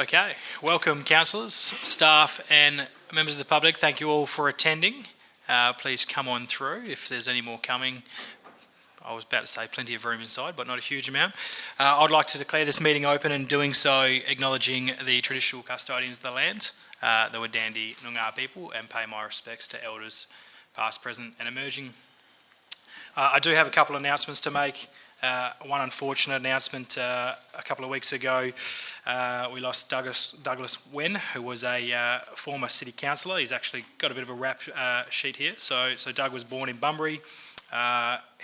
Okay, welcome councillors, staff and members of the public. Thank you all for attending. Please come on through if there's any more coming. I was about to say plenty of room inside, but not a huge amount. I'd like to declare this meeting open, and doing so acknowledging the traditional custodians of the land, the Wadandi Noongar people, and pay my respects to elders past, present and emerging. I do have a couple of announcements to make. One unfortunate announcement, a couple of weeks ago we lost Douglas Wen, who was a former city councillor. He's actually got a bit of a rap sheet here. So Doug was born in Bunbury.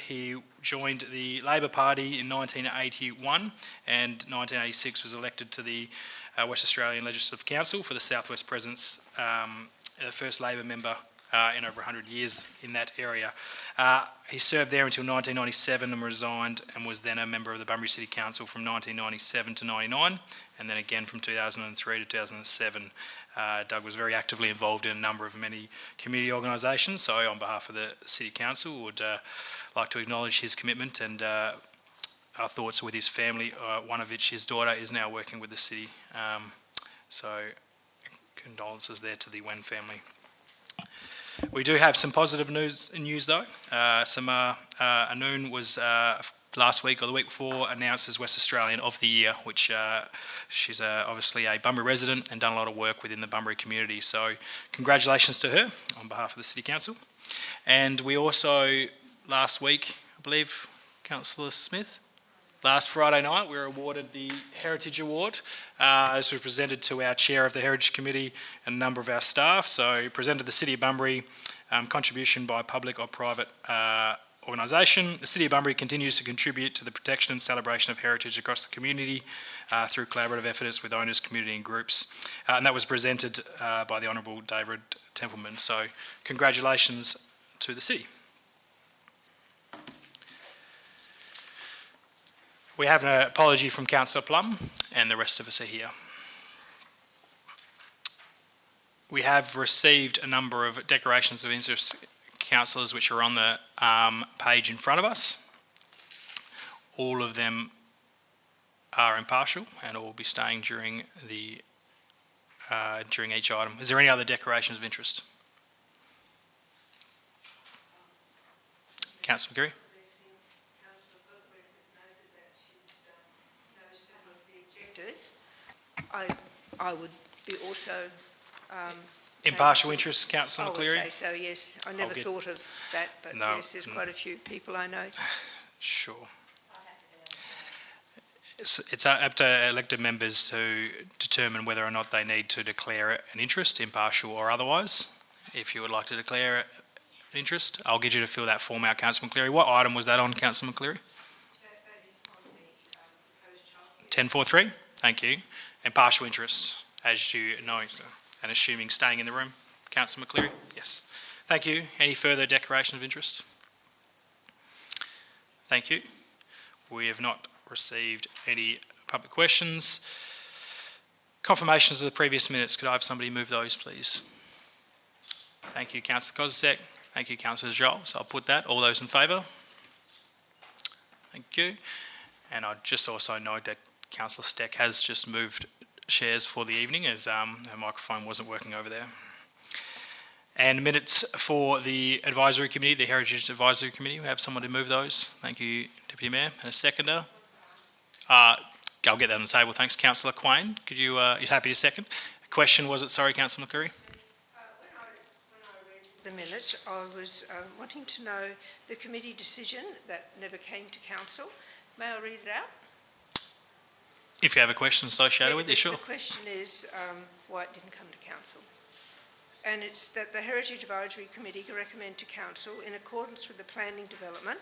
He joined the Labor Party in 1981 and 1986 was elected to the West Australian Legislative Council for the Southwest Presence, the first Labor member in over 100 years in that area. He served there until 1997 and resigned, and was then a member of the Bunbury City Council from 1997 to 99, and then again from 2003 to 2007. Doug was very actively involved in a number of many community organisations, so on behalf of the City Council would like to acknowledge his commitment and our thoughts with his family, one of which, his daughter, is now working with the city. So condolences there to the Wen family. We do have some positive news though. Anoon was last week or the week before announced as West Australian of the Year, which she's obviously a Bunbury resident and done a lot of work within the Bunbury community. So congratulations to her on behalf of the City Council. And we also, last week, I believe, Councillor Smith, last Friday night, we were awarded the Heritage Award. This was presented to our chair of the Heritage Committee and a number of our staff. So presented to the City of Bunbury, contribution by public or private organisation. The City of Bunbury continues to contribute to the protection and celebration of heritage across the community through collaborative efforts with owners, community and groups. And that was presented by the Honourable David Templeman. So congratulations to the City. We have an apology from Councillor Plum, and the rest of us are here. We have received a number of declarations of interest, councillors, which are on the page in front of us. All of them are impartial and will be staying during the during each item. Is there any other declarations of interest? Councillor McCreary. I would be also... impartial interest, Councillor McCleary? I would say so, yes. I never thought of that, but no, yes, there's quite a few people I know. Sure. It's up to elected members to determine whether or not they need to declare an interest, impartial or otherwise. If you would like to declare an interest, I'll get you to fill that form out, Councillor McCleary. What item was that on, Councillor McCleary? That is on the proposed 10.4.3, thank you. And partial interest, as you know, and assuming staying in the room. Councillor McCleary? Yes. Thank you. Any further declaration of interest? Thank you. We have not received any public questions. Confirmations of the previous minutes. Could I have somebody move those, please? Thank you, Councillor Kozisek. Thank you, Councillor Joles. I'll put that. All those in favour? Thank you. And I'd just also note that Councillor Steck has just moved chairs for the evening as her microphone wasn't working over there. And minutes for the Advisory Committee, the Heritage Advisory Committee. We have someone to move those. Thank you, Deputy Mayor. And a seconder. I'll get that on the table. Thanks, Councillor Quain. Could you, you're happy to second? Question was it, sorry, Councillor McCreary? When I read the minutes, I was wanting to know the committee decision that never came to council. May I read it out? If you have a question associated with it, sure. The question is why it didn't come to council. And it's that the Heritage Advisory Committee can recommend to council, in accordance with the Planning Development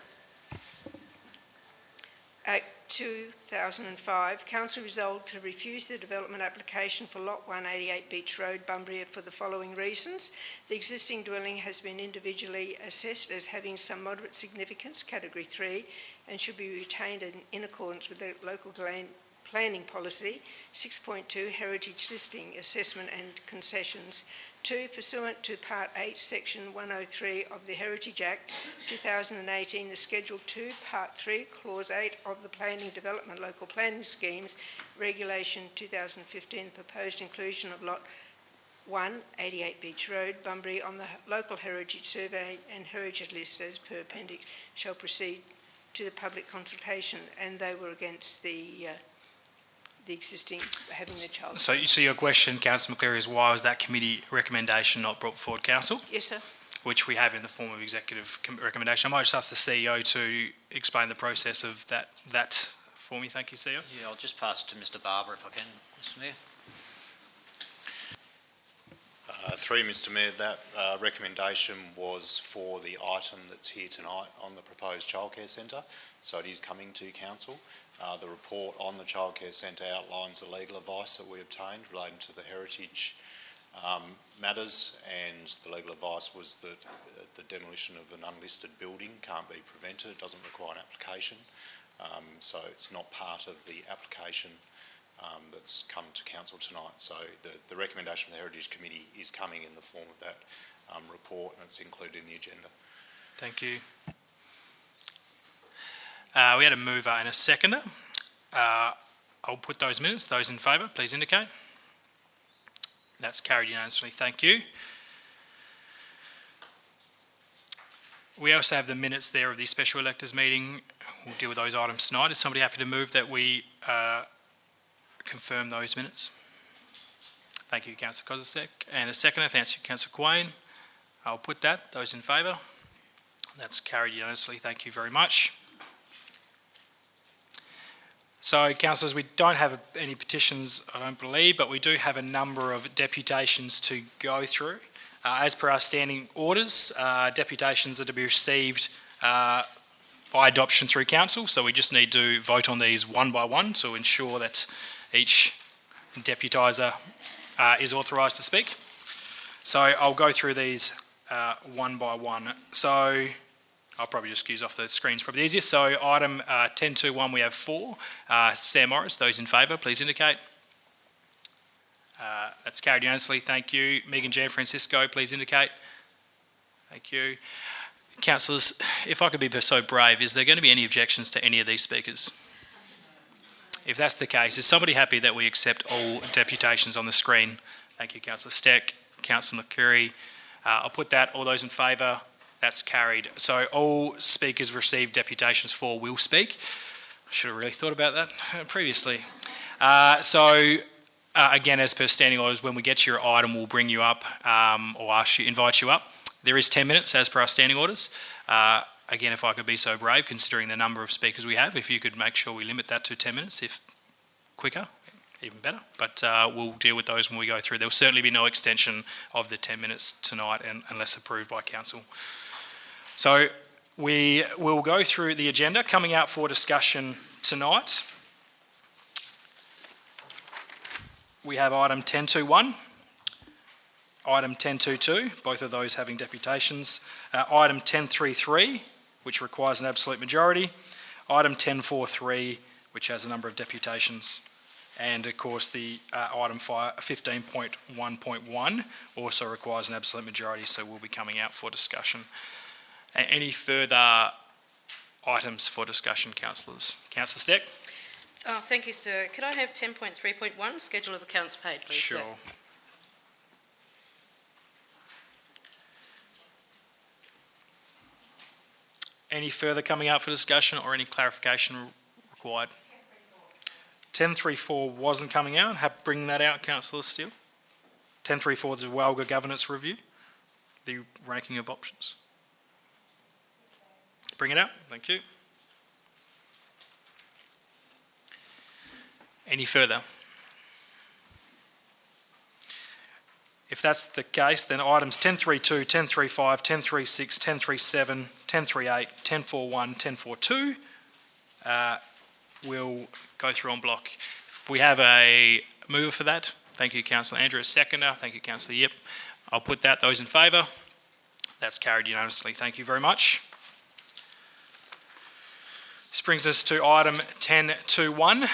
Act 2005, council resolved to refuse the development application for Lot 188 Beach Road, Bunbury, for the following reasons. The existing dwelling has been individually assessed as having some moderate significance, Category 3, and should be retained in accordance with the local planning policy 6.2 heritage listing assessment and concessions 2, pursuant to Part 8, Section 103 of the Heritage Act 2018, the Schedule 2, Part 3, Clause 8 of the Planning Development Local Planning Schemes Regulation 2015, proposed inclusion of Lot 1, 88 Beach Road, Bunbury, on the Local Heritage Survey and Heritage List as per appendix, shall proceed to the public consultation, and they were against the existing, having the child. So your question, Councillor McCleary, is why was that committee recommendation not brought forward Council? Yes, sir. Which we have in the form of executive recommendation. I might just ask the CEO to explain the process of that for me. Thank you, CEO. Yeah, I'll just pass it to Mr. Barber if I can, Mr. Mayor. Through Mr. Mayor, that recommendation was for the item that's here tonight on the proposed childcare centre, so it is coming to Council. The report on the childcare centre outlines the legal advice that we obtained relating to the heritage matters, and the legal advice was that the demolition of an unlisted building can't be prevented. It doesn't require an application, so it's not part of the application that's come to Council tonight. So the recommendation of the Heritage Committee is coming in the form of that report, and it's included in the agenda. Thank you. We had a mover and a seconder. I'll put those minutes. Those in favour, please indicate. That's carried unanimously. Thank you. We also have the minutes there of the special electors meeting. We'll deal with those items tonight. Is somebody happy to move that we confirm those minutes? Thank you, Councillor Kozisek. And a seconder, thank you, Councillor Quain. I'll put that. Those in favour? That's carried unanimously. Thank you very much. So, councillors, we don't have any petitions, I don't believe, but we do have a number of deputations to go through. As per our standing orders, deputations are to be received by adoption through council, so we just need to vote on these one by one to ensure that each deputiser is authorised to speak. So I'll go through these one by one. So I'll probably just use off the screen, it's probably easiest. So item 10.2.1, we have 4. Sam Morris, those in favour, please indicate. That's carried unanimously, thank you. Megan Gianfrancisco, please indicate. Thank you. Councillors, if I could be so brave, is there going to be any objections to any of these speakers? If that's the case, is somebody happy that we accept all deputations on the screen? Thank you, Councillor Steck, Councillor McCurry. I'll put that, all those in favour. That's carried. So all speakers received deputations for will speak. I should have really thought about that previously. Again, as per standing orders, when we get to your item, we'll bring you up or invite you up. There is 10 minutes as per our standing orders. Again, if I could be so brave, considering the number of speakers we have, if you could make sure we limit that to 10 minutes, if quicker, even better. But we'll deal with those when we go through. There will certainly be no extension of the 10 minutes tonight unless approved by council. So we will go through the agenda. Coming out for discussion tonight, we have item 10.2.1, item 10.2.2, both of those having deputations, item 10.3.3, which requires an absolute majority, item 10.4.3, which has a number of deputations, and of course the item 15.1.1 also requires an absolute majority, so we'll be coming out for discussion. Any further items for discussion, councillors? Councillor Steck? Oh, thank you, sir. Could I have 10.3.1, schedule of accounts paid, please, Sure. sir? Any further coming out for discussion or any clarification required? 10.3.4 wasn't coming out. Bring that out, Councillor Steele. 10.3.4 is a Walga governance review, the ranking of options. Bring it out. Thank you. Any further? If that's the case, then items 10.3.2, 10.3.5, 10.3.6, 10.3.7, 10.3.8, 10.4.1, 10.4.2 we'll go through on block. If we have a mover for that, thank you, Councillor Andrew. A seconder, thank you, Councillor Yip. I'll put that. Those in favour? That's carried unanimously. Thank you very much. This brings us to item 10.2.1.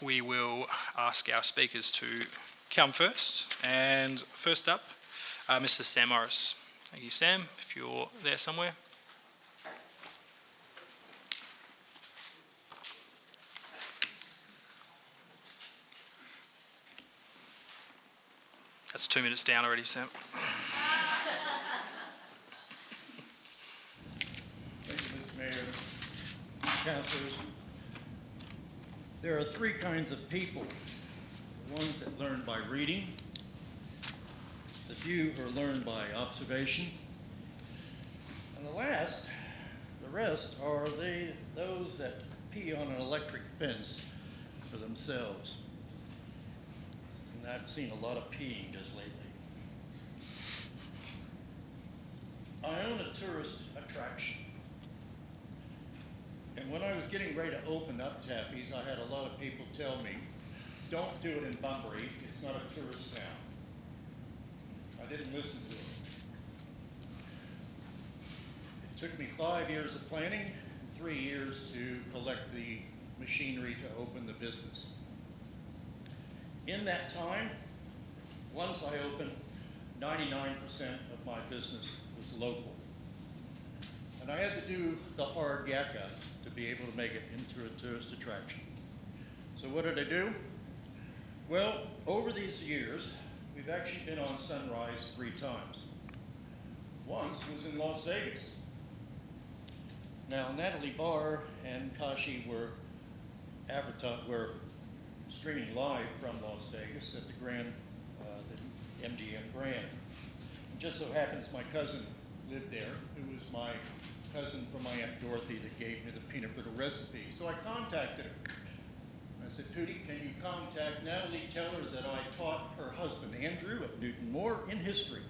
We will ask our speakers to come first. And first up, Mr. Sam Morris. Thank you, Sam, if you're there somewhere. That's 2 minutes down already, Sam. Thank you, Mr. Mayor, councilors. There are three kinds of people: the ones that learn by reading, the few who learn by observation, and the rest are those that pee on an electric fence for themselves. And I've seen a lot of peeing just lately. I own a tourist attraction. And when I was getting ready to open up Tappy's, I had a lot of people tell me, don't do it in Bunbury, it's not a tourist town. I didn't listen to them. It took me 5 years of planning, and 3 years to collect the machinery to open the business. In that time, once I opened, 99% of my business was local. And I had to do the hard yakka to be able to make it into a tourist attraction. So what did I do? Well, over these years, we've actually been on Sunrise 3 times. Once was in Las Vegas. Now, Natalie Barr and Kashi were streaming live from Las Vegas at the the MGM Grand. It just so happens my cousin lived there, who was my cousin from my Aunt Dorothy that gave me the peanut butter recipe. So I contacted her. I said, Pootie, can you contact Natalie, tell her that I taught her husband, Andrew, at Newton Moore in history.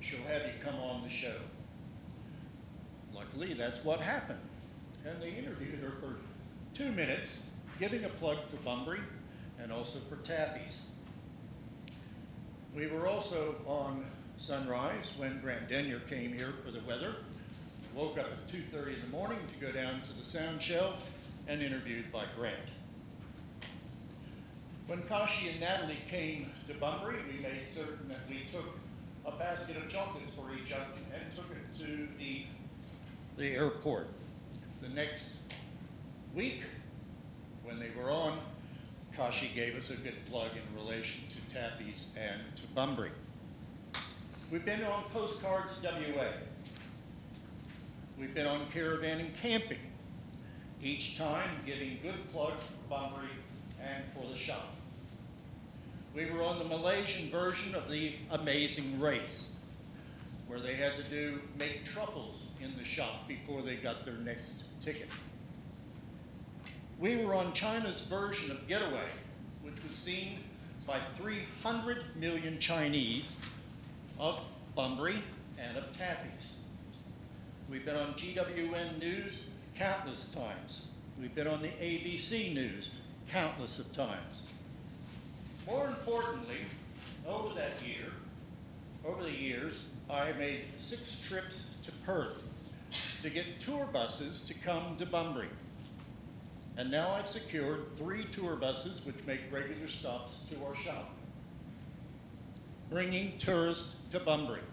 She'll have you come on the show. Luckily, that's what happened. And they interviewed her for 2 minutes, giving a plug for Bunbury and also for Tappy's. We were also on Sunrise when Grant Denyer came here for the weather. Woke up at 2:30 in the morning to go down to the sound shell and interviewed by Grant. When Kashi and Natalie came to Bunbury, we made certain that we took a basket of chocolates for each other and took it to the airport. The next week, when they were on, Kashi gave us a good plug in relation to Tappy's and to Bunbury. We've been on Postcards WA. We've been on Caravan and Camping, each time giving good plug for Bunbury and for the shop. We were on the Malaysian version of the Amazing Race, where they had to make truffles in the shop before they got their next ticket. We were on China's version of Getaway, which was seen by 300 million Chinese of Bunbury and of Tappy's. We've been on GWN News countless times. We've been on the ABC News countless of times. More importantly, over the years, I made 6 trips to Perth to get tour buses to come to Bunbury. And now I've secured 3 tour buses which make regular stops to our shop, bringing tourists to Bunbury.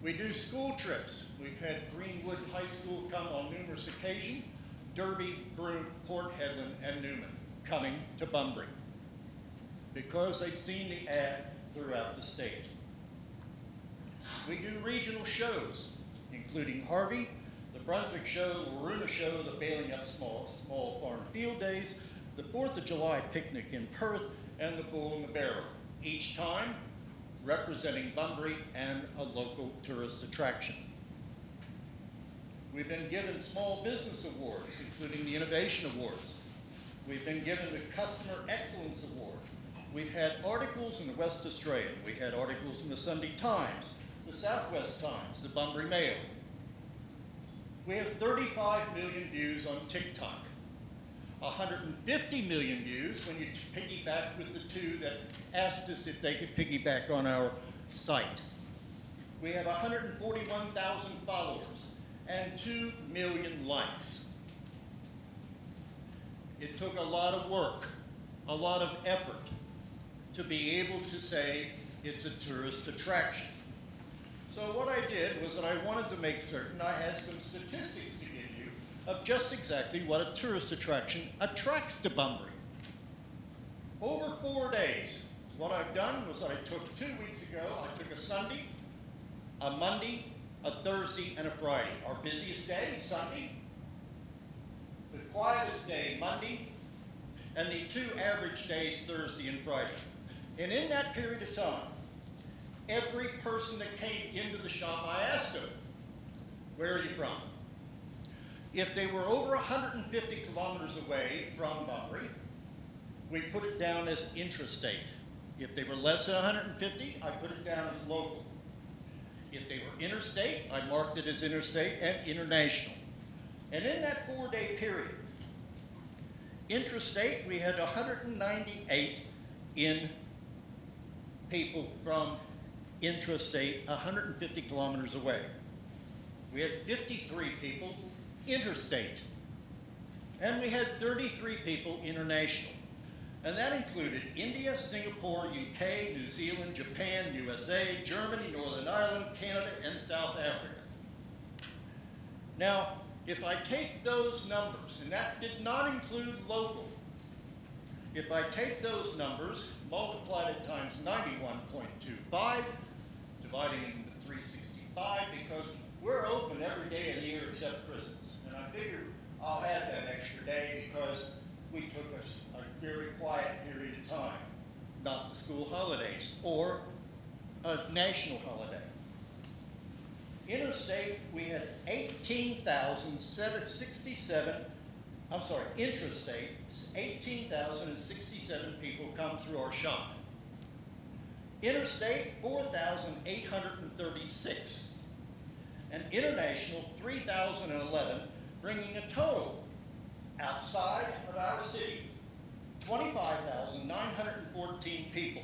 We do school trips. We've had Greenwood High School come on numerous occasions, Derby, Broome, Port Hedland, and Newman coming to Bunbury because they've seen the ad throughout the state. We do regional shows, including Harvey, the Brunswick Show, the Waruna Show, the Bailing Up Small Farm Field Days, the 4th of July picnic in Perth, and the Bull and the Barrel, each time representing Bunbury and a local tourist attraction. We've been given Small Business Awards, including the Innovation Awards. We've been given the Customer Excellence Award. We've had articles in the West Australian. We had articles in the Sunday Times, the Southwest Times, the Bunbury Mail. We have 35 million views on TikTok, 150 million views when you piggyback with the 2 that asked us if they could piggyback on our site. We have 141,000 followers and 2 million likes. It took a lot of work a lot of effort to be able to say it's a tourist attraction. So what I did was that I wanted to make certain I had some statistics to give you of just exactly what a tourist attraction attracts to Bunbury. Over 4 days, what I've done was that I took 2 weeks ago, I took a Sunday, a Monday, a Thursday, and a Friday. Our busiest day, Sunday, the quietest day, Monday, and the 2 average days, Thursday and Friday. And in that period of time, every person that came into the shop, I asked them, where are you from? If they were over 150 kilometers away from Bunbury, we put it down as intrastate. If they were less than 150, I put it down as local. If they were interstate, I marked it as interstate and international. And in that 4-day period, intrastate, we had 198 in people from intrastate 150 kilometers away. We had 53 people interstate. And we had 33 people international. And that included India, Singapore, UK, New Zealand, Japan, USA, Germany, Northern Ireland, Canada, and South Africa. Now, if I take those numbers, and that did not include local, if I take those numbers, multiply it times 91.25, dividing it into 365, because we're open every day of the year except Christmas. And I figured I'll add that extra day because we took a very quiet period of time, not the school holidays or a national holiday. Interstate, we had intrastate, 18,067 people come through our shop. Interstate, 4,836. And international, 3,011, bringing a total outside of our city, 25,914 people.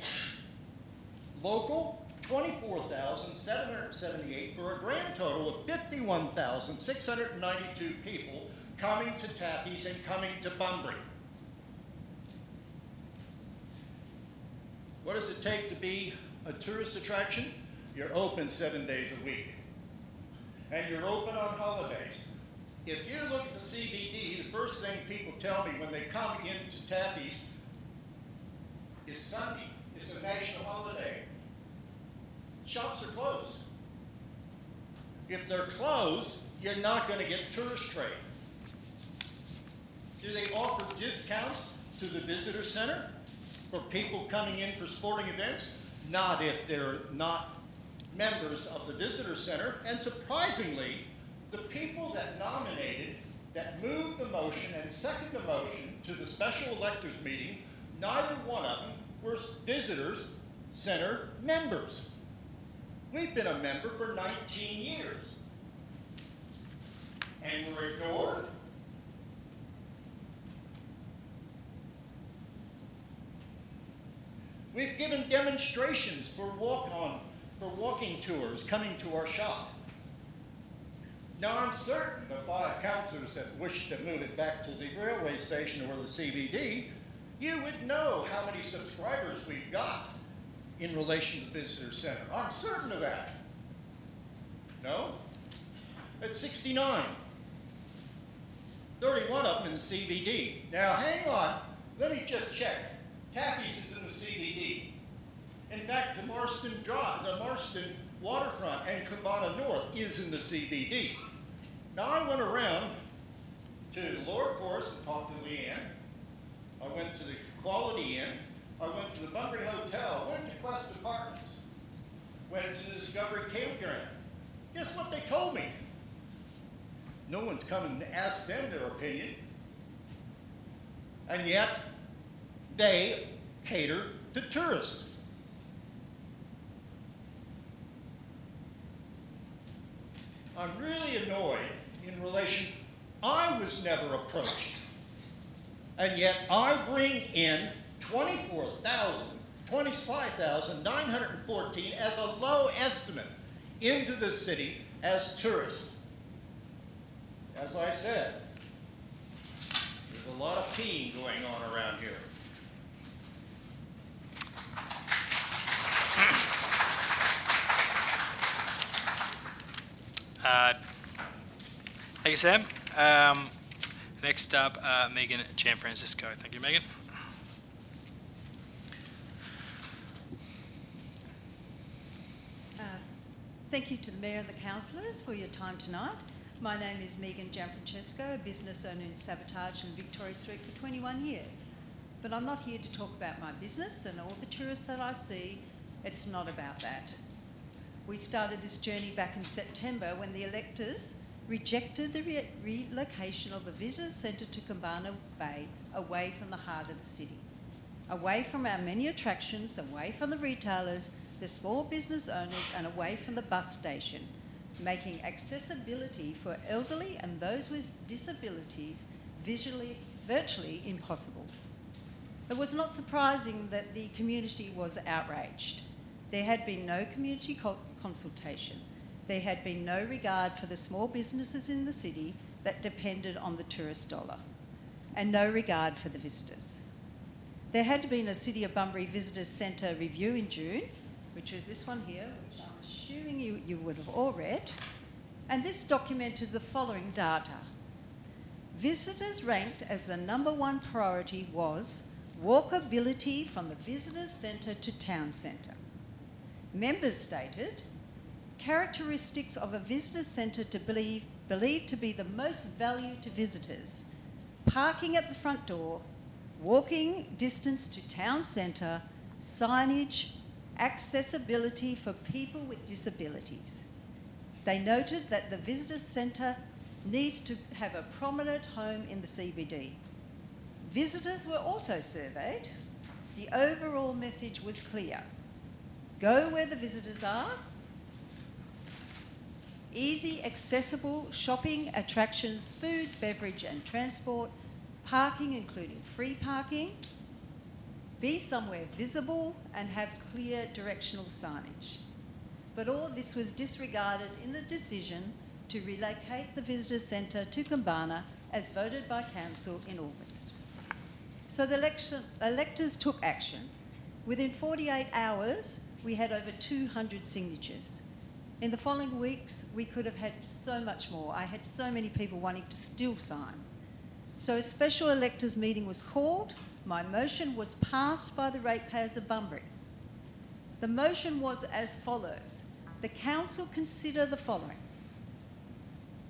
Local, 24,778 for a grand total of 51,692 people coming to Taffy's and coming to Bunbury. What does it take to be a tourist attraction? You're open 7 days a week. And you're open on holidays. If you look at the CBD, the first thing people tell me when they come into Taffy's is Sunday. It's a national holiday. Shops are closed. If they're closed, you're not going to get tourist trade. Do they offer discounts to the visitor center for people coming in for sporting events? Not if they're not members of the visitor center. And surprisingly, the people that nominated, that moved the motion and seconded the motion to the special electors meeting, neither one of them were visitors center members. We've been a member for 19 years. And we're ignored. We've given demonstrations for walking tours coming to our shop. Now, I'm certain the 5 councillors that wish to move it back to the railway station or the CBD, you would know how many subscribers we've got in relation to the visitor center. I'm certain of that. No? At 69. 31 of them in the CBD. Now, hang on. Let me just check. Taffy's is in the CBD. In fact, the Marston Drive, the Marston Waterfront and Cabana North is in the CBD. Now, I went around to the lower course and talked to Leanne. I went to the Quality Inn. I went to the Bunbury Hotel. Went to Quest Apartments. Went to the Discovery Campground. Guess what they told me? No one's coming to ask them their opinion. And yet, they cater to tourists. I'm really annoyed in relation, I was never approached. And yet I bring in 25,914 as a low estimate into the city as tourists. As I said, there's a lot of peeing going on around here. Thank you, Sam. Next up, Megan Gianfrancisco. Thank you, Megan. Thank you to the Mayor and the councillors for your time tonight. My name is Megan Gianfrancesco, a business owner in Sabotage and Victoria Street for 21 years. But I'm not here to talk about my business and all the tourists that I see. It's not about that. We started this journey back in September when the electors rejected the relocation of the Visitors Centre to Kambana Bay away from the heart of the city, away from our many attractions, away from the retailers, the small business owners, and away from the bus station, making accessibility for elderly and those with disabilities virtually impossible. It was not surprising that the community was outraged. There had been no community consultation. There had been no regard for the small businesses in the city that depended on the tourist dollar, and no regard for the visitors. There had been a City of Bunbury Visitors Centre review in June, which was this one here, which I'm assuming you would have all read, and this documented the following data. Visitors ranked as the #1 priority was walkability from the Visitors Centre to Town Centre. Members stated, characteristics of a visitor centre to believed to be the most value to visitors: parking at the front door, walking distance to town centre, signage, accessibility for people with disabilities. They noted that the visitor centre needs to have a prominent home in the CBD. Visitors were also surveyed. The overall message was clear: go where the visitors are. Easy, accessible shopping, attractions, food, beverage and transport, parking including free parking, be somewhere visible and have clear directional signage. But all this was disregarded in the decision to relocate the visitor centre to Kambana as voted by council in August. So the electors took action. Within 48 hours, we had over 200 signatures. In the following weeks, we could have had so much more. I had so many people wanting to still sign. So a special electors meeting was called. My motion was passed by the ratepayers of Bunbury. The motion was as follows. The council consider the following.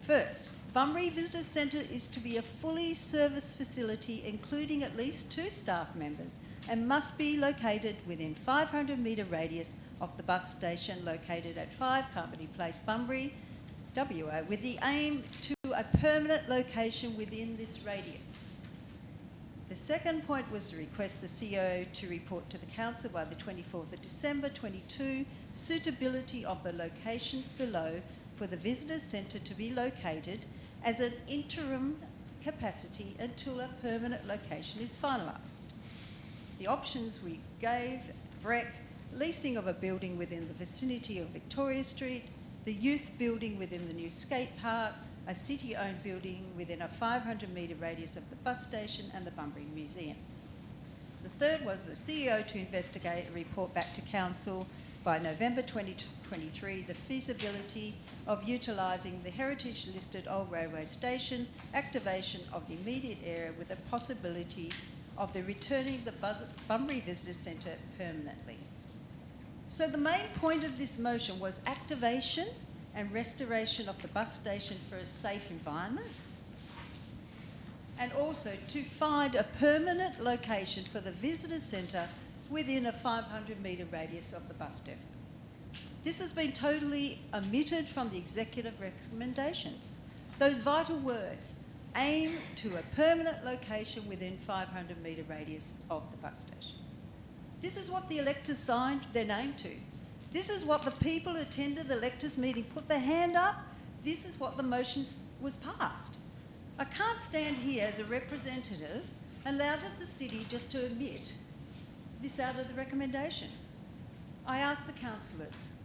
First, Bunbury Visitor Centre is to be a fully serviced facility including at least 2 staff members and must be located within 500 metre radius of the bus station located at 5 Company Place, Bunbury, WA, with the aim to a permanent location within this radius. The second point was to request the CEO to report to the council by the 24th of December 22 suitability of the locations below for the Visitors Centre to be located as an interim capacity until a permanent location is finalised. The options we gave: BREC, leasing of a building within the vicinity of Victoria Street, the youth building within the new skate park, a city-owned building within a 500 metre radius of the bus station and the Bunbury Museum. The third was the CEO to investigate and report back to council by November 2023 the feasibility of utilising the heritage-listed old railway station, activation of the immediate area with the possibility of the returning the Bunbury Visitor Centre permanently. So the main point of this motion was activation and restoration of the bus station for a safe environment, and also to find a permanent location for the visitor centre within a 500 metre radius of the bus depot. This has been totally omitted from the executive recommendations. Those vital words: aim to a permanent location within 500 metre radius of the bus station. This is what the electors signed their name to. This is what the people who attended the electors meeting put their hand up. This is what the motion was passed. I can't stand here as a representative and allow the city just to omit this out of the recommendations. I ask the councillors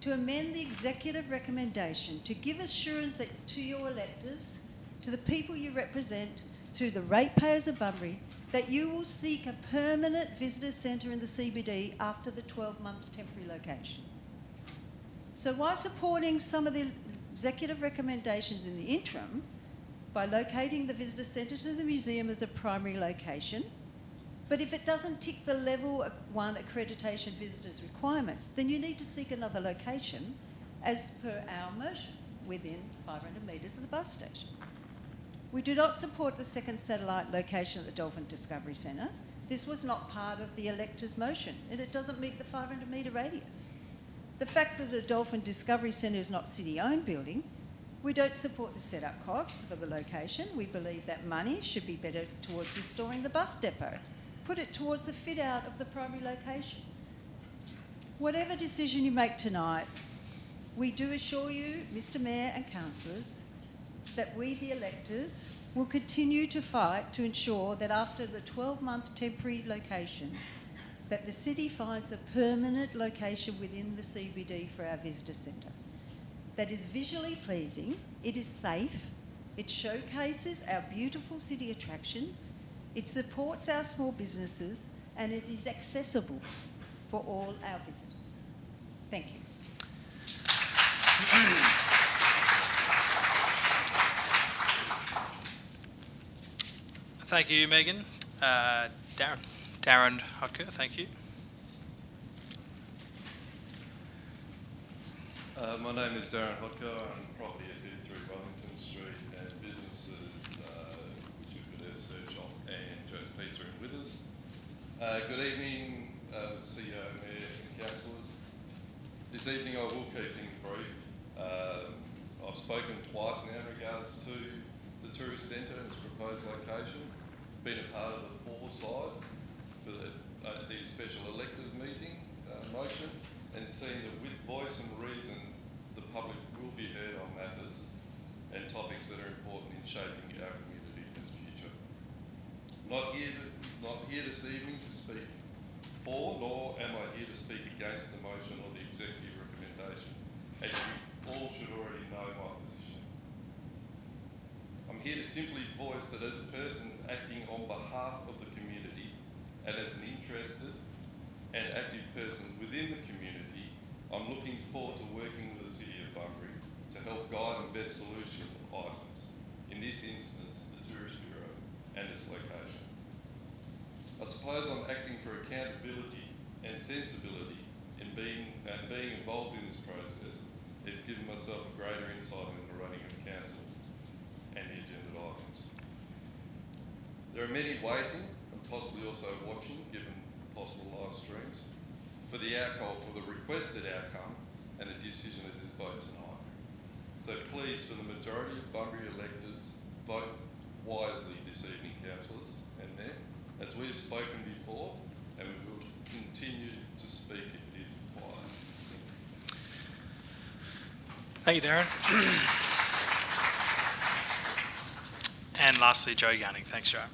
to amend the executive recommendation to give assurance that to your electors, to the people you represent, to the ratepayers of Bunbury, that you will seek a permanent visitor centre in the CBD after the 12-month temporary location. So while supporting some of the executive recommendations in the interim, by locating the visitor centre to the museum as a primary location, but if it doesn't tick the level 1 accreditation visitors requirements, then you need to seek another location as per our motion within 500 metres of the bus station. We do not support the second satellite location at the Dolphin Discovery Centre. This was not part of the electors' motion and it doesn't meet the 500 metre radius. The fact that the Dolphin Discovery Centre is not a city-owned building, we don't support the set-up costs for the location. We believe that money should be better towards restoring the bus depot. Put it towards the fit-out of the primary location. Whatever decision you make tonight, we do assure you, Mr Mayor and councillors, that we, the electors, will continue to fight to ensure that after the 12-month temporary location, that the city finds a permanent location within the CBD for our visitor centre. That is visually pleasing, it is safe, it showcases our beautiful city attractions, it supports our small businesses, and it is accessible for all our visitors. Thank you. Thank you, Megan. Darren Hotker, thank you. My name is Darren Hotker. I'm property at 53 Wellington Street and businesses which have got their search off and Joe's Pizza and Withers. Good evening, CEO, Mayor and Councillors. This evening I will keep things brief. I've spoken twice now in regards to the tourist centre and its proposed location. Been a part of the foresight for the special electors meeting motion and seen that with voice and reason the public will be heard on matters and topics that are important in shaping our community in its future. Not here this evening to speak for, nor am I here to speak against the motion or the executive recommendation, as you all should already know my position. I'm here to simply voice that as a person acting on behalf of the community and as an interested and active person within the community, I'm looking forward to working with the City of Bunbury to help guide and best solution of items, in this instance the Tourist Bureau and its location. I suppose I'm acting for accountability and sensibility in being involved in this process. It's given myself a greater insight into the running of the council and the agenda items. There are many waiting and possibly also watching, given possible live streams, for the outcome, for the requested outcome and the decision of this vote tonight. So please, for the majority of Bunbury electors, vote wisely this evening, councillors and Mayor, as we have spoken before, and we will continue to speak if it is required. Thank you, Darren. And lastly, Joe Gunning. Thanks, Joe.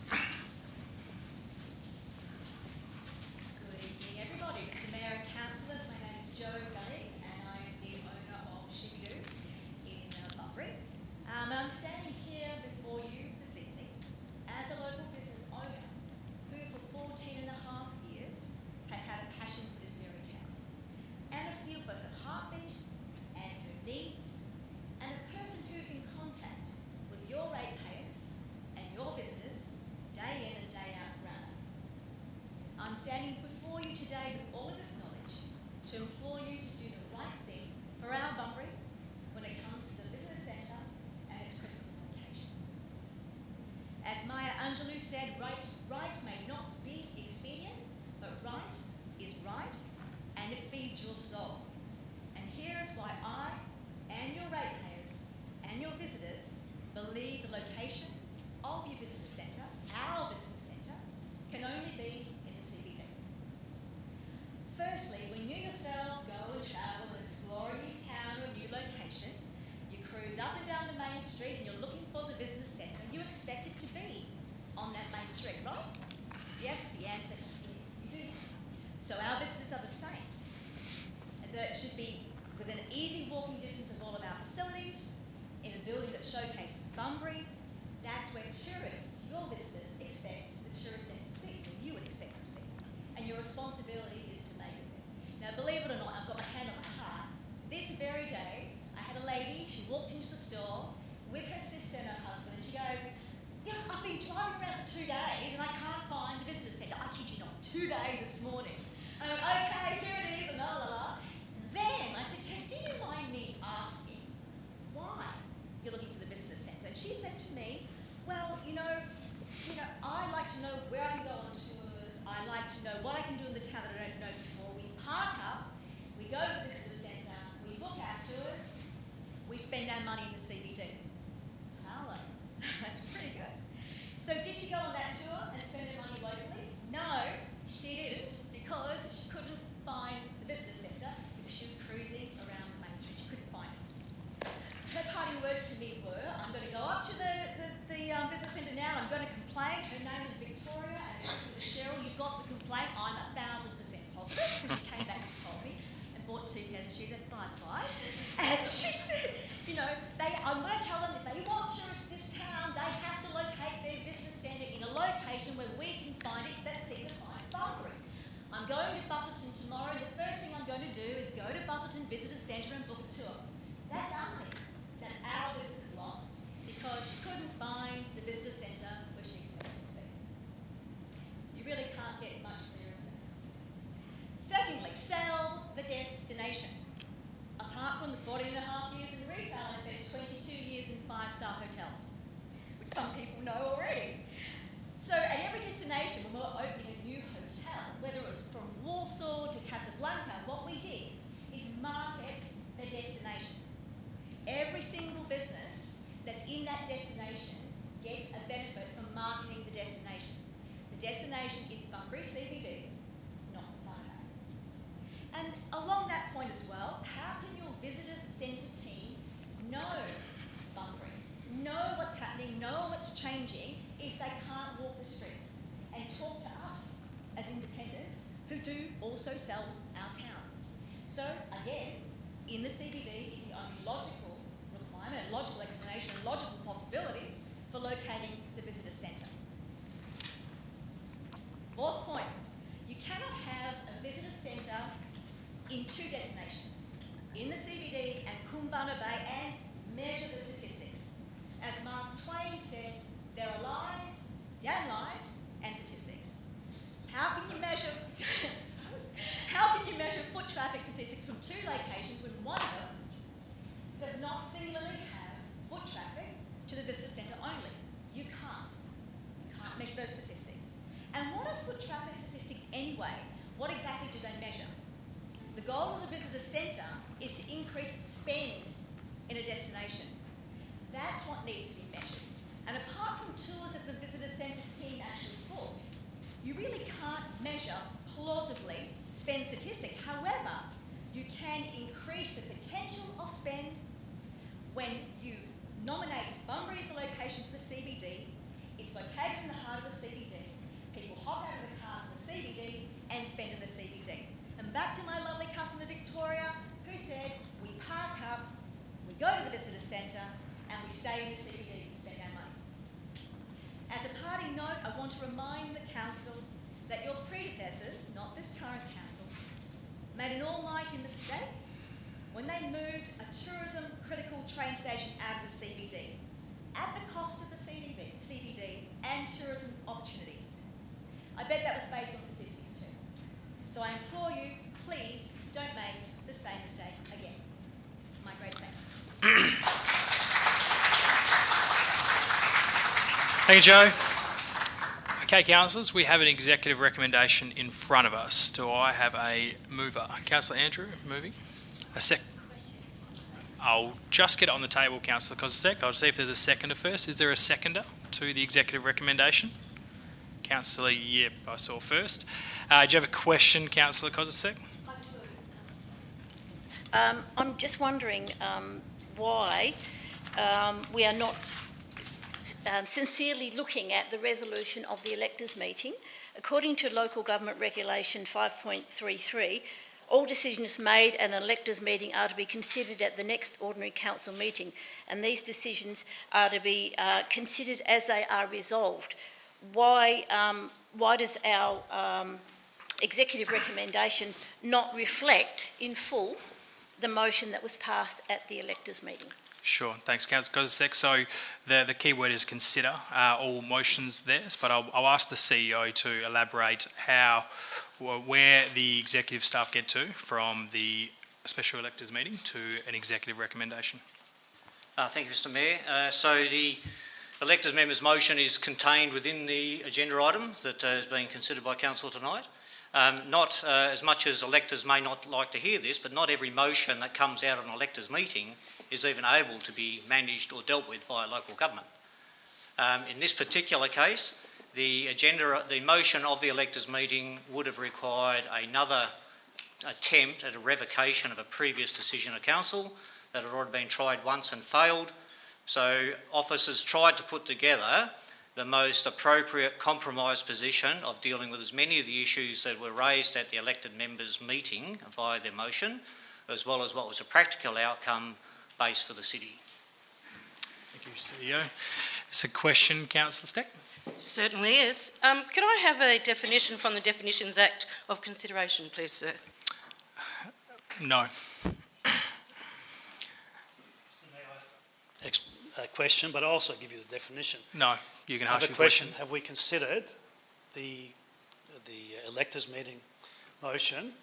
Good evening, everybody. Mr Mayor and Councillors, my name is Jo Gunning and I am the owner of Shibidoo in Bunbury. And I'm standing here before you this evening as a local business owner who for 14 and a half years has had a passion for this very town and a feel for her heartbeat and her needs, and a person who's in contact with your ratepayers and your visitors day in and day out round. I'm standing before you today with all of this knowledge to implore you to do the right thing for our Bunbury when it comes to the business centre and its critical location. As Maya Angelou said, right may not be expedient, but right is right and it feeds your soul. And here is why I and your ratepayers and your visitors believe the location of your visitor centre, our visitor centre, can only be in the CBD. Firstly, when you yourselves go and travel and explore a new town or a new location, you cruise up and down the main street and you're looking for the business centre, you expect it to be on that main street, right? Yes, the answer is yes, you do. So our visitors are the same. And that should be within easy walking distance of all of our facilities, in a building that showcases Bunbury. That's where tourists, your visitors, expect the tourist centre to be, or you would expect it to be. And your responsibility is to make it there. Now, believe it or not, I've got my hand on my heart. This very day, I had a lady, she walked into the store with her sister and her husband, and And she goes, yeah, I've been driving around for 2 days and I can't find the visitor centre. I kid you not, 2 days this morning. I went, okay, here it is, and la la la. Then I said to her, do you mind me asking why you're looking for the visitor centre? And she said to me, well, I like to know where I can go on tours. I like to know what I can do in the town that I don't know before. We park up, we go to the visitor centre, we book our tours, we spend our money in the CBD. Hello, that's pretty good. So did she go on that tour and spend her money locally? No, she didn't, because she couldn't find the visitor centre because she was cruising around Main Street. She couldn't find it. Her parting words to me were, I'm going to go up to the visitor centre now, I'm going to complain. Her name is Victoria, and this is Cheryl. You've got the complaint. I'm 1,000% positive. She came back and told me and bought 2 pairs of shoes at Bye. And she said, I'm going to tell them if they want tourists to this town, they have to locate their visitor centre in a location where we can find it that signifies Bunbury. I'm going to Busselton tomorrow. The first thing I'm going to do is go to Busselton Visitor Centre and book a tour. That's amazing that our business is lost because she couldn't find the visitor centre where she expected to. You really can't get much clearer than that. Secondly, sell the destination. Apart from the 14 and a half years in retail, I spent 22 years in 5-star hotels, which some people know already. So at every destination, when we were opening a new hotel, whether it was from Warsaw to Casablanca, what we did is market the destination. Every single business that's in that destination gets a benefit from marketing the destination. The destination is Bunbury CBD, not Bunbury. And along that point as well, how can your visitor centre team know Bunbury, know what's happening, know what's changing if they can't walk the streets and talk to us as independents who do also sell our town? So again, in the CBD is the only logical requirement, logical explanation, and logical possibility for locating the visitor centre. Fourth point, you cannot have a visitor centre in 2 destinations, in the CBD and Coombunna Bay, and measure the statistics. As Mark Twain said, there are lies, damn lies, and statistics. How can you measure foot traffic statistics from 2 locations when one of them does not singularly have foot traffic to the visitor centre only? You can't. You can't measure those statistics. And what are foot traffic statistics anyway? What exactly do they measure? The goal of the visitor centre is to increase spend in a destination. That's what needs to be measured. And apart from tours that the visitor centre team actually book, you really can't measure plausibly spend statistics. However, you can increase the potential of spend when you nominate Bunbury as the location for the CBD. It's located in the heart of the CBD. People hop out of the cars in the CBD and spend in the CBD. And back to my lovely customer Victoria, who said, we park up, we go to the visitor centre, and we stay in the CBD to spend our money. As a party note, I want to remind the council that your predecessors, not this current council, made an almighty mistake when they moved a tourism critical train station out of the CBD at the cost of the CBD and tourism opportunities. I bet that was based on statistics too. So I implore you, please don't make the same mistake again. My great thanks. Thank you, Joe. Okay, councillors, we have an executive recommendation in front of us. Do I have a mover? Councillor Andrew, moving. A sec. I'll just get it on the table, Councillor Kozisek. I'll see if there's a seconder first. Is there a seconder to the executive recommendation? Councillor, yep, I saw first. Do you have a question, Councillor Kozisek? I'm just wondering why we are not sincerely looking at the resolution of the electors' meeting. According to Local Government Regulation 5.33, all decisions made at an electors' meeting are to be considered at the next ordinary council meeting, and these decisions are to be considered as they are resolved. Why does our executive recommendation not reflect in full the motion that was passed at the electors' meeting? Sure, thanks, Councillor Kozisek. So the key word is consider all motions there, but I'll ask the CEO to elaborate where the executive staff get to from the special electors meeting to an executive recommendation. Thank you, Mr Mayor. So the electors members' motion is contained within the agenda item that is being considered by Council tonight. Not as much as electors may not like to hear this, but not every motion that comes out of an electors meeting is even able to be managed or dealt with by a local government. In this particular case, the motion of the electors meeting would have required another attempt at a revocation of a previous decision of council that had already been tried once and failed. So officers tried to put together the most appropriate compromise position of dealing with as many of the issues that were raised at the elected members' meeting via their motion, as well as what was a practical outcome based for the city. Thank you, CEO. It's a question, Councillor Steck. Certainly is. Can I have a definition from the Definitions Act of consideration, please, sir? No. A question, but I'll also give you the definition. No, you can I ask have your a question. question. Have we considered the electors meeting motion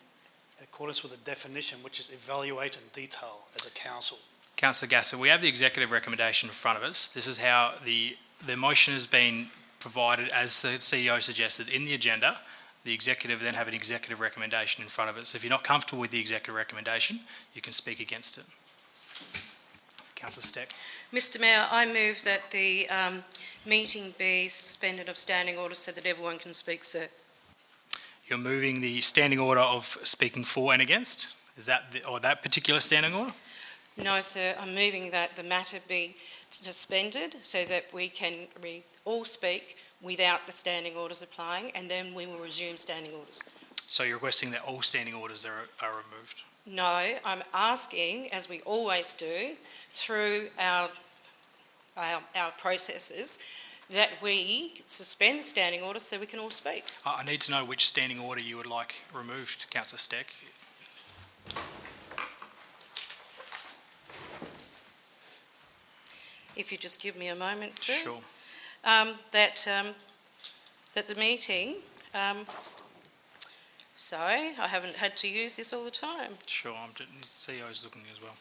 in accordance with the definition, which is evaluate in detail as a council? Councillor Gasser, we have the executive recommendation in front of us. This is how the motion has been provided as the CEO suggested in the agenda. The executive then have an executive recommendation in front of it. So if you're not comfortable with the executive recommendation, you can speak against it. Councillor Steck. Mr Mayor, I move that the meeting be suspended of standing order so that everyone can speak, sir. You're moving the standing order of speaking for and against? Is that that particular standing order? No, sir, I'm moving that the matter be suspended so that we can all speak without the standing orders applying, and then we will resume standing orders. So you're requesting that all standing orders are removed? No, I'm asking, as we always do, through our processes, that we suspend the standing order so we can all speak. I need to know which standing order you would like removed, Councillor Steck. If you just give me a moment, sir. Sure. That the meeting, sorry, I haven't had to use this all the time. Sure, the CEO's looking as well.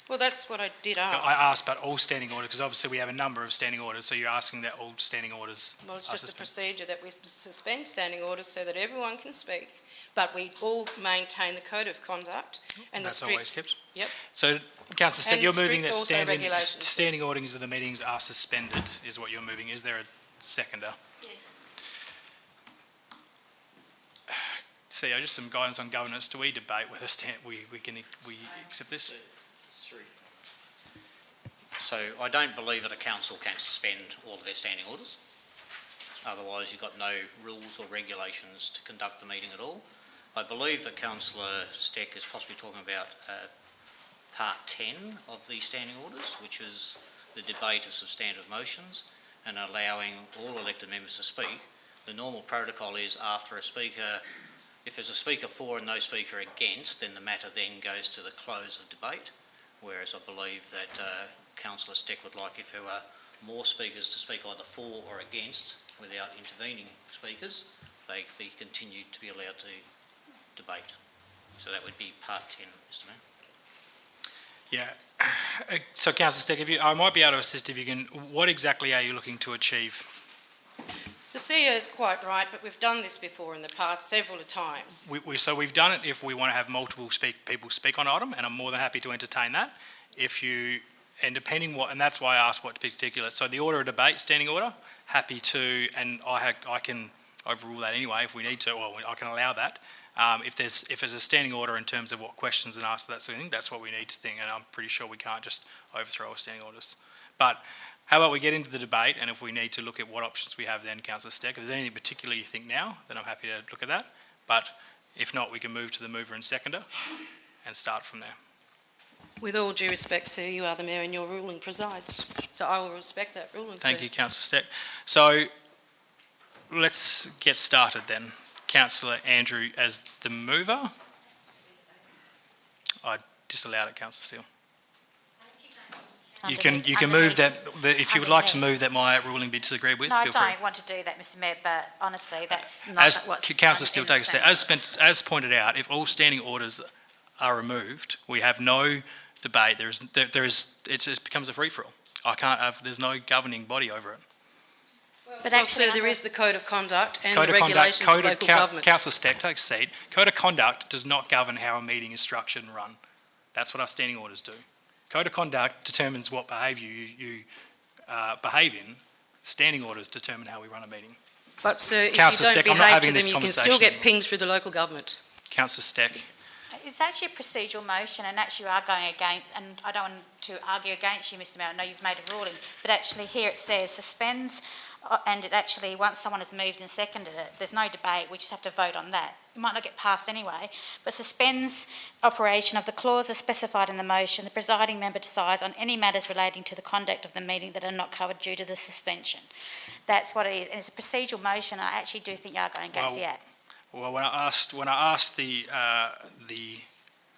Well, that's what I did ask. I asked about all standing orders because obviously we have a number of standing orders, so you're asking that all standing orders Well, it's are just a suspended. procedure that we suspend standing orders so that everyone can speak, but we all maintain the code of conduct and That's the always strict. kept? Yep. So, Councillor Steck, And you're moving strict that also regulations. standing orders of the meetings are suspended, is what you're moving. Is there a seconder? Yes. CEO, just some guidance on governance. Do we debate whether we accept this? So I don't believe that a council can suspend all of their standing orders. Otherwise, you've got no rules or regulations to conduct the meeting at all. I believe that Councillor Steck is possibly talking about part 10 of the standing orders, which is the debate of substantive motions and allowing all elected members to speak. The normal protocol is after a speaker, if there's a speaker for and no speaker against, then the matter then goes to the close of debate. Whereas I believe that Councillor Steck would like, if there were more speakers to speak either for or against without intervening speakers, they be continued to be allowed to debate. So that would be part 10, Mr Mayor. Yeah. So, Councillor Steck, I might be able to assist if you can. What exactly are you looking to achieve? The CEO is quite right, but we've done this before in the past several times. So we've done it if we want to have multiple people speak on an item, and I'm more than happy to entertain that. And that's why I asked what particular. So the order of debate, standing order, happy to, and I can overrule that anyway if we need to, or I can allow that. If there's a standing order in terms of what questions and asked, that sort of thing, that's what we need to think, and I'm pretty sure we can't just overthrow our standing orders. But how about we get into the debate, and if we need to look at what options we have then, Councillor Steck, if there's anything particular you think now, then I'm happy to look at that. But if not, we can move to the mover and seconder and start from there. With all due respect, sir, you are the Mayor and your ruling presides. So I will respect that ruling, sir. Thank you, Councillor Steck. So let's get started then. Councillor Andrew as the mover. I disallowed it, Councillor Steele. You can move that, if you would like to move that my ruling be disagreed with, No, I feel free. don't want to do that, Mr Mayor, but honestly, that's not As what's... Councillor Steele, in the take a step. standards. As pointed out, if all standing orders are removed, we have no debate. It becomes a free-for-all. There's no governing body over it. But Well, actually, sir, there under- is the Code of Conduct and Code the of conduct, regulations of local government. Councillor Steck, take a seat. Code of conduct does not govern how a meeting is structured and run. That's what our standing orders do. Code of conduct determines what behaviour you behave in. Standing orders determine how we run a meeting. But sir, if Councillor you don't Steck, I'm not behave having to this them, you can still conversation get pinged through the local government. Councillor Steck. It's actually a procedural motion, and actually you are going against, and I don't want to argue against you, Mr Mayor, I know you've made a ruling, but actually here it says suspends, and it actually, once someone has moved and seconded it, there's no debate, we just have to vote on that. It might not get passed anyway, but suspends operation of the clauses specified in the motion. The presiding member decides on any matters relating to the conduct of the meeting that are not covered due to the suspension. That's what it is, and it's a procedural motion. I actually do think you are going against the Act. Well, when I asked the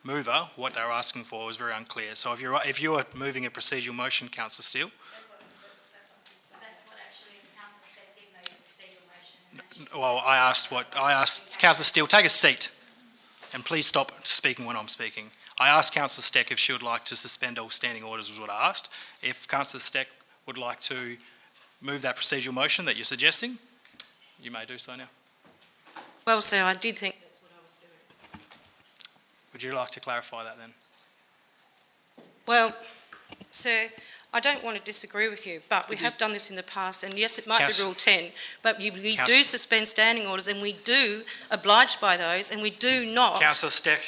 mover what they were asking for, it was very unclear. So if you're moving a procedural motion, Councillor Steele. Well, I asked Councillor Steele, take a seat, and please stop speaking when I'm speaking. I asked Councillor Steck if she would like to suspend all standing orders, was what I asked. If Councillor Steck would like to move that procedural motion that you're suggesting, you may do so now. Well, sir, I did think that's what I was doing. Would you like to clarify that then? Well, sir, I don't want to disagree with you, but we have done this in the past, and yes, it might be Rule 10, but we do suspend standing orders, and we do oblige by those, and we do not... Councillor Steck,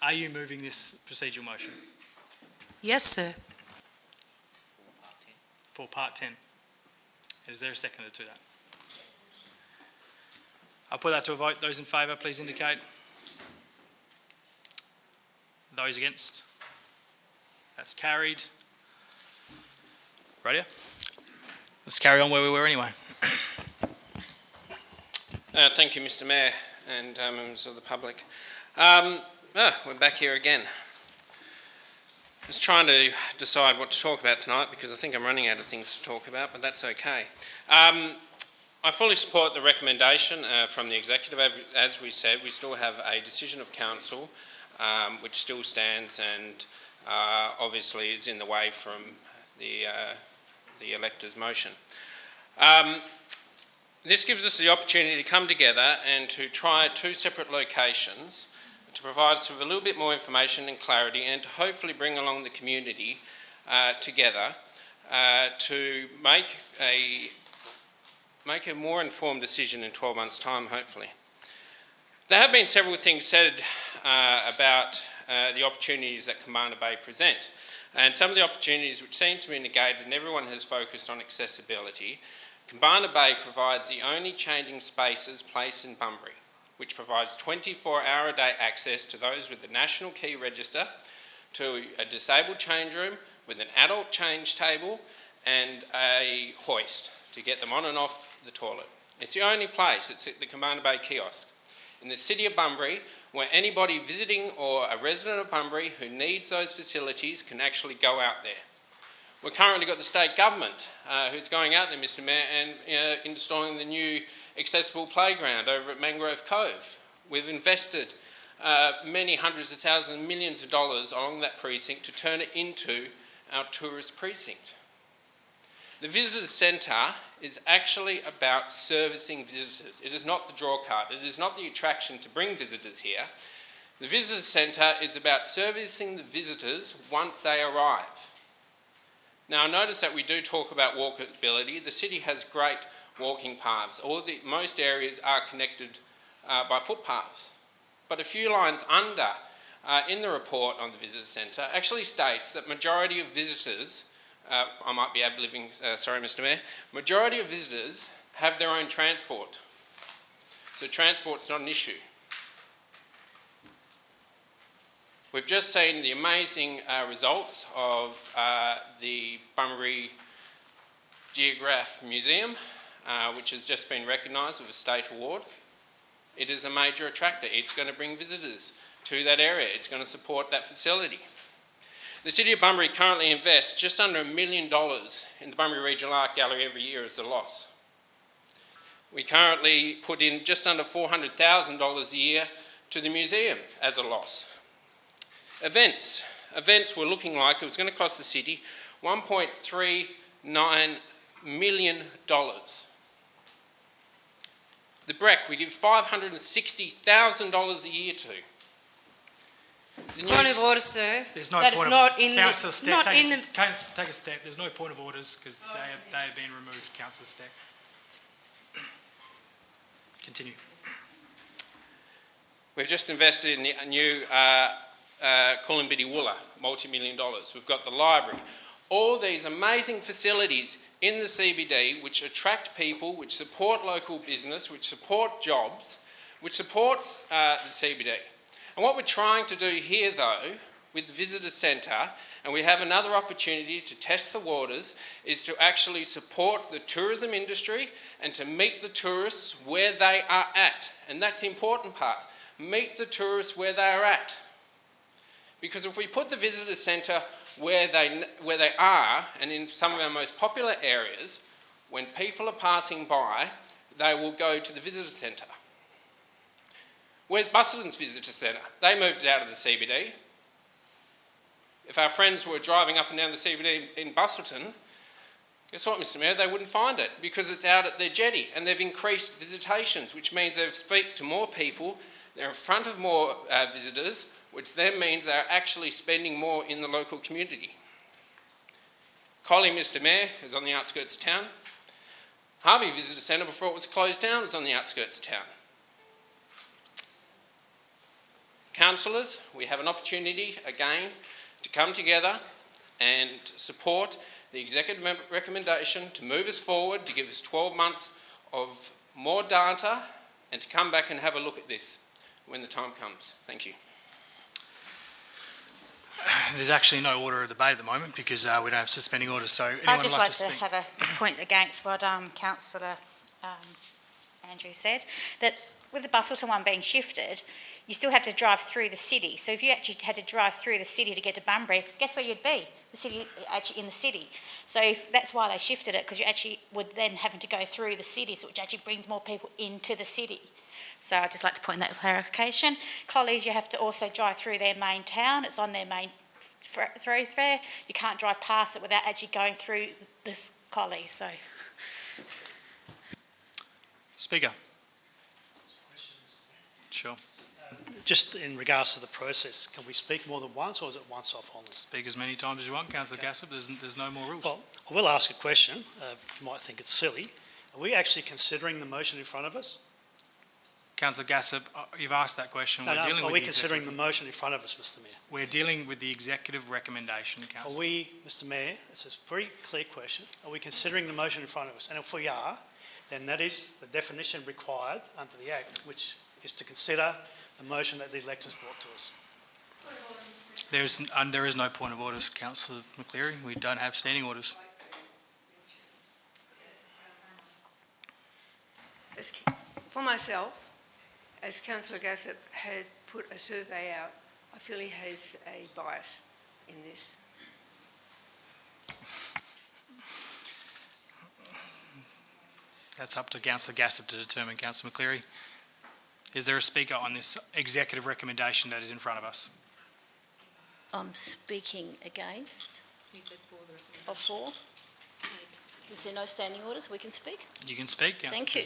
are you moving this procedural motion? Yes, sir. For Part 10. Is there a seconder to that? I'll put that to a vote. Those in favour, please indicate. Those against? That's carried. Radio? Let's carry on where we were anyway. Thank you, Mr Mayor and members of the public. We're back here again. I was trying to decide what to talk about tonight because I think I'm running out of things to talk about, but that's okay. I fully support the recommendation from the Executive. As we said, we still have a decision of Council which still stands and obviously is in the way from the electors' motion. This gives us the opportunity to come together and to try two separate locations to provide us with a little bit more information and clarity and to hopefully bring along the community together to make a more informed decision in 12 months' time, hopefully. There have been several things said about the opportunities that Commander Bay present, and some of the opportunities which seem to be negated, and everyone has focused on accessibility. Commander Bay provides the only changing spaces place in Bunbury, which provides 24-hour-a-day access to those with the National Key Register, to a disabled change room with an adult change table and a hoist to get them on and off the toilet. It's the only place, it's at the Commander Bay kiosk. In the city of Bunbury, where anybody visiting or a resident of Bunbury who needs those facilities can actually go out there. We've currently got the state government who's going out there, Mr Mayor, and installing the new accessible playground over at Mangrove Cove. We've invested many hundreds of thousands, millions of dollars along that precinct to turn it into our tourist precinct. The Visitors Centre is actually about servicing visitors. It is not the draw card. It is not the attraction to bring visitors here. The Visitors Centre is about servicing the visitors once they arrive. Now, notice that we do talk about walkability. The city has great walking paths. Most areas are connected by footpaths. But a few lines under in the report on the Visitors Centre actually states that majority of visitors, I might be ad-libbing, sorry Mr Mayor, majority of visitors have their own transport. So transport's not an issue. We've just seen the amazing results of the Bunbury Geograph Museum, which has just been recognised with a state award. It is a major attractor. It's going to bring visitors to that area. It's going to support that facility. The City of Bunbury currently invests just under $1 million in the Bunbury Regional Art Gallery every year as a loss. We currently put in just under $400,000 a year to the museum as a loss. Events were looking like it was going to cost the city $1.39 million. The BREC we give $560,000 a year to. Point of order, sir. There's no That point is of not in the, Councillor Stack, not take, in a, the, take a step. There's no point of orders because they have been removed, Councillor Stack. Continue. We've just invested in a new Coolanbiddy Woola, multi-million dollars. We've got the library. All these amazing facilities in the CBD which attract people, which support local business, which support jobs, which supports the CBD. And what we're trying to do here, though, with the visitor centre, and we have another opportunity to test the waters, is to actually support the tourism industry and to meet the tourists where they are at. And that's the important part. Meet the tourists where they are at. Because if we put the visitor centre where they are, and in some of our most popular areas, when people are passing by, they will go to the visitor centre. Where's Busselton's visitor centre? They moved it out of the CBD. If our friends were driving up and down the CBD in Busselton, guess what, Mr Mayor? They wouldn't find it because it's out at their jetty, and they've increased visitations, which means they've speak to more people, they're in front of more visitors, which then means they're actually spending more in the local community. Collie, Mr Mayor, is on the outskirts of town. Harvey Visitor Centre, before it was closed down, was on the outskirts of town. Councillors, we have an opportunity again to come together and support the executive recommendation to move us forward, to give us 12 months of more data and to come back and have a look at this when the time comes. Thank you. There's actually no order of debate at the moment because we don't have suspending orders. So anyone I'd just like to speak? have a point against what Councillor Andrew said, that with the Busselton one being shifted, you still had to drive through the city. So if you actually had to drive through the city to get to Bunbury, guess where you'd be? The city, actually in the city. So that's why they shifted it, because you actually would then having to go through the city, so which actually brings more people into the city. So I'd just like to point that clarification. Collies, you have to also drive through their main town. It's on their main thoroughfare. You can't drive past it without actually going through this Collies. So. Speaker. Sure. Just in regards to the process, can we speak more than once, or is it once off only? Speak as many times as you want, Councillor Gassop. There's no more rules. Well, I will ask a question. You might think it's silly. Are we actually considering the motion in front of us? Councillor Gassop, you've asked that question. Are we considering the motion in front of us, Mr Mayor? We're dealing with the executive recommendation, Councillor. Are we, Mr Mayor, it's a very clear question, are we considering the motion in front of us? And if we are, then that is the definition required under the Act, which is to consider the motion that the electors brought to us. There is no point of orders, Councillor McCleary. We don't have standing orders. For myself, as Councillor Gassop had put a survey out, I feel he has a bias in this. That's up to Councillor Gassop to determine, Councillor McCleary. Is there a speaker on this executive recommendation that is in front of us? I'm speaking against. You said for the Of four. Is there no standing orders? We can speak. You can speak, Councillor. Thank you.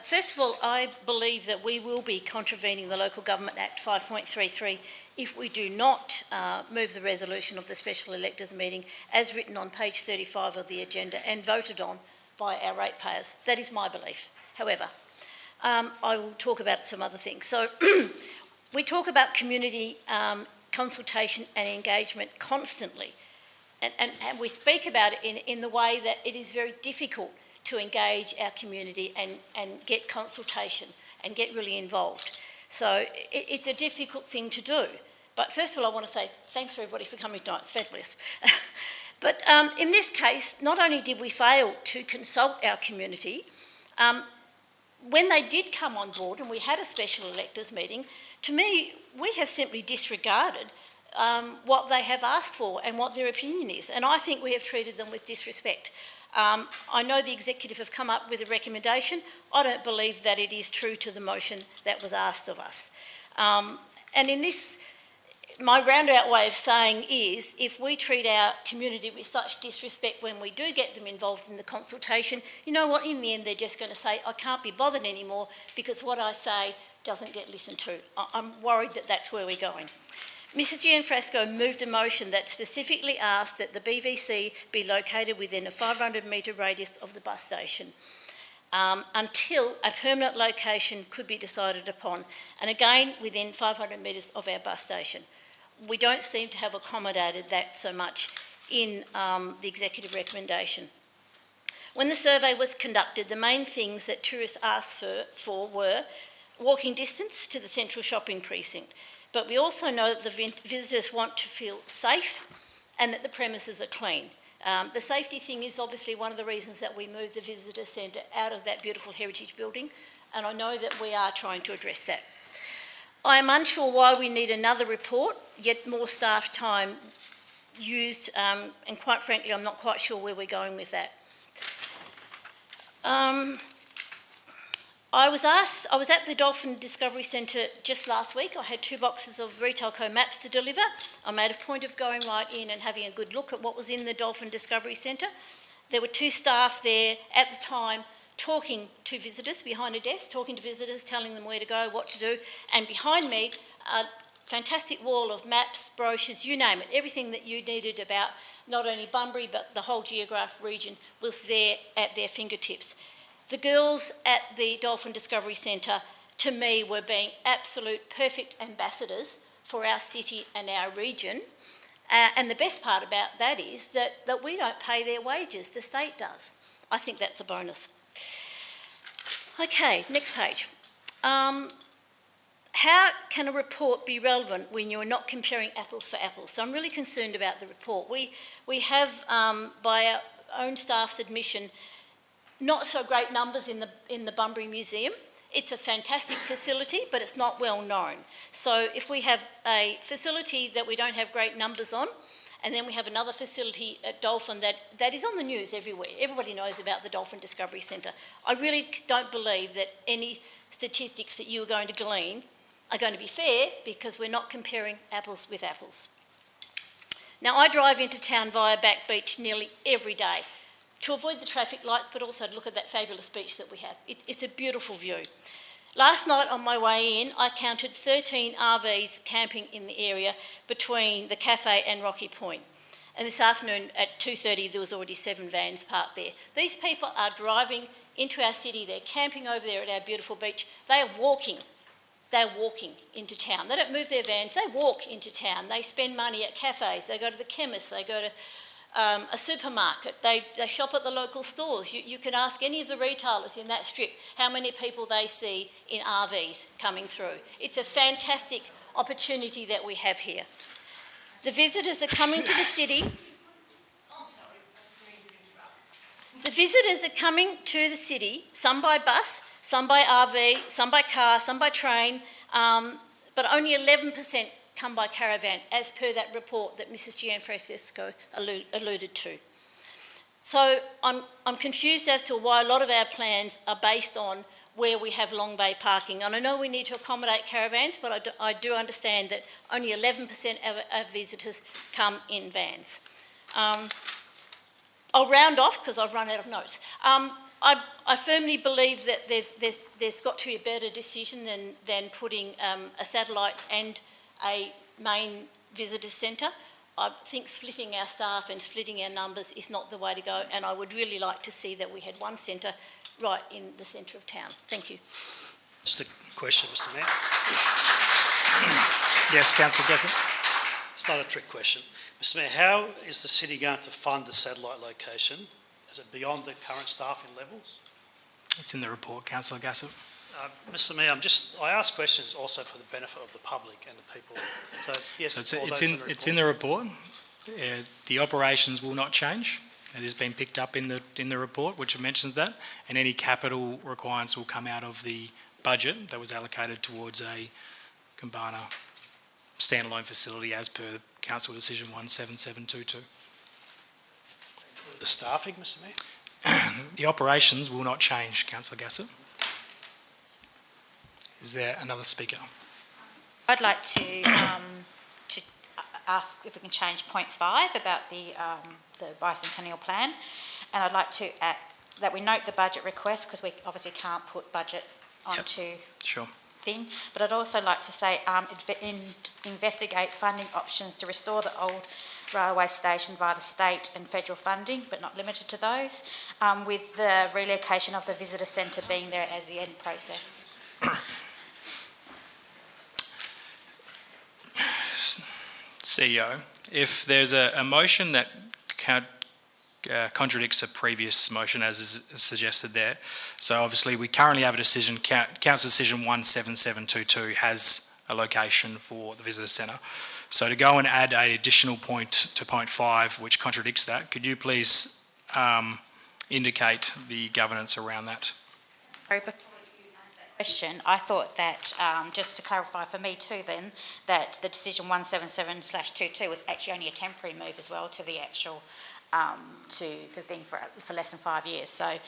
First of all, I believe that we will be contravening the Local Government Act 5.33 if we do not move the resolution of the special electors meeting as written on page 35 of the agenda and voted on by our ratepayers. That is my belief. However, I will talk about some other things. So we talk about community consultation and engagement constantly, and we speak about it in the way that it is very difficult to engage our community and get consultation and get really involved. So it's a difficult thing to do. But first of all, I want to say thanks for everybody for coming tonight. It's fabulous. But in this case, not only did we fail to consult our community, when they did come on board and we had a special electors meeting, To me, we have simply disregarded what they have asked for and what their opinion is, and I think we have treated them with disrespect. I know the executive have come up with a recommendation. I don't believe that it is true to the motion that was asked of us. And in this, my roundabout way of saying is, if we treat our community with such disrespect when we do get them involved in the consultation, you know what, in the end they're just going to say, I can't be bothered anymore because what I say doesn't get listened to. I'm worried that that's where we're going. Mrs Gianfrasco moved a motion that specifically asked that the BVC be located within a 500-metre radius of the bus station until a permanent location could be decided upon, and again within 500 metres of our bus station. We don't seem to have accommodated that so much in the executive recommendation. When the survey was conducted, the main things that tourists asked for were walking distance to the central shopping precinct, but we also know that the visitors want to feel safe and that the premises are clean. The safety thing is obviously one of the reasons that we moved the visitor centre out of that beautiful heritage building, and I know that we are trying to address that. I am unsure why we need another report, yet more staff time used, and quite frankly, I'm not quite sure where we're going with that. I was at the Dolphin Discovery Centre just last week. I had 2 boxes of Retail Co maps to deliver. I made a point of going right in and having a good look at what was in the Dolphin Discovery Centre. There were 2 staff there at the time talking to visitors behind a desk, talking to visitors, telling them where to go, what to do, and behind me, a fantastic wall of maps, brochures, you name it, everything that you needed about not only Bunbury but the whole geographic region was there at their fingertips. The girls at the Dolphin Discovery Centre, to me, were being absolute perfect ambassadors for our city and our region. And the best part about that is that we don't pay their wages, the state does. I think that's a bonus. Okay, next page. How can a report be relevant when you're not comparing apples for apples? So I'm really concerned about the report. We have, by our own staff's admission, not so great numbers in the Bunbury Museum. It's a fantastic facility, but it's not well known. So if we have a facility that we don't have great numbers on, and then we have another facility at Dolphin that is on the news everywhere. Everybody knows about the Dolphin Discovery Centre. I really don't believe that any statistics that you are going to glean are going to be fair, because we're not comparing apples with apples. Now, I drive into town via Back Beach nearly every day to avoid the traffic lights, but also to look at that fabulous beach that we have. It's a beautiful view. Last night on my way in, I counted 13 RVs camping in the area between the cafe and Rocky Point. And this afternoon at 2:30, there was already 7 vans parked there. These people are driving into our city. They're camping over there at our beautiful beach. They are walking. They're walking into town. They don't move their vans. They walk into town. They spend money at cafes. They go to the chemist. They go to a supermarket. They shop at the local stores. You can ask any of the retailers in that strip how many people they see in RVs coming through. It's a fantastic opportunity that we have here. The visitors are coming to the city. The visitors are coming to the city, some by bus, some by RV, some by car, some by train, but only 11% come by caravan, as per that report that Mrs Gianfrasco alluded to. So I'm confused as to why a lot of our plans are based on where we have long bay parking. And I know we need to accommodate caravans, but I do understand that only 11% of visitors come in vans. I'll round off because I've run out of notes. I firmly believe that there's got to be a better decision than putting a satellite and a main visitor centre. I think splitting our staff and splitting our numbers is not the way to go, and I would really like to see that we had one centre right in the centre of town. Thank you. Just a question, Mr Mayor. Yes, Councillor Gessing. It's not a trick question. Mr Mayor, how is the city going to fund the satellite location? Is it beyond the current staffing levels? It's in the report, Councillor Gassett. Mr Mayor, I ask questions also for the benefit of the public and the people. So yes, So it's in the report. The operations will not change. It has been picked up in the report, which mentions that, and any capital requirements will come out of the budget that was allocated towards a Kambana standalone facility as per Council Decision 17722. The staffing, Mr Mayor? The operations will not change, Councillor Gasser. Is there another speaker? I'd like to ask if we can change point 5 about the bicentennial plan, and I'd like to add that we note the budget request, because we obviously can't put budget onto Sure. thing, but I'd also like to say investigate funding options to restore the old railway station via the state and federal funding, but not limited to those, with the relocation of the visitor centre being there as the end process. CEO, if there's a motion that contradicts a previous motion as is suggested there, so obviously we currently have a decision, Council Decision 17722 has a location for the visitor centre. So to go and add an additional point to point 5 which contradicts that, could you please indicate the governance around that? Question. I thought that, just to clarify for me too then, that the decision 177/22 was actually only a temporary move as well to the actual, to the thing for less than 5 years. So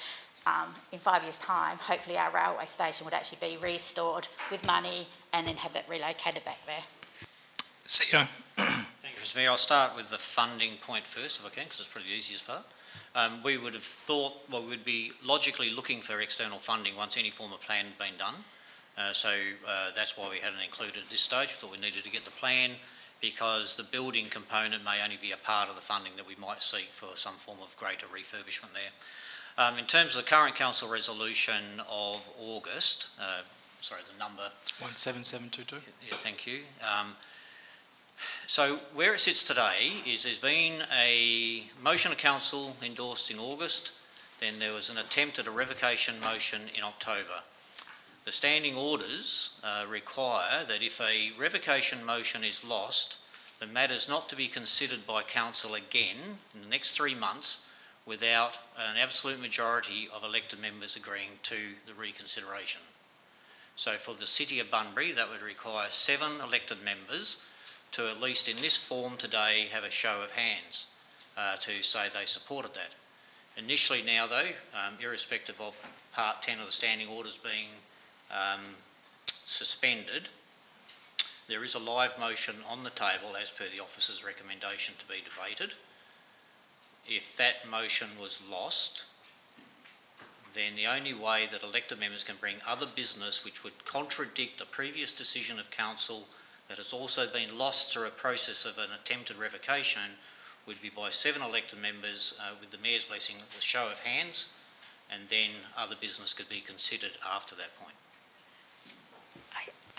in 5 years' time, hopefully our railway station would actually be restored with money and then have it relocated back there. CEO. Thank you, Mr Mayor. I'll start with the funding point first, if I can, because it's probably the easiest part. We would have thought, well, we'd be logically looking for external funding once any form of plan had been done. So that's why we hadn't included at this stage. We thought we needed to get the plan, because the building component may only be a part of the funding that we might seek for some form of greater refurbishment there. In terms of the current council resolution of August, sorry, the number... 17722. Yeah, thank you. So where it sits today is there's been a motion of council endorsed in August, then there was an attempt at a revocation motion in October. The standing orders require that if a revocation motion is lost, the matter is not to be considered by council again in the next 3 months without an absolute majority of elected members agreeing to the reconsideration. So for the City of Bunbury, that would require 7 elected members to, at least in this form today, have a show of hands to say they supported that. Initially now though, irrespective of part 10 of the standing orders being suspended, there is a live motion on the table as per the officer's recommendation to be debated. If that motion was lost, then the only way that elected members can bring other business which would contradict a previous decision of council that has also been lost through a process of an attempted revocation would be by 7 elected members with the Mayor's blessing, with a show of hands, and then other business could be considered after that point.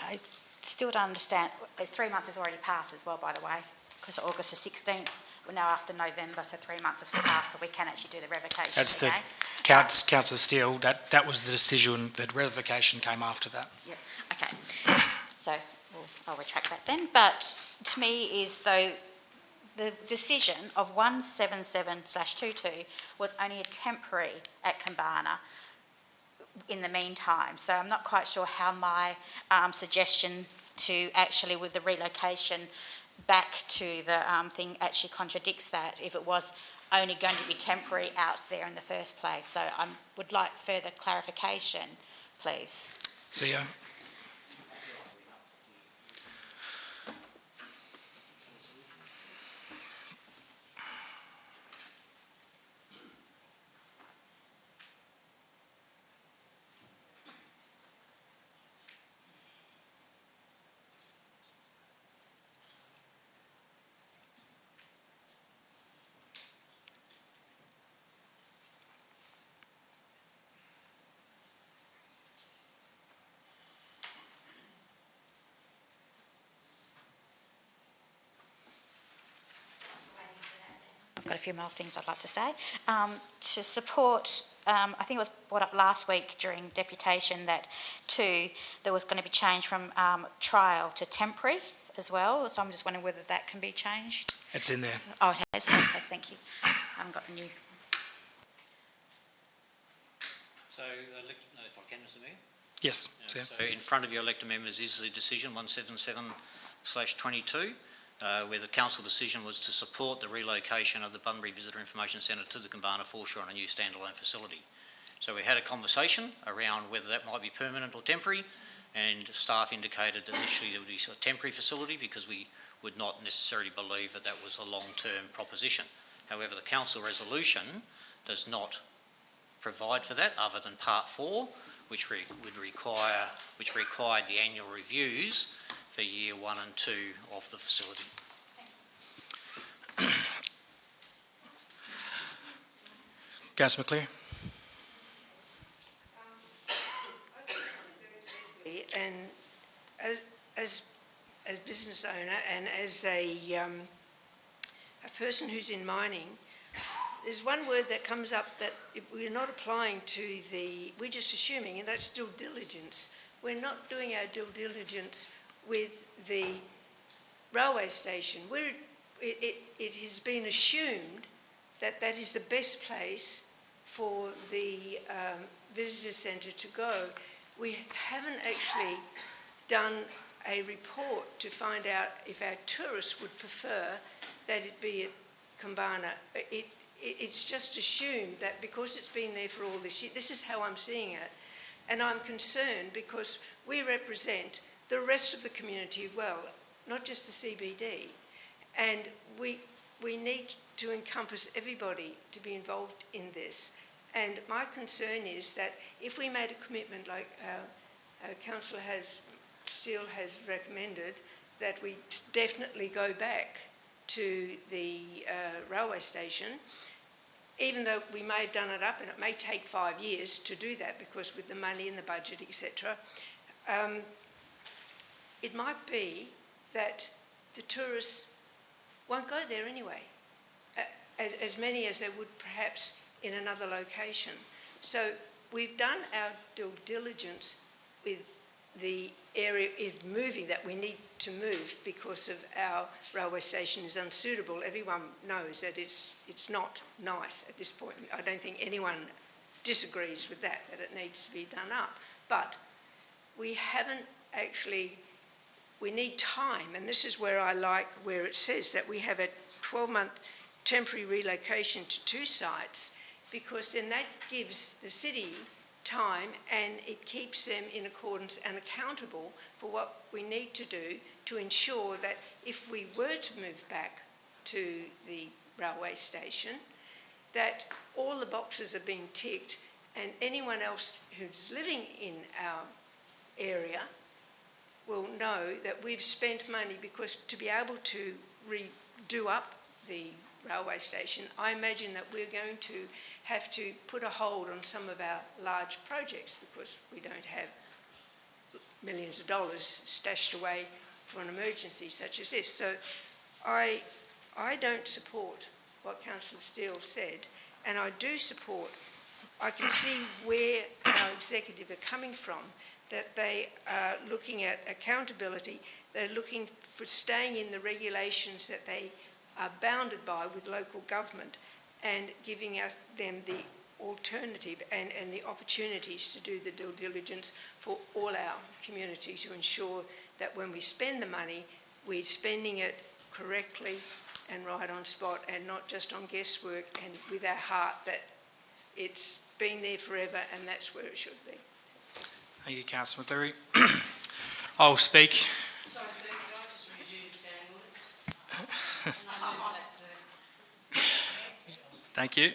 I still don't understand. 3 months has already passed as well, by the way, because August the 16th. We're now after November, so 3 months have passed, so we can actually do the revocation. That's okay? Councillor Steele, that was the decision, that revocation came after that. Yeah, okay. So I'll retract that then. But to me is, though, the decision of 177/22 was only a temporary at Kambana in the meantime. So I'm not quite sure how my suggestion to actually, with the relocation back to the thing, actually contradicts that if it was only going to be temporary out there in the first place. So I would like further clarification, please. CEO. I've got a few more things I'd like to say. To support, I think it was brought up last week during deputation that there was going to be change from trial to temporary as well. So I'm just wondering whether that can be changed. It's in there. Oh, it has. Okay, thank you. I haven't got the new. So, if I can, Mr Mayor? Yes. So in front of your elected members is the decision 177/22, where the council decision was to support the relocation of the Bunbury Visitor Information Centre to the Kambana foreshore on a new standalone facility. So we had a conversation around whether that might be permanent or temporary, and staff indicated that initially there would be a temporary facility because we would not necessarily believe that that was a long-term proposition. However, the council resolution does not provide for that other than Part 4, which required the annual reviews for year 1 and 2 of the facility. Councillor McCleary. And as a business owner and as a person who's in mining, there's one word that comes up that we're not applying to we're just assuming, and that's due diligence. We're not doing our due diligence with the railway station. It has been assumed that that is the best place for the visitor centre to go. We haven't actually done a report to find out if our tourists would prefer that it be at Kambana. It's just assumed that because it's been there for all this year, this is how I'm seeing it. And I'm concerned because we represent the rest of the community well, not just the CBD. And we need to encompass everybody to be involved in this. And my concern is that if we made a commitment like Councillor Steele has recommended, that we definitely go back to the railway station, even though we may have done it up, and it may take 5 years to do that because with the money in the budget, etc., it might be that the tourists won't go there anyway, as many as they would perhaps in another location. So we've done our due diligence with the area of moving that we need to move because of our railway station is unsuitable. Everyone knows that it's not nice at this point. I don't think anyone disagrees with that it needs to be done up. But we haven't actually, we need time, and this is where I like where it says that we have a 12-month temporary relocation to 2 sites, because then that gives the city time and it keeps them in accordance and accountable for what we need to do to ensure that if we were to move back to the railway station, that all the boxes are being ticked and anyone else who's living in our area will know that we've spent money, because to be able to do up the railway station, I imagine that we're going to have to put a hold on some of our large projects because we don't have millions of dollars stashed away for an emergency such as this. So I don't support what Councillor Steele said, and I do support, I can see where our executive are coming from, that they are looking at accountability, they're looking for staying in the regulations that they are bounded by with local government, and giving them the alternative and the opportunities to do the due diligence for all our community to ensure that when we spend the money, we're spending it correctly and right on spot, and not just on guesswork, and with our heart that it's been there forever and that's where it should be. Thank you, Councillor McCleary. I'll speak. Sorry, sir, could I just resume standing orders? Thank you.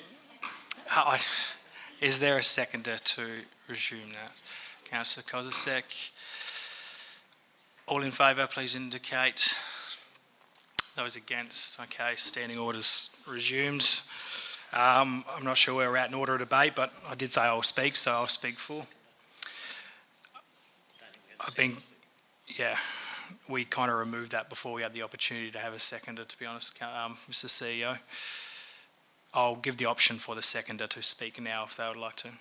Is there a seconder to resume that? Councillor Kozisek. All in favour, please indicate. Those against. Okay, standing orders resumed. I'm not sure where we're at in order of debate, but I did say I'll speak, so I'll speak for. We kind of removed that before we had the opportunity to have a seconder, to be honest, Mr. CEO. I'll give the option for the seconder to speak now if they would like to.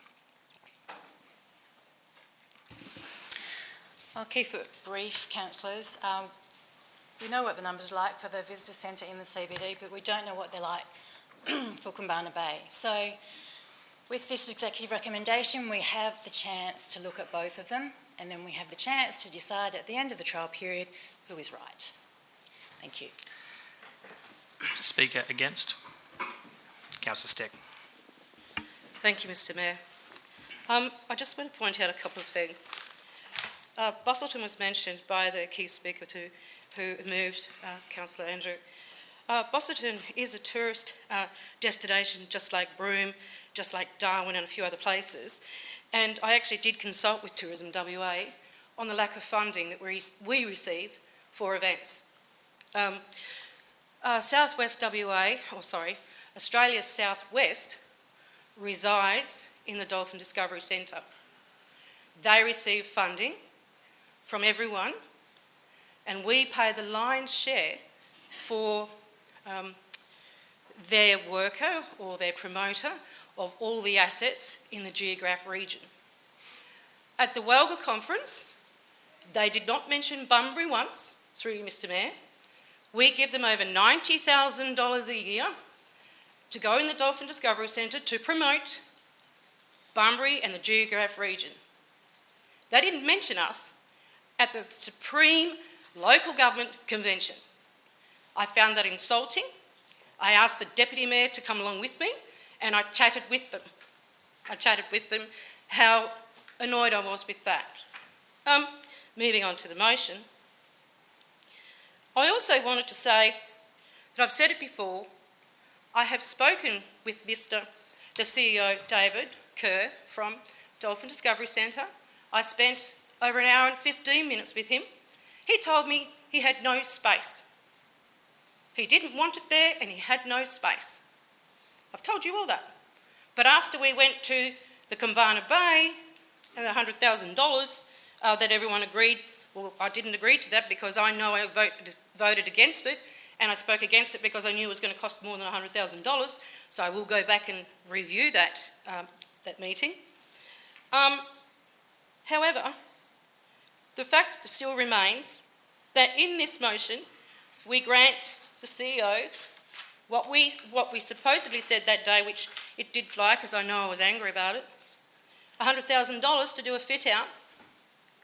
I'll keep it brief, councillors. We know what the numbers are like for the visitor centre in the CBD, but we don't know what they're like for Kambana Bay. So With this executive recommendation, we have the chance to look at both of them, and then we have the chance to decide at the end of the trial period who is right. Thank you. Speaker against? Councillor Steck. Thank you, Mr Mayor. I just want to point out a couple of things. Busselton was mentioned by the key speaker who moved, Councillor Andrew. Busselton is a tourist destination just like Broome, just like Darwin and a few other places. And I actually did consult with Tourism WA on the lack of funding that we receive for events. Southwest WA, Australia's Southwest resides in the Dolphin Discovery Centre. They receive funding from everyone, and we pay the lion's share for their worker or their promoter of all the assets in the geograph region. At the Welga conference, they did not mention Bunbury once, through you, Mr Mayor. We give them over $90,000 a year to go in the Dolphin Discovery Centre to promote Bunbury and the geograph region. They didn't mention us at the Supreme Local Government Convention. I found that insulting. I asked the Deputy Mayor to come along with me, and I chatted with them. How annoyed I was with that. Moving on to the motion. I also wanted to say that I've said it before, I have spoken with the CEO, David Kerr, from Dolphin Discovery Centre. I spent over an hour and 15 minutes with him. He told me he had no space. He didn't want it there and he had no space. I've told you all that. But after we went to the Kambana Bay and the $100,000 that everyone agreed, well, I didn't agree to that because I know I voted against it, and I spoke against it because I knew it was going to cost more than $100,000, so I will go back and review that, that meeting. However, the fact still remains that in this motion we grant the CEO what we supposedly said that day, which it did fly because I know I was angry about it, $100,000 to do a fit out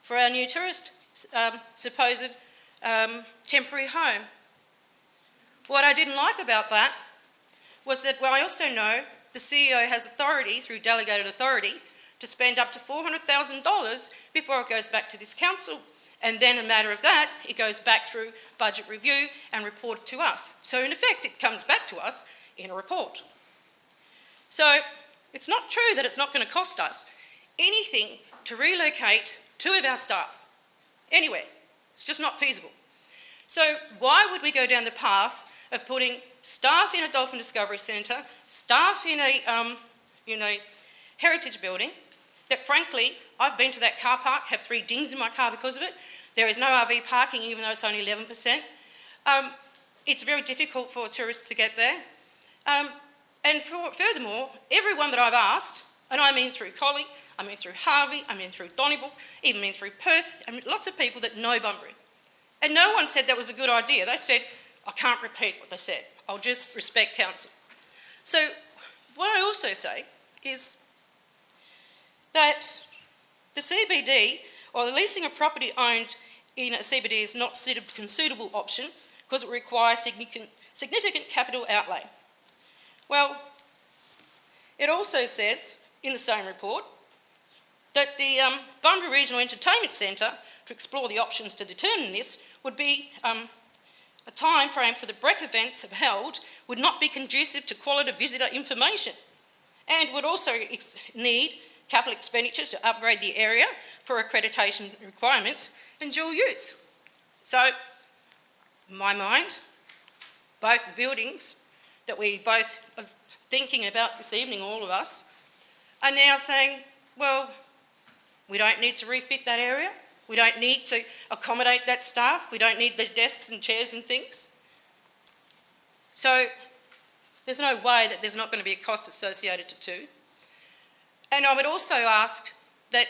for our new tourist supposed temporary home. What I didn't like about that was that I also know the CEO has authority through delegated authority to spend up to $400,000 before it goes back to this council. And then a matter of that, it goes back through budget review and reported to us. So in effect, it comes back to us in a report. So it's not true that it's not going to cost us anything to relocate 2 of our staff anywhere. It's just not feasible. So why would we go down the path of putting staff in a Dolphin Discovery Centre, staff in a heritage building, that frankly, I've been to that car park, have 3 dings in my car because of it. There is no RV parking, even though it's only 11%. It's very difficult for tourists to get there. And furthermore, everyone that I've asked, and I mean through Collie, I mean through Harvey, I mean through Donnybrook, even mean through Perth, I mean lots of people that know Bunbury. And no one said that was a good idea. They said, I can't repeat what they said. I'll just respect council. So what I also say is that the CBD, or the leasing of property owned in a CBD, is not a suitable option because it requires significant capital outlay. Well, it also says in the same report that the Bunbury Regional Entertainment Centre, to explore the options to determine this, would be a time frame for the BREC events have held would not be conducive to quality visitor information and would also need capital expenditures to upgrade the area for accreditation requirements and dual use. So, in my mind, both the buildings that we both are thinking about this evening, all of us, are now saying, well, we don't need to refit that area. We don't need to accommodate that staff. We don't need the desks and chairs and things. So there's no way that there's not going to be a cost associated to 2. And I would also ask that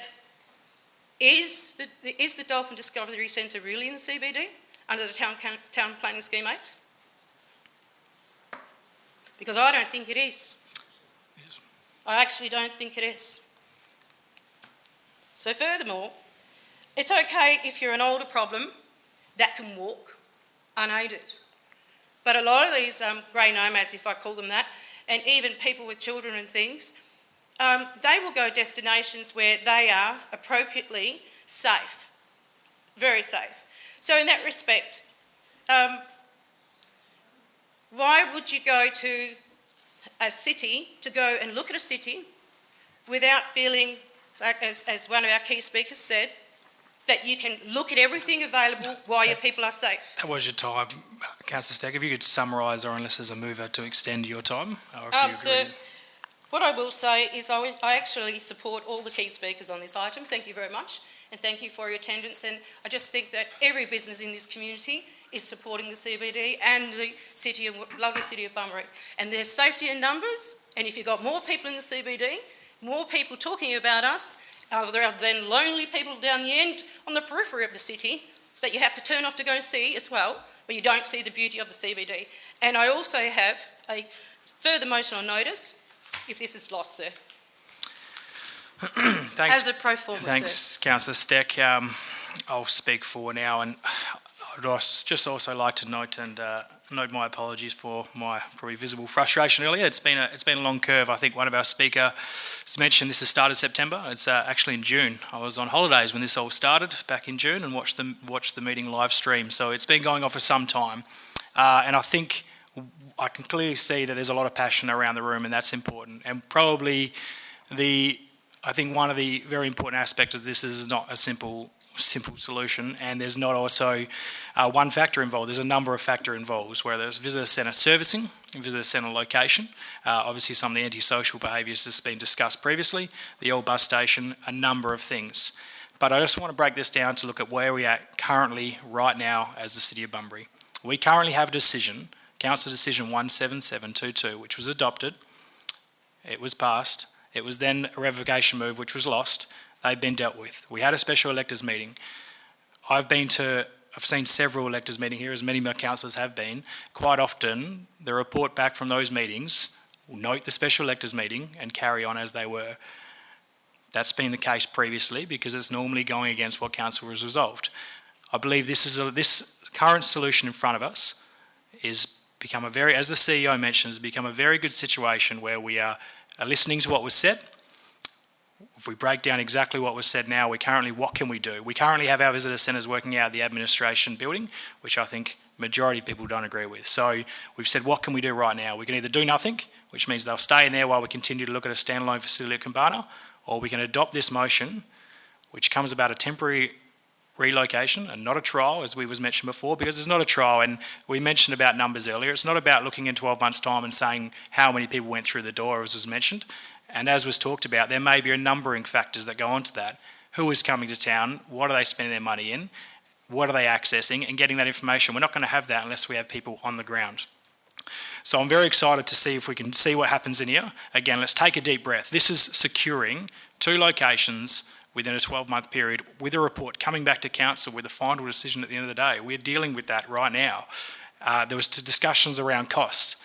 is the Dolphin Discovery Centre really in the CBD under the Town Planning Scheme 8? Because I don't think it is. Yes. I actually don't think it is. So furthermore, it's okay if you're an older problem that can walk unaided. But a lot of these grey nomads, if I call them that, and even people with children and things, they will go destinations where they are appropriately safe, very safe. So in that respect, why would you go to a city, to go and look at a city without feeling, like as one of our key speakers said, that you can look at everything available while your people are safe? That was your time, Councillor Stack. If you could summarise, or unless there's a mover to extend your time, or if you Sir, agree. what I will say is I actually support all the key speakers on this item. Thank you very much, and thank you for your attendance. And I just think that every business in this community is supporting the CBD and the lovely city of Bunbury. And there's safety in numbers, and if you've got more people in the CBD, more people talking about us, rather than lonely people down the end on the periphery of the city that you have to turn off to go and see as well, but you don't see the beauty of the CBD. And I also have a further motion on notice, if this is lost, sir. Thanks, As a pro forma, thanks, sir. Councillor Stack. I'll speak for now, and I'd just also like to note note my apologies for my probably visible frustration earlier. It's been a long curve. I think one of our speakers mentioned this has started September. It's actually in June. I was on holidays when this all started back in June and watched the meeting live stream. So it's been going on for some time, and I think I can clearly see that there's a lot of passion around the room, and that's important. And probably I think one of the very important aspects of this is not a simple solution, and there's not also one factor involved. There's a number of factors involved, where there's visitor centre servicing, visitor centre location, obviously some of the antisocial behaviours that's been discussed previously, the old bus station, a number of things. But I just want to break this down to look at where we are currently right now as the City of Bunbury. We currently have a decision, Council Decision 17722, which was adopted. It was passed. It was then a revocation move, which was lost. They've been dealt with. We had a special electors meeting. I've seen several electors meeting here, as many of my councillors have been. Quite often, the report back from those meetings will note the special electors meeting and carry on as they were. That's been the case previously because it's normally going against what council has resolved. I believe this current solution in front of us is become a very, as the CEO mentioned, has become a very good situation where we are listening to what was said. If we break down exactly what was said now, what can we do? We currently have our visitor centres working out of the administration building, which I think majority of people don't agree with. So we've said, what can we do right now? We can either do nothing, which means they'll stay in there while we continue to look at a standalone facility at Kambana, or we can adopt this motion, which comes about a temporary relocation and not a trial, as we was mentioned before, because it's not a trial. And we mentioned about numbers earlier. It's not about looking in 12 months' time and saying how many people went through the door, as was mentioned. And as was talked about, there may be a numbering factors that go onto that. Who is coming to town? What are they spending their money in? What are they accessing? And getting that information. We're not going to have that unless we have people on the ground. So I'm very excited to see if we can see what happens in here. Again, let's take a deep breath. This is securing 2 locations within a 12-month period with a report coming back to council with a final decision at the end of the day. We're dealing with that right now. There was discussions around costs.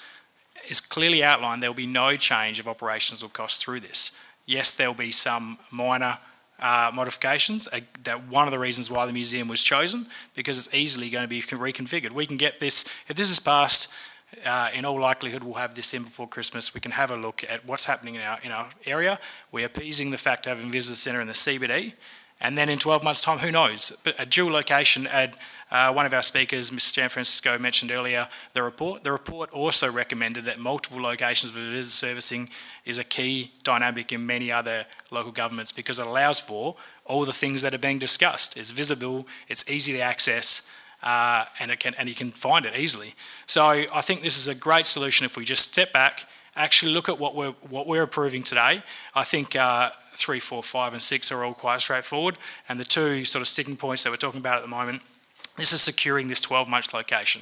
It's clearly outlined there will be no change of operations or costs through this. Yes, there will be some minor modifications. That one of the reasons why the museum was chosen, because it's easily going to be reconfigured. We can get this, if this is passed, in all likelihood we'll have this in before Christmas. We can have a look at what's happening in our area. We're appeasing the fact of having a visitor centre in the CBD. And then in 12 months' time, who knows? But a dual location, one of our speakers, Mr. Gianfrancesco, mentioned earlier the report. The report also recommended that multiple locations for visitor servicing is a key dynamic in many other local governments because it allows for all the things that are being discussed. It's visible, it's easy to access, and you can find it easily. So I think this is a great solution if we just step back, actually look at what we're approving today. I think 3, 4, 5 and 6 are all quite straightforward, and the 2 sort of sticking points that we're talking about at the moment, this is securing this 12-month location.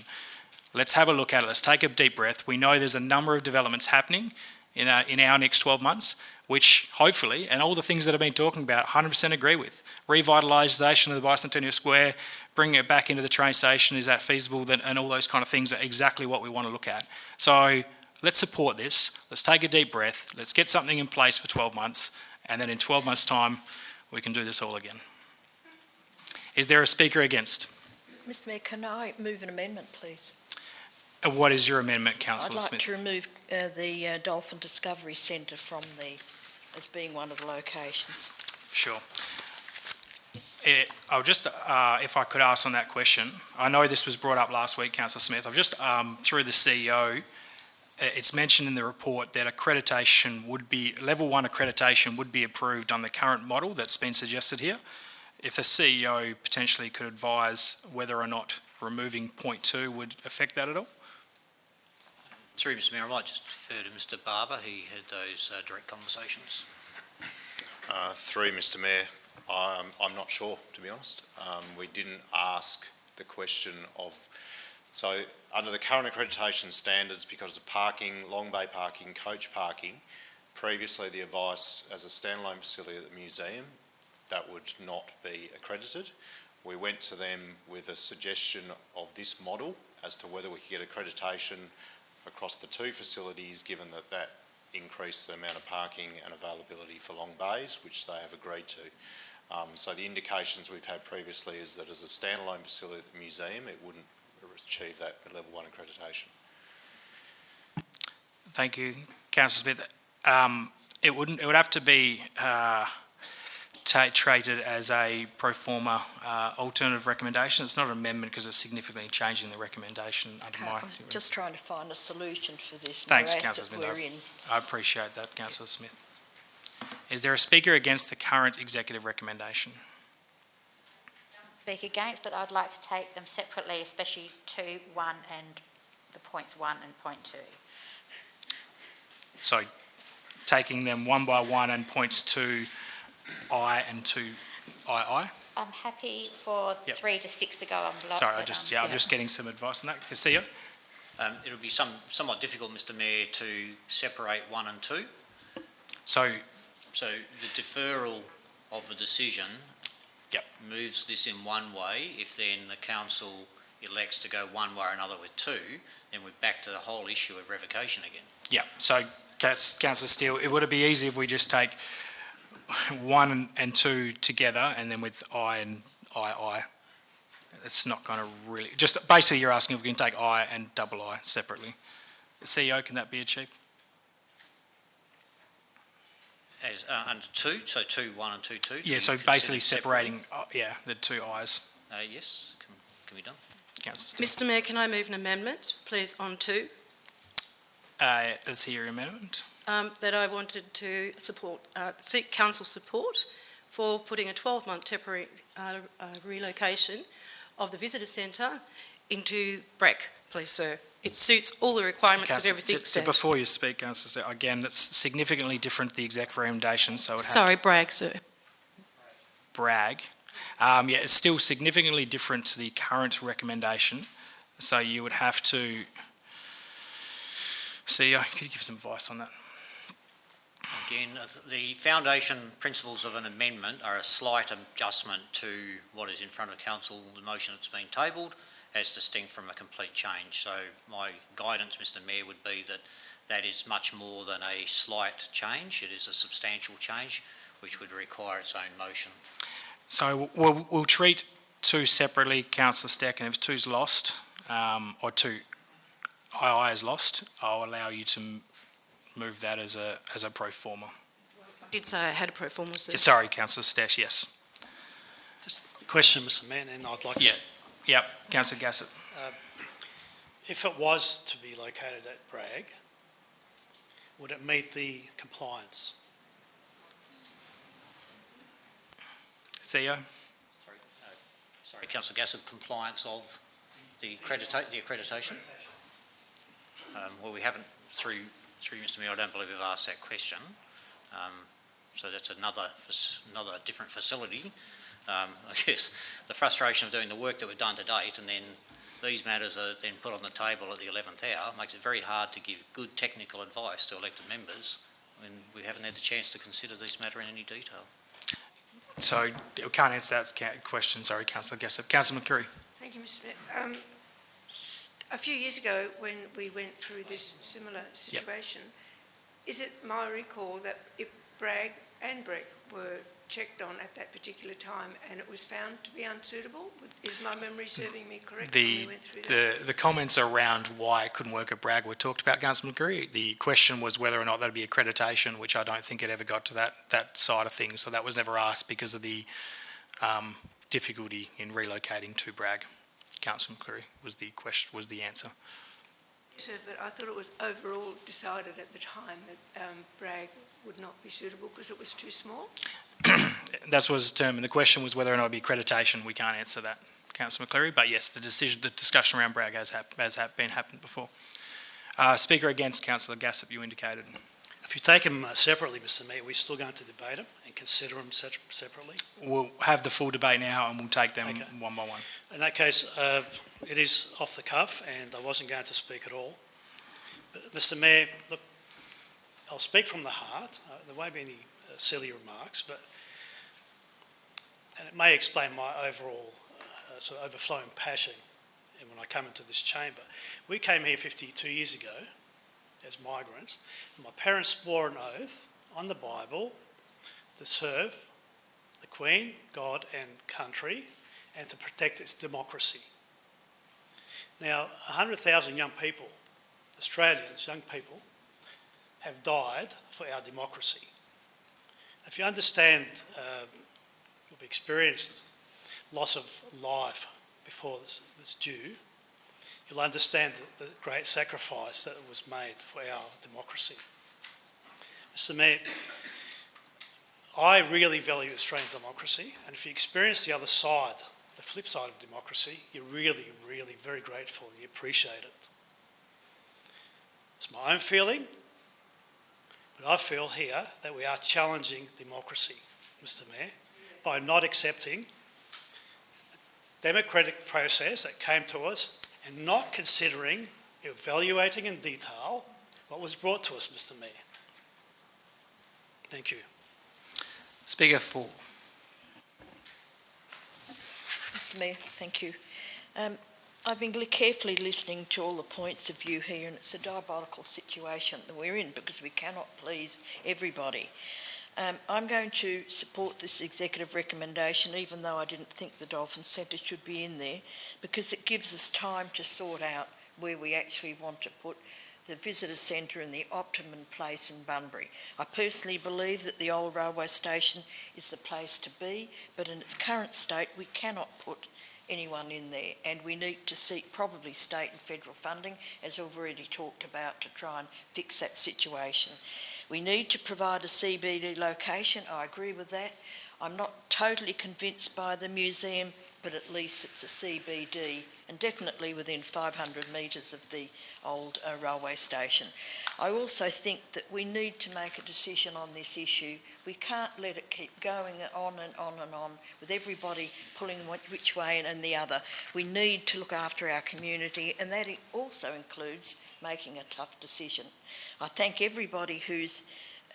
Let's have a look at it. Let's take a deep breath. We know there's a number of developments happening in our next 12 months, which hopefully, and all the things that I've been talking about, 100% agree with. Revitalisation of the Bicentennial Square, bringing it back into the train station, is that feasible? And all those kind of things are exactly what we want to look at. So let's support this, let's take a deep breath, let's get something in place for 12 months, and then in 12 months' time, we can do this all again. Is there a speaker against? Mr Mayor, can I move an amendment, please? What is your amendment, Councillor I'd like Smith? to remove the Dolphin Discovery Centre as being one of the locations. Sure. I'll just, if I could ask on that question, I know this was brought up last week, Councillor Smith. I've just, through the CEO, it's mentioned in the report that accreditation would be, level 1 accreditation would be approved on the current model that's been suggested here. If the CEO potentially could advise whether or not removing point 2 would affect that at all? Through Mr Mayor, I might just defer to Mr Barber. He had those direct conversations. Through Mr Mayor, I'm not sure, to be honest. We didn't ask the question of, so under the current accreditation standards, because of parking, long bay parking, coach parking, previously the advice as a standalone facility at the museum, that would not be accredited. We went to them with a suggestion of this model as to whether we could get accreditation across the 2 facilities, given that that increased the amount of parking and availability for long bays, which they have agreed to. So the indications we've had previously is that as a standalone facility at the museum, it wouldn't achieve that level 1 accreditation. Thank you, Councillor Smith. It would have to be treated as a pro forma alternative recommendation. It's not an amendment because it's significantly changing the recommendation under my... I'm just trying to find a solution for this Thanks, morass Councillor that we're in. Smith. I appreciate that, Councillor Smith. Is there a speaker against the current executive recommendation? Speak against, but I'd like to take them separately, especially 2, 1 and the points 1 and point 2. So taking them one by one and points 2I and 2II? I'm happy for Yep. 3 to 6 to go on block. Sorry, but, I'm just getting some advice on that. Castillo? It'll be somewhat difficult, Mr Mayor, to separate 1 and 2. So the deferral of the decision moves this in one way. If then the council elects to go one way or another with 2, then we're back to the whole issue of revocation again. yeah, so Councillor Steele, it would be easy if we just take 1 and 2 together and then with I and II. It's not going to really, just basically you're asking if we can take I and II separately. CEO, can that be achieved? As under 2, so 2, 1 and 2, 2. Yeah, so basically separating, the 2 I's. Yes, can be done. Councillor Steele. Mr Mayor, can I move an amendment, please, on 2? Let's hear your amendment. That I wanted to support, seek council support for putting a 12-month temporary relocation of the visitor centre into Breck, please, sir. It suits all the requirements of everything said. Before you speak, Councillor Steele, again, that's significantly different to the exec recommendation, so it Sorry, Bragg, sir. Bragg. It's still significantly different to the current recommendation, so you would have to... CEO, could you give some advice on that? Again, the foundation principles of an amendment are a slight adjustment to what is in front of council, the motion that's been tabled, as distinct from a complete change. So my guidance, Mr Mayor, would be that that is much more than a slight change. It is a substantial change which would require its own motion. So we'll treat 2 separately, Councillor Steck, and if 2's lost, or 2 II is lost, I'll allow you to move that as a pro forma. I did say I had a pro forma, sir. Sorry, Councillor Steck, yes. Just a question, Mr Mayor, and I'd like to... Yep, Councillor Gassett. If it was to be located at Bragg, would it meet the compliance? CEO? Sorry, Councillor Gassett, compliance of the accreditation? Well, we haven't, through Mr Mayor, I don't believe we've asked that question. So that's another different facility. I guess the frustration of doing the work that we've done to date and then these matters are then put on the table at the 11th hour makes it very hard to give good technical advice to elected members when we haven't had the chance to consider this matter in any detail. So we can't answer that question, sorry, Councillor Gassett. Councillor McCurry. Thank you, Mr Mayor. A few years ago, when we went through this similar situation, is it my recall that if Bragg and Breck were checked on at that particular time and it was found to be unsuitable? Is my memory serving me correct when we went through that? The comments around why it couldn't work at Bragg were talked about, Councillor McCreary. The question was whether or not that'd be accreditation, which I don't think it ever got to that side of things. So that was never asked because of the difficulty in relocating to Bragg. Councillor McCreary was the answer. Sir, but I thought it was overall decided at the time that Bragg would not be suitable because it was too small. That was determined. The question was whether or not it would be accreditation. We can't answer that, Councillor McCleary. But yes, the discussion around Bragg has been happened before. Speaker against, Councillor Gassop, you indicated. If you take them separately, Mr Mayor, we're still going to debate them and consider them separately? We'll have the full debate now and we'll take them one by one. In that case, it is off the cuff and I wasn't going to speak at all. But Mr Mayor, look, I'll speak from the heart. There won't be any silly remarks, and it may explain my overall sort of overflowing passion when I come into this chamber. We came here 52 years ago as migrants, and my parents swore an oath on the Bible to serve the Queen, God and country, and to protect its democracy. Now, 100,000 young people, Australians, young people, have died for our democracy. If you understand, you've experienced loss of life before this due, you'll understand the great sacrifice that was made for our democracy. Mr Mayor, I really value Australian democracy, and if you experience the other side, the flip side of democracy, you're really, really very grateful and you appreciate it. It's my own feeling, but I feel here that we are challenging democracy, Mr Mayor, by not accepting the democratic process that came to us and not considering, evaluating in detail what was brought to us, Mr Mayor. Thank you. Speaker 4. Mr Mayor, thank you. I've been carefully listening to all the points of view here, and it's a diabolical situation that we're in because we cannot please everybody. I'm going to support this executive recommendation, even though I didn't think the Dolphin Centre should be in there, because it gives us time to sort out where we actually want to put the visitor centre in the optimum place in Bunbury. I personally believe that the old railway station is the place to be, but in its current state we cannot put anyone in there, and we need to seek probably state and federal funding, as I've already talked about, to try and fix that situation. We need to provide a CBD location. I agree with that. I'm not totally convinced by the museum, but at least it's a CBD and definitely within 500 metres of the old railway station. I also think that we need to make a decision on this issue. We can't let it keep going on and on and on with everybody pulling which way and the other. We need to look after our community, and that also includes making a tough decision. I thank everybody who's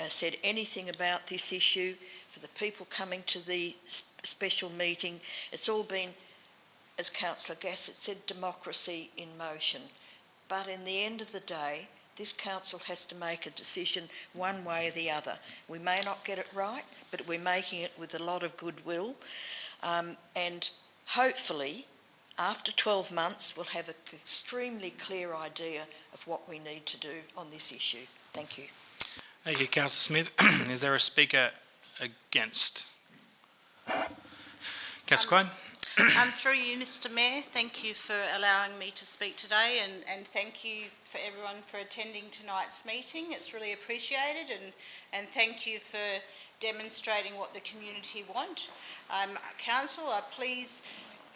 said anything about this issue, for the people coming to the special meeting. It's all been, as Councillor Gassett said, democracy in motion. But in the end of the day, this council has to make a decision one way or the other. We may not get it right, but we're making it with a lot of goodwill. And hopefully, after 12 months, we'll have an extremely clear idea of what we need to do on this issue. Thank you. Thank you, Councillor Smith. Is there a speaker against? Councillor Quine? Through you, Mr Mayor, thank you for allowing me to speak today, and thank you for everyone for attending tonight's meeting. It's really appreciated, and thank you for demonstrating what the community want. Council, I please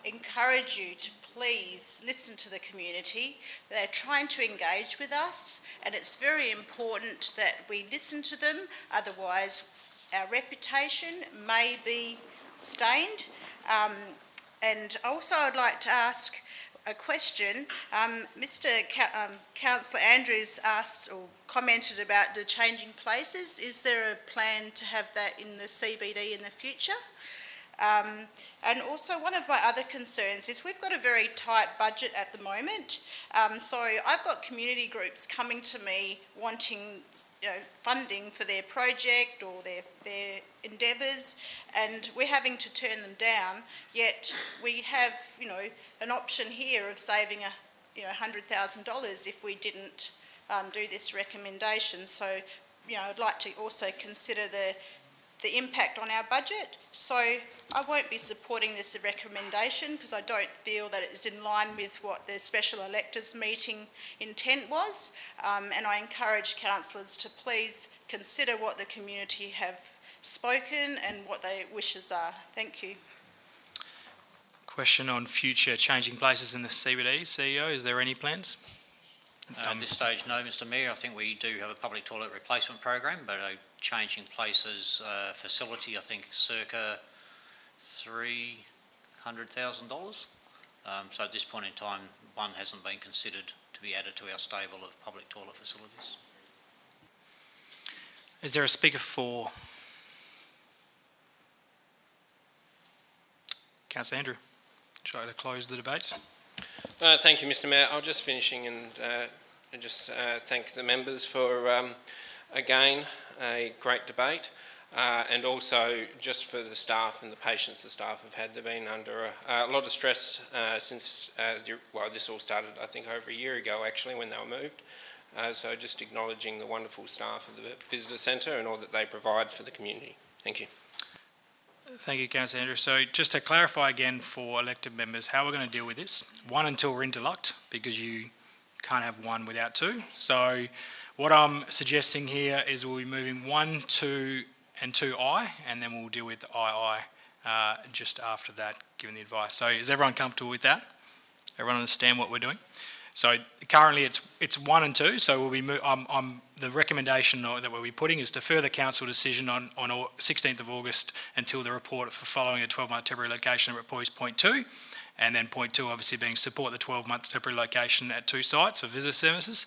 encourage you to please listen to the community. They're trying to engage with us, and it's very important that we listen to them, otherwise our reputation may be stained. And also I'd like to ask a question. Councillor Andrews asked or commented about the changing places. Is there a plan to have that in the CBD in the future? And also one of my other concerns is we've got a very tight budget at the moment. So I've got community groups coming to me wanting funding for their project or their endeavours, and we're having to turn them down, yet we have an option here of saving $100,000 if we didn't do this recommendation. So I'd like to also consider the impact on our budget. So I won't be supporting this recommendation because I don't feel that it's in line with what the special electors meeting intent was, and I encourage councillors to please consider what the community have spoken and what their wishes are. Thank you. Question on future changing places in the CBD. CEO, is there any plans? At this stage, no, Mr Mayor. I think we do have a public toilet replacement program, but a changing places facility, I think circa $300,000. So at this point in time, one hasn't been considered to be added to our stable of public toilet facilities. Is there a speaker for Councillor Andrew? Should I close the debate? Thank you, Mr Mayor. I'll just finishing and just thank the members for, again, a great debate, and also just for the staff and the patience the staff have had. They've been under a lot of stress since, this all started, I think, over a year ago, actually, when they were moved. So just acknowledging the wonderful staff of the Visitor Centre and all that they provide for the community. Thank you. Thank you, Councillor Andrew. So just to clarify again for elected members how we're going to deal with this, one until we're interlocked, because you can't have one without two. So what I'm suggesting here is we'll be moving 1, 2 and 2I, and then we'll deal with II just after that, given the advice. So is everyone comfortable with that? Everyone understand what we're doing? So currently it's 1 and 2, so we'll be the recommendation that we'll be putting is to further council decision on 16th of August until the report for following a 12-month temporary location at point 2, and then point 2 obviously being support the 12-month temporary location at 2 sites for visitor services.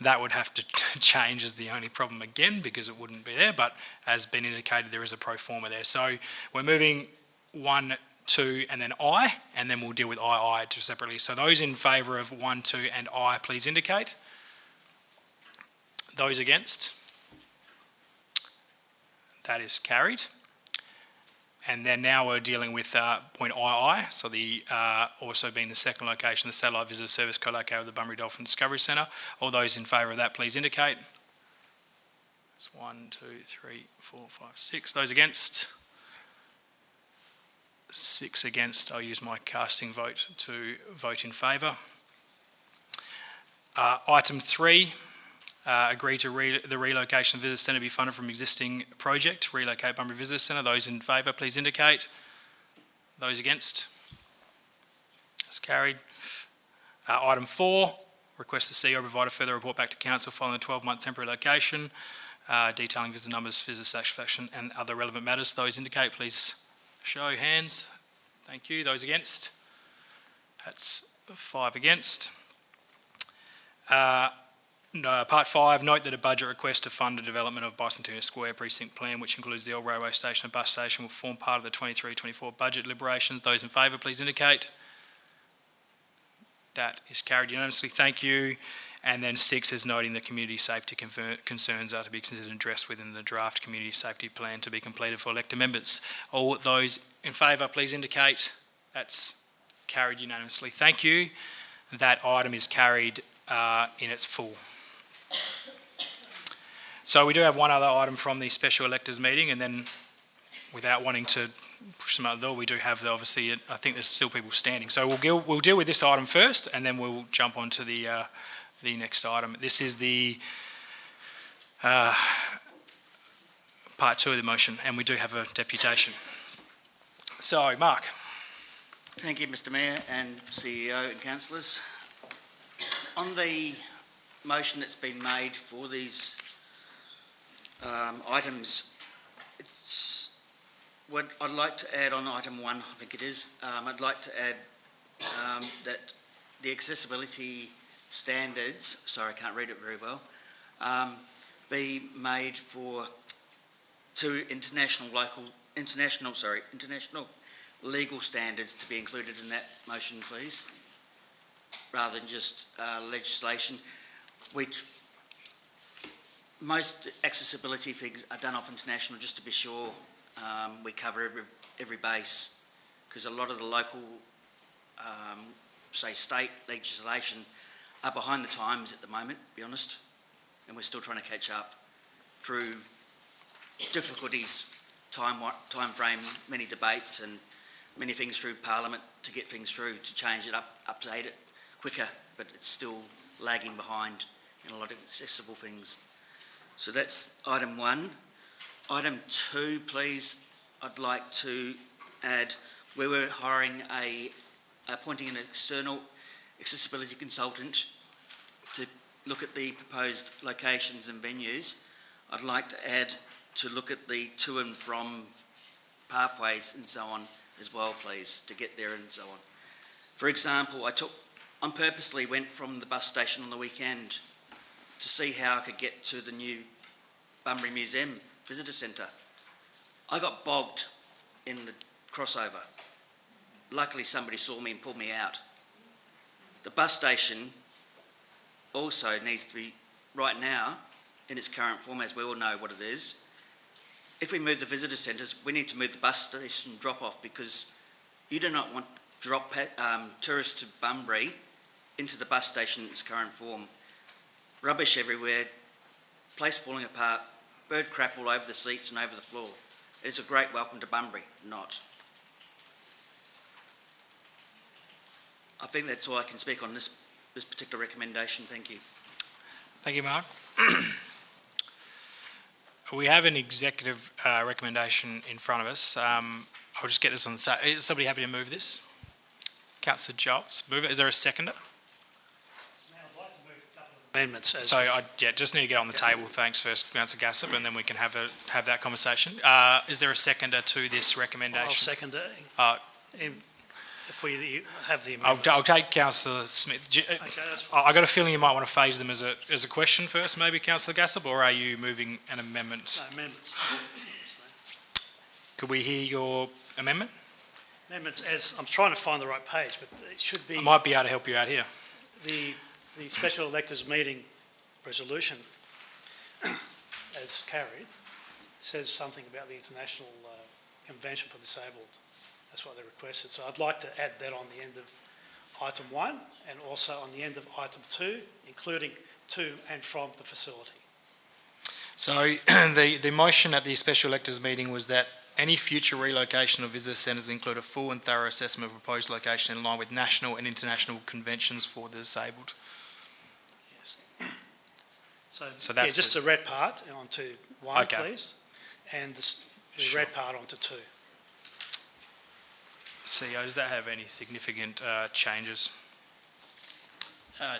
That would have to change as the only problem again because it wouldn't be there, but as been indicated there is a pro forma there. So we're moving 1, 2 and then I, and then we'll deal with II separately. So those in favour of 1, 2 and I, please indicate. Those against? That is carried. And then now we're dealing with point II, so the also being the second location, the satellite visitor service co-located with the Bunbury Dolphin Discovery Centre. All those in favour of that, please indicate. That's 1, 2, 3, 4, 5, 6. Those against? 6 against. I'll use my casting vote to vote in favour. Item 3, agree to the relocation of the Visitor Centre be funded from existing project, relocate Bunbury Visitor Centre. Those in favour, please indicate. Those against? That's carried. Item 4, request the CEO provide a further report back to Council following the 12-month temporary location, detailing visitor numbers, visitor satisfaction and other relevant matters. Those indicate, please. Show hands. Thank you. Those against? That's 5 against. Part 5, note that a budget request to fund the development of Bicentennial Square Precinct Plan, which includes the old railway station and bus station, will form part of the 23-24 budget deliberations. Those in favour, please indicate. That is carried unanimously. Thank you. And then 6 is noting the community safety concerns are to be considered and addressed within the draft community safety plan to be completed for elected members. All those in favour, please indicate. That's carried unanimously. Thank you. That item is carried in its full. So we do have one other item from the special electors meeting, and then without wanting to push them out the door, we do have obviously, I think there's still people standing. So we'll deal with this item first, and then we'll jump on to the next item. This is the part 2 of the motion, and we do have a deputation. So, Mark. Thank you, Mr Mayor and CEO and councillors. On the motion that's been made for these items, it's what I'd like to add on item 1, I think it is, I'd like to add that the accessibility standards, sorry I can't read it very well, be made for 2 international legal standards to be included in that motion, please. rather than just legislation, which most accessibility things are done off international just to be sure we cover every base, because a lot of the local, say state legislation are behind the times at the moment, to be honest, and we're still trying to catch up through difficulties, time frame, many debates and many things through Parliament to get things through, to change it update it quicker, but it's still lagging behind in a lot of accessible things. So that's item 1. Item 2, please, I'd like to add, we were appointing an external accessibility consultant to look at the proposed locations and venues. I'd like to add to look at the to and from pathways and so on as well, please, to get there and so on. For example, I purposely went from the bus station on the weekend to see how I could get to the new Bunbury Museum Visitor Centre. I got bogged in the crossover. Luckily somebody saw me and pulled me out. The bus station also needs to be, right now, in its current form, as we all know what it is. If we move the visitor centres, we need to move the bus station drop-off, because you do not want to drop tourists to Bunbury into the bus station in its current form. Rubbish everywhere, place falling apart, bird crap all over the seats and over the floor. It is a great welcome to Bunbury, not. I think that's all I can speak on this particular recommendation. Thank you. Thank you, Mark. We have an executive recommendation in front of us. I'll just get this on the side. Is somebody happy to move this? Councillor Jolts, move it. Is there a seconder? Amendments. So I just need to get on the table. Thanks first, Councillor Gassop, and then we can have that conversation. Is there a seconder to this recommendation? I'll second it. If we have the amendments. I'll take Councillor Smith. Okay, that's I got a feeling you might want to phase them as a question first, maybe, Councillor Gassop, or are you moving an amendment? No, amendments. Could we hear your amendment? Amendments, as I'm trying to find the right page, but it should be I might be able to help you out here. the special electors meeting resolution, as carried, says something about the International Convention for Disabled. That's what they requested. So I'd like to add that on the end of item 1 and also on the end of item 2, including to and from the facility. So the motion at the special electors meeting was that any future relocation of visitor centres include a full and thorough assessment of proposed location in line with national and international conventions for the disabled. Yes. So that's just the red part onto 1, Okay. please, and the red part onto 2. CEO, does that have any significant changes?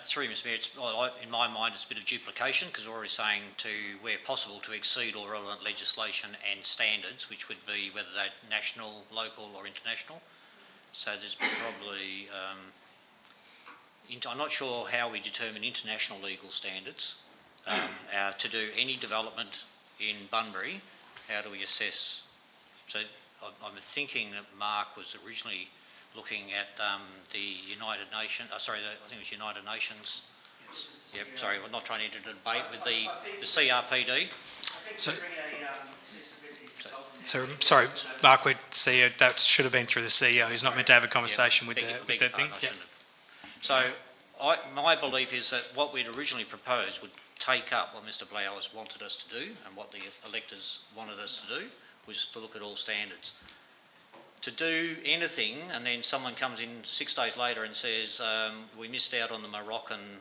Through Mr Mayor, in my mind it's a bit of duplication, because we're already saying to, where possible, to exceed all relevant legislation and standards, which would be whether they're national, local or international. So there's probably, I'm not sure how we determine international legal standards. To do any development in Bunbury, how do we assess? So I'm thinking that Mark was originally looking at the United Nations, I think it was United Nations. Yes. Yep, sorry, we're not trying to enter a debate with the CRPD. So sorry, Mark, that should have been through the CEO. He's not meant to have a conversation with that thing. So my belief is that what we'd originally proposed would take up what Mr Blowers wanted us to do, and what the electors wanted us to do was to look at all standards. To do anything and then someone comes in 6 days later and says we missed out on the Moroccan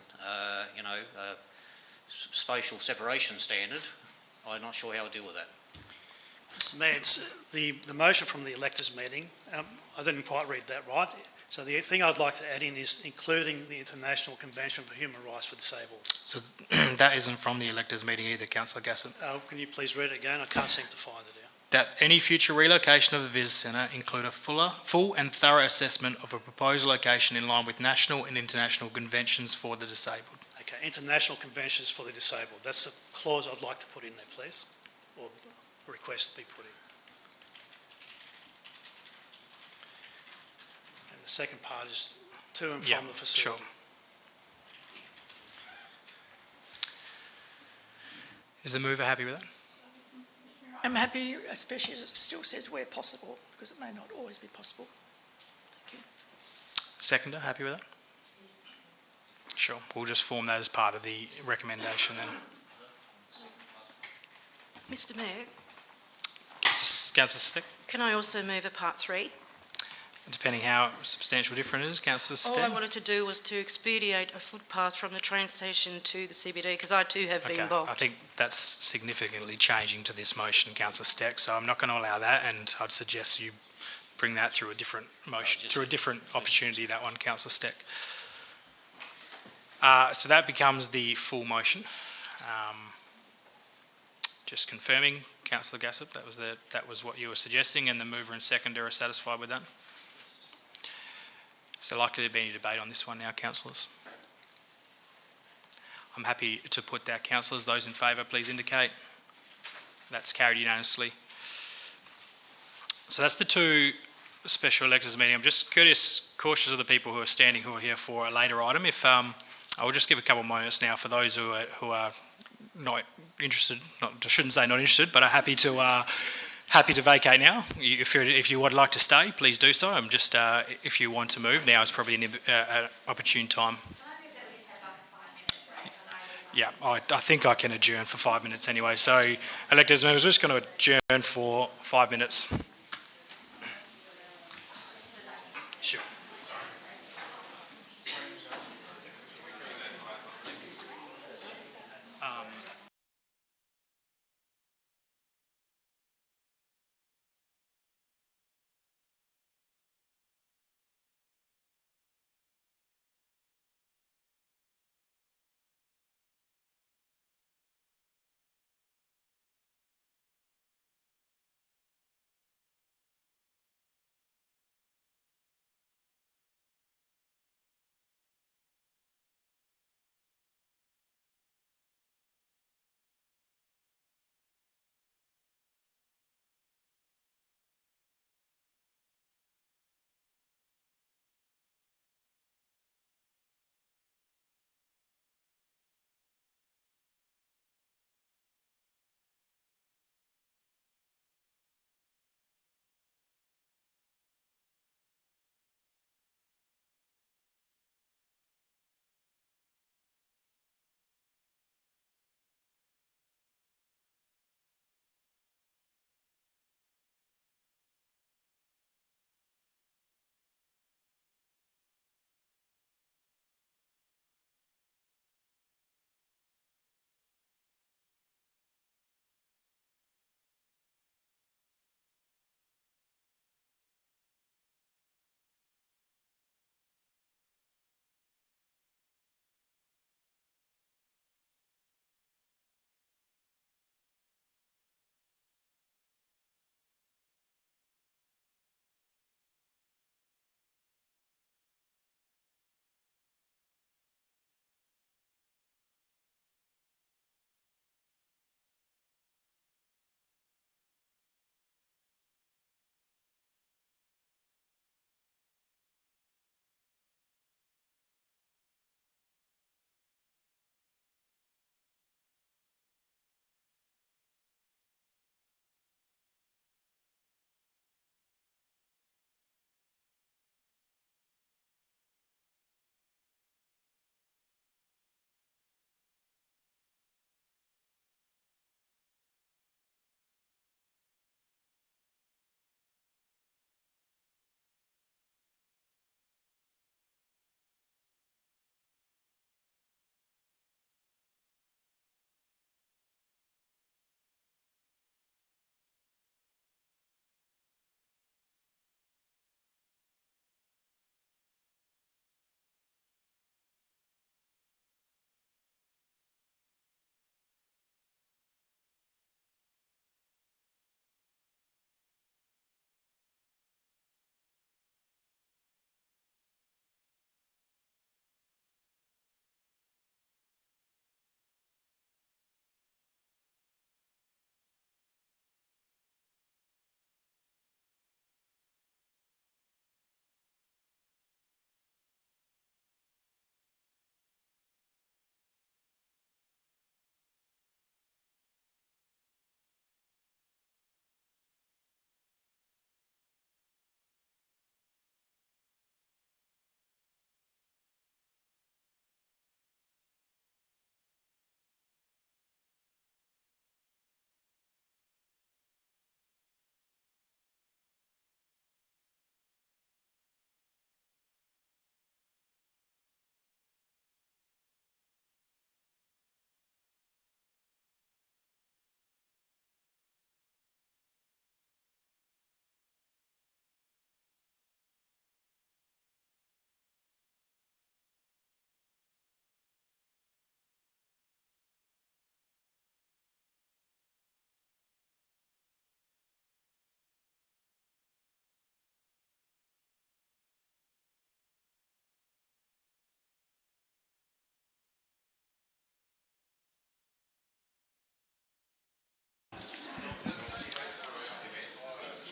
spatial separation standard, I'm not sure how to deal with that. Mr Mayor, it's the motion from the electors meeting, I didn't quite read that right. So the thing I'd like to add in is including the International Convention for Human Rights for Disabled. So that isn't from the electors meeting either, Councillor Gassett. Can you please read it again? I can't seem to find it. That any future relocation of the visitor centre include a full and thorough assessment of a proposed location in line with national and international conventions for the disabled. Okay, international conventions for the disabled. That's the clause I'd like to put in there, please, or request to be put in. And the second part is to and from the facility. Sure. Is the mover happy with that? I'm happy, especially as it still says where possible, because it may not always be possible. Thank you. Seconder, happy with that? Sure, we'll just form that as part of the recommendation then. Mr Mayor, Councillor Stick, can I also move a part 3? depending how substantial different it is, Councillor All Stick? I wanted to do was to expedite a footpath from the train station to the CBD, because I too have been involved. I think that's significantly changing to this motion, Councillor Steck, so I'm not going to allow that, and I'd suggest you bring that through a different motion, through a different opportunity, that one, Councillor Steck. So that becomes the full motion. Just confirming, Councillor Gassop, that was what you were suggesting, and the mover and seconder are satisfied with that? Is there likely to be any debate on this one now, councillors? I'm happy to put that. Councillors, those in favour, please indicate. That's carried unanimously. So that's the two special electors meeting. I'm just cautious of the people who are standing who are here for a later item. If I will just give a couple of moments now for those who are not interested. I shouldn't say not interested, but are happy to vacate now. If you would like to stay, please do so. I'm just if you want to move, now is probably an opportune time. Yeah, I think I can adjourn for 5 minutes anyway. So, electors members, we're just going to adjourn for 5 minutes. Sure.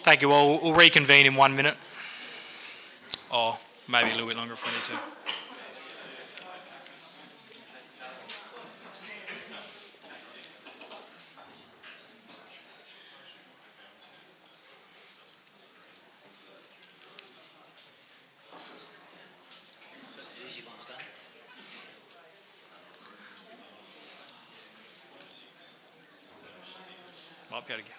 Thank you all. We'll reconvene in 1 minute. Or maybe a little bit longer if we need to. Might be able to get.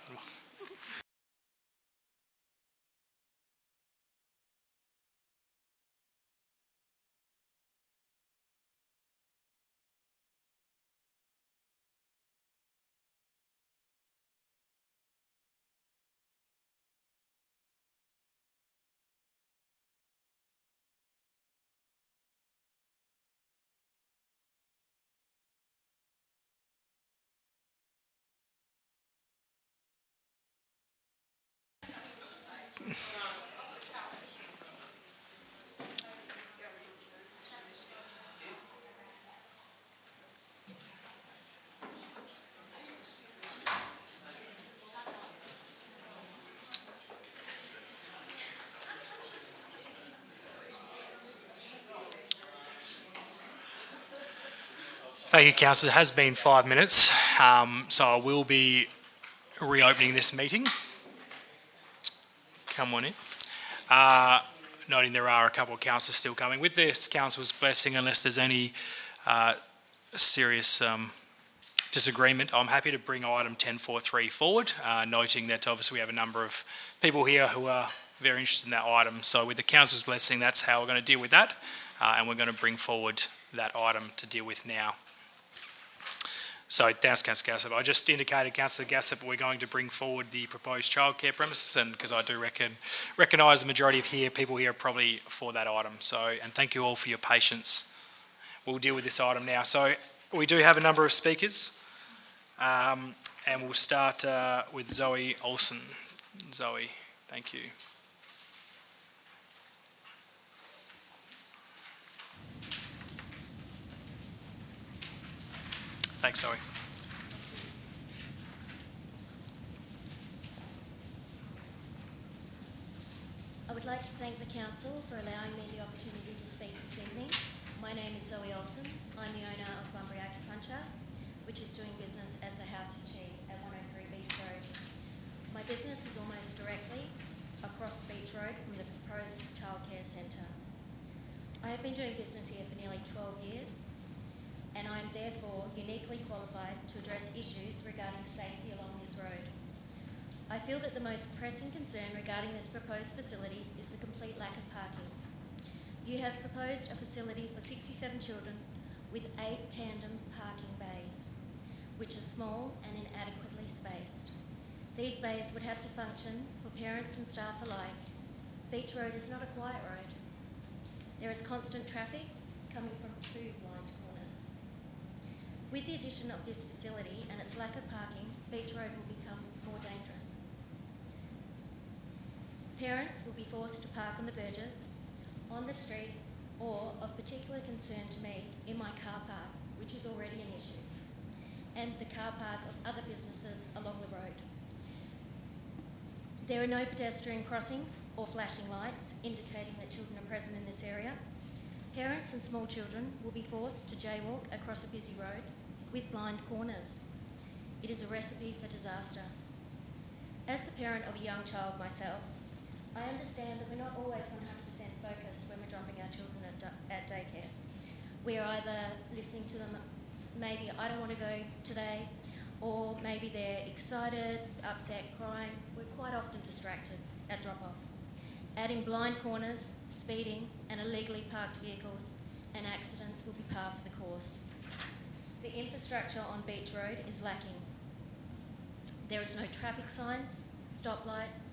Thank you, Councillor. It has been 5 minutes, so I will be reopening this meeting. Come on in. Noting there are a couple of councillors still coming. With this council's blessing, unless there's any serious disagreement, I'm happy to bring item 10.4.3 forward, noting that obviously we have a number of people here who are very interested in that item. So with the council's blessing, that's how we're going to deal with that, and we're going to bring forward that item to deal with now. So, thanks, Councillor Gassop. I just indicated, Councillor Gassop, we're going to bring forward the proposed childcare premises, and because I do recognise the majority of people here are probably for that item. So, and thank you all for your patience. We'll deal with this item now. So, we do have a number of speakers, and we'll start with Zoe Olsen. Zoe, thank you. Thanks, Zoe. I would like to thank the Council for allowing me the opportunity to speak this evening. My name is Zoe Olsen. I'm the owner of Bunbury Acupuncture, which is doing business as the House of Tea at 103 Beach Road. My business is almost directly across Beach Road from the proposed childcare centre. I have been doing business here for nearly 12 years, and I am therefore uniquely qualified to address issues regarding safety along this road. I feel that the most pressing concern regarding this proposed facility is the complete lack of parking. You have proposed a facility for 67 children with 8 tandem parking bays, which are small and inadequately spaced. These bays would have to function for parents and staff alike. Beach Road is not a quiet road. There is constant traffic coming from 2 blind corners. With the addition of this facility and its lack of parking, Beach Road will become more dangerous. Parents will be forced to park on the verges, on the street, or of particular concern to me, in my car park, which is already an issue, and the car park of other businesses along the road. There are no pedestrian crossings or flashing lights indicating that children are present in this area. Parents and small children will be forced to jaywalk across a busy road with blind corners. It is a recipe for disaster. As the parent of a young child myself, I understand that we're not always 100% focused when we're dropping our children at daycare. We are either listening to them, maybe I don't want to go today, or maybe they're excited, upset, crying. We're quite often distracted at drop-off. Adding blind corners, speeding, and illegally parked vehicles and accidents will be par for the course. The infrastructure on Beach Road is lacking. There is no traffic signs, stoplights,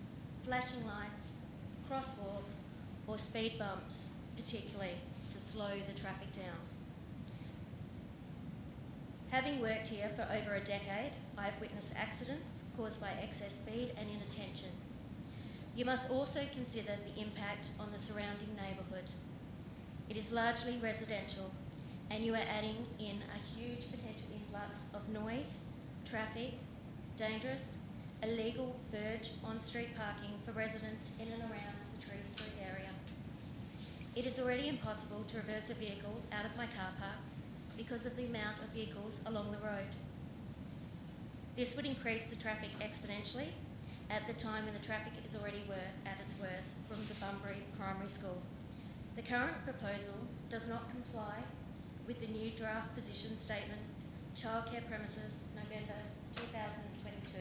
flashing lights, crosswalks, or speed bumps, particularly to slow the traffic down. Having worked here for over a decade, I have witnessed accidents caused by excess speed and inattention. You must also consider the impact on the surrounding neighbourhood. It is largely residential, and you are adding in a huge potential influx of noise, traffic, dangerous illegal verge on-street parking for residents in and around the Tree Street area. It is already impossible to reverse a vehicle out of my car park because of the amount of vehicles along the road. This would increase the traffic exponentially at the time when the traffic is already at its worst from the Bunbury Primary School. The current proposal does not comply with the new draft position statement, childcare premises, November 2022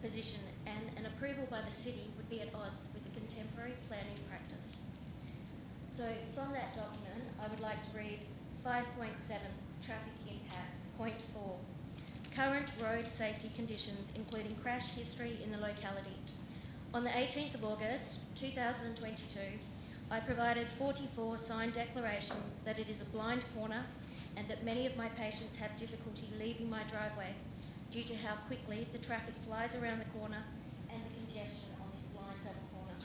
position, and an approval by the city would be at odds with the contemporary planning practice. So from that document, I would like to read 5.7, traffic impacts, point 4. Current road safety conditions, including crash history in the locality. On the 18th of August 2022, I provided 44 signed declarations that it is a blind corner and that many of my patients have difficulty leaving my driveway due to how quickly the traffic flies around the corner and the congestion on this blind double corner.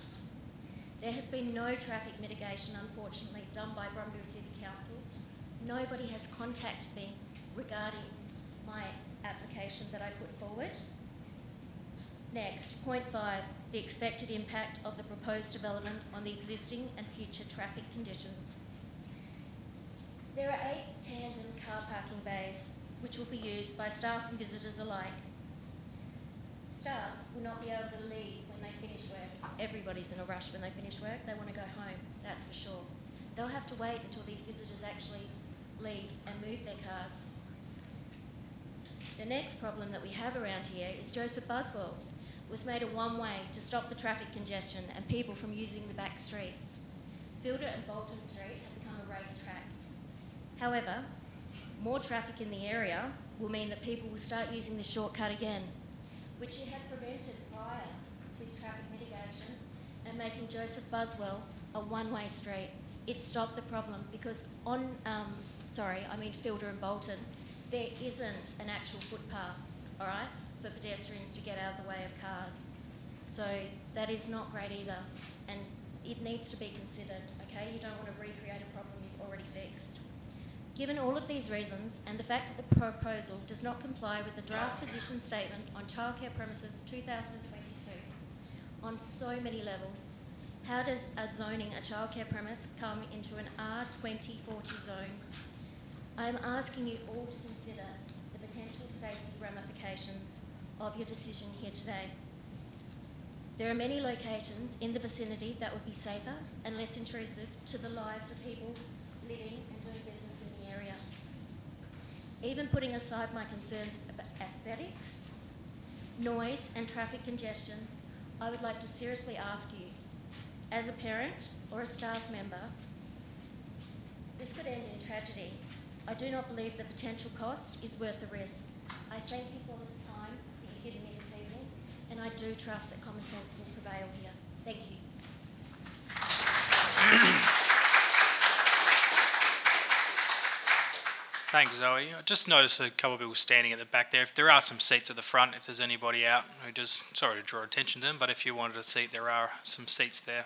There has been no traffic mitigation, unfortunately, done by Bunbury City Council. Nobody has contacted me regarding my application that I put forward. Next, point 5, the expected impact of the proposed development on the existing and future traffic conditions. There are 8 tandem car parking bays which will be used by staff and visitors alike. Staff will not be able to leave when they finish work. Everybody's in a rush when they finish work. They want to go home, that's for sure. They'll have to wait until these visitors actually leave and move their cars. The next problem that we have around here is Joseph Buswell was made a one-way to stop the traffic congestion and people from using the back streets. Fielder and Bolton Street have become a racetrack. However, more traffic in the area will mean that people will start using the shortcut again, which it had prevented prior with traffic mitigation and making Joseph Buswell a one-way street. It stopped the problem because on, Fielder and Bolton, there isn't an actual footpath, all right, for pedestrians to get out of the way of cars. So that is not great either, and it needs to be considered, okay? You don't want to recreate a problem you've already fixed. Given all of these reasons and the fact that the proposal does not comply with the draft position statement on childcare premises 2022 on so many levels, how does zoning a childcare premise come into an R2040 zone? I am asking you all to consider the potential safety ramifications of your decision here today. There are many locations in the vicinity that would be safer and less intrusive to the lives of people living and doing business in the area. Even putting aside my concerns about aesthetics, noise and traffic congestion, I would like to seriously ask you, as a parent or a staff member, this could end in tragedy. I do not believe the potential cost is worth the risk. I thank you for the time that you've given me this evening, and I do trust that common sense will prevail here. Thank you. Thanks, Zoe. I just noticed a couple of people standing at the back there. If there are some seats at the front, if there's anybody out who just, sorry to draw attention to them, but if you wanted a seat, there are some seats there.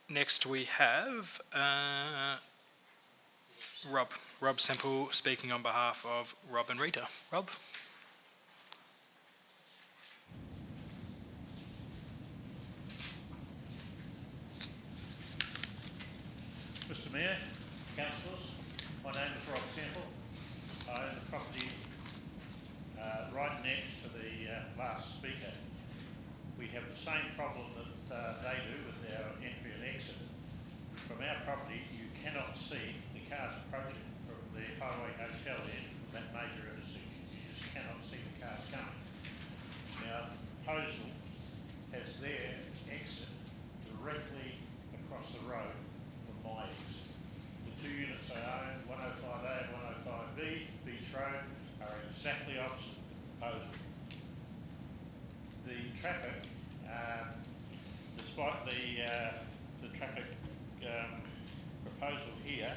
Next we have Rob Semple speaking on behalf of Rob and Rita. Rob? Mr Mayor, councillors, my name is Rob Semple. I own the property right next to the last speaker. We have the same problem that they do with our entry and exit. From our property, you cannot see the cars approaching from the Highway Hotel end from that major intersection. You just cannot see the cars coming. Now, the proposal has their exit directly across the road from my exit. The two units I own, 105A and 105B, Beach Road, are exactly opposite the proposal. The traffic, despite the traffic proposal here,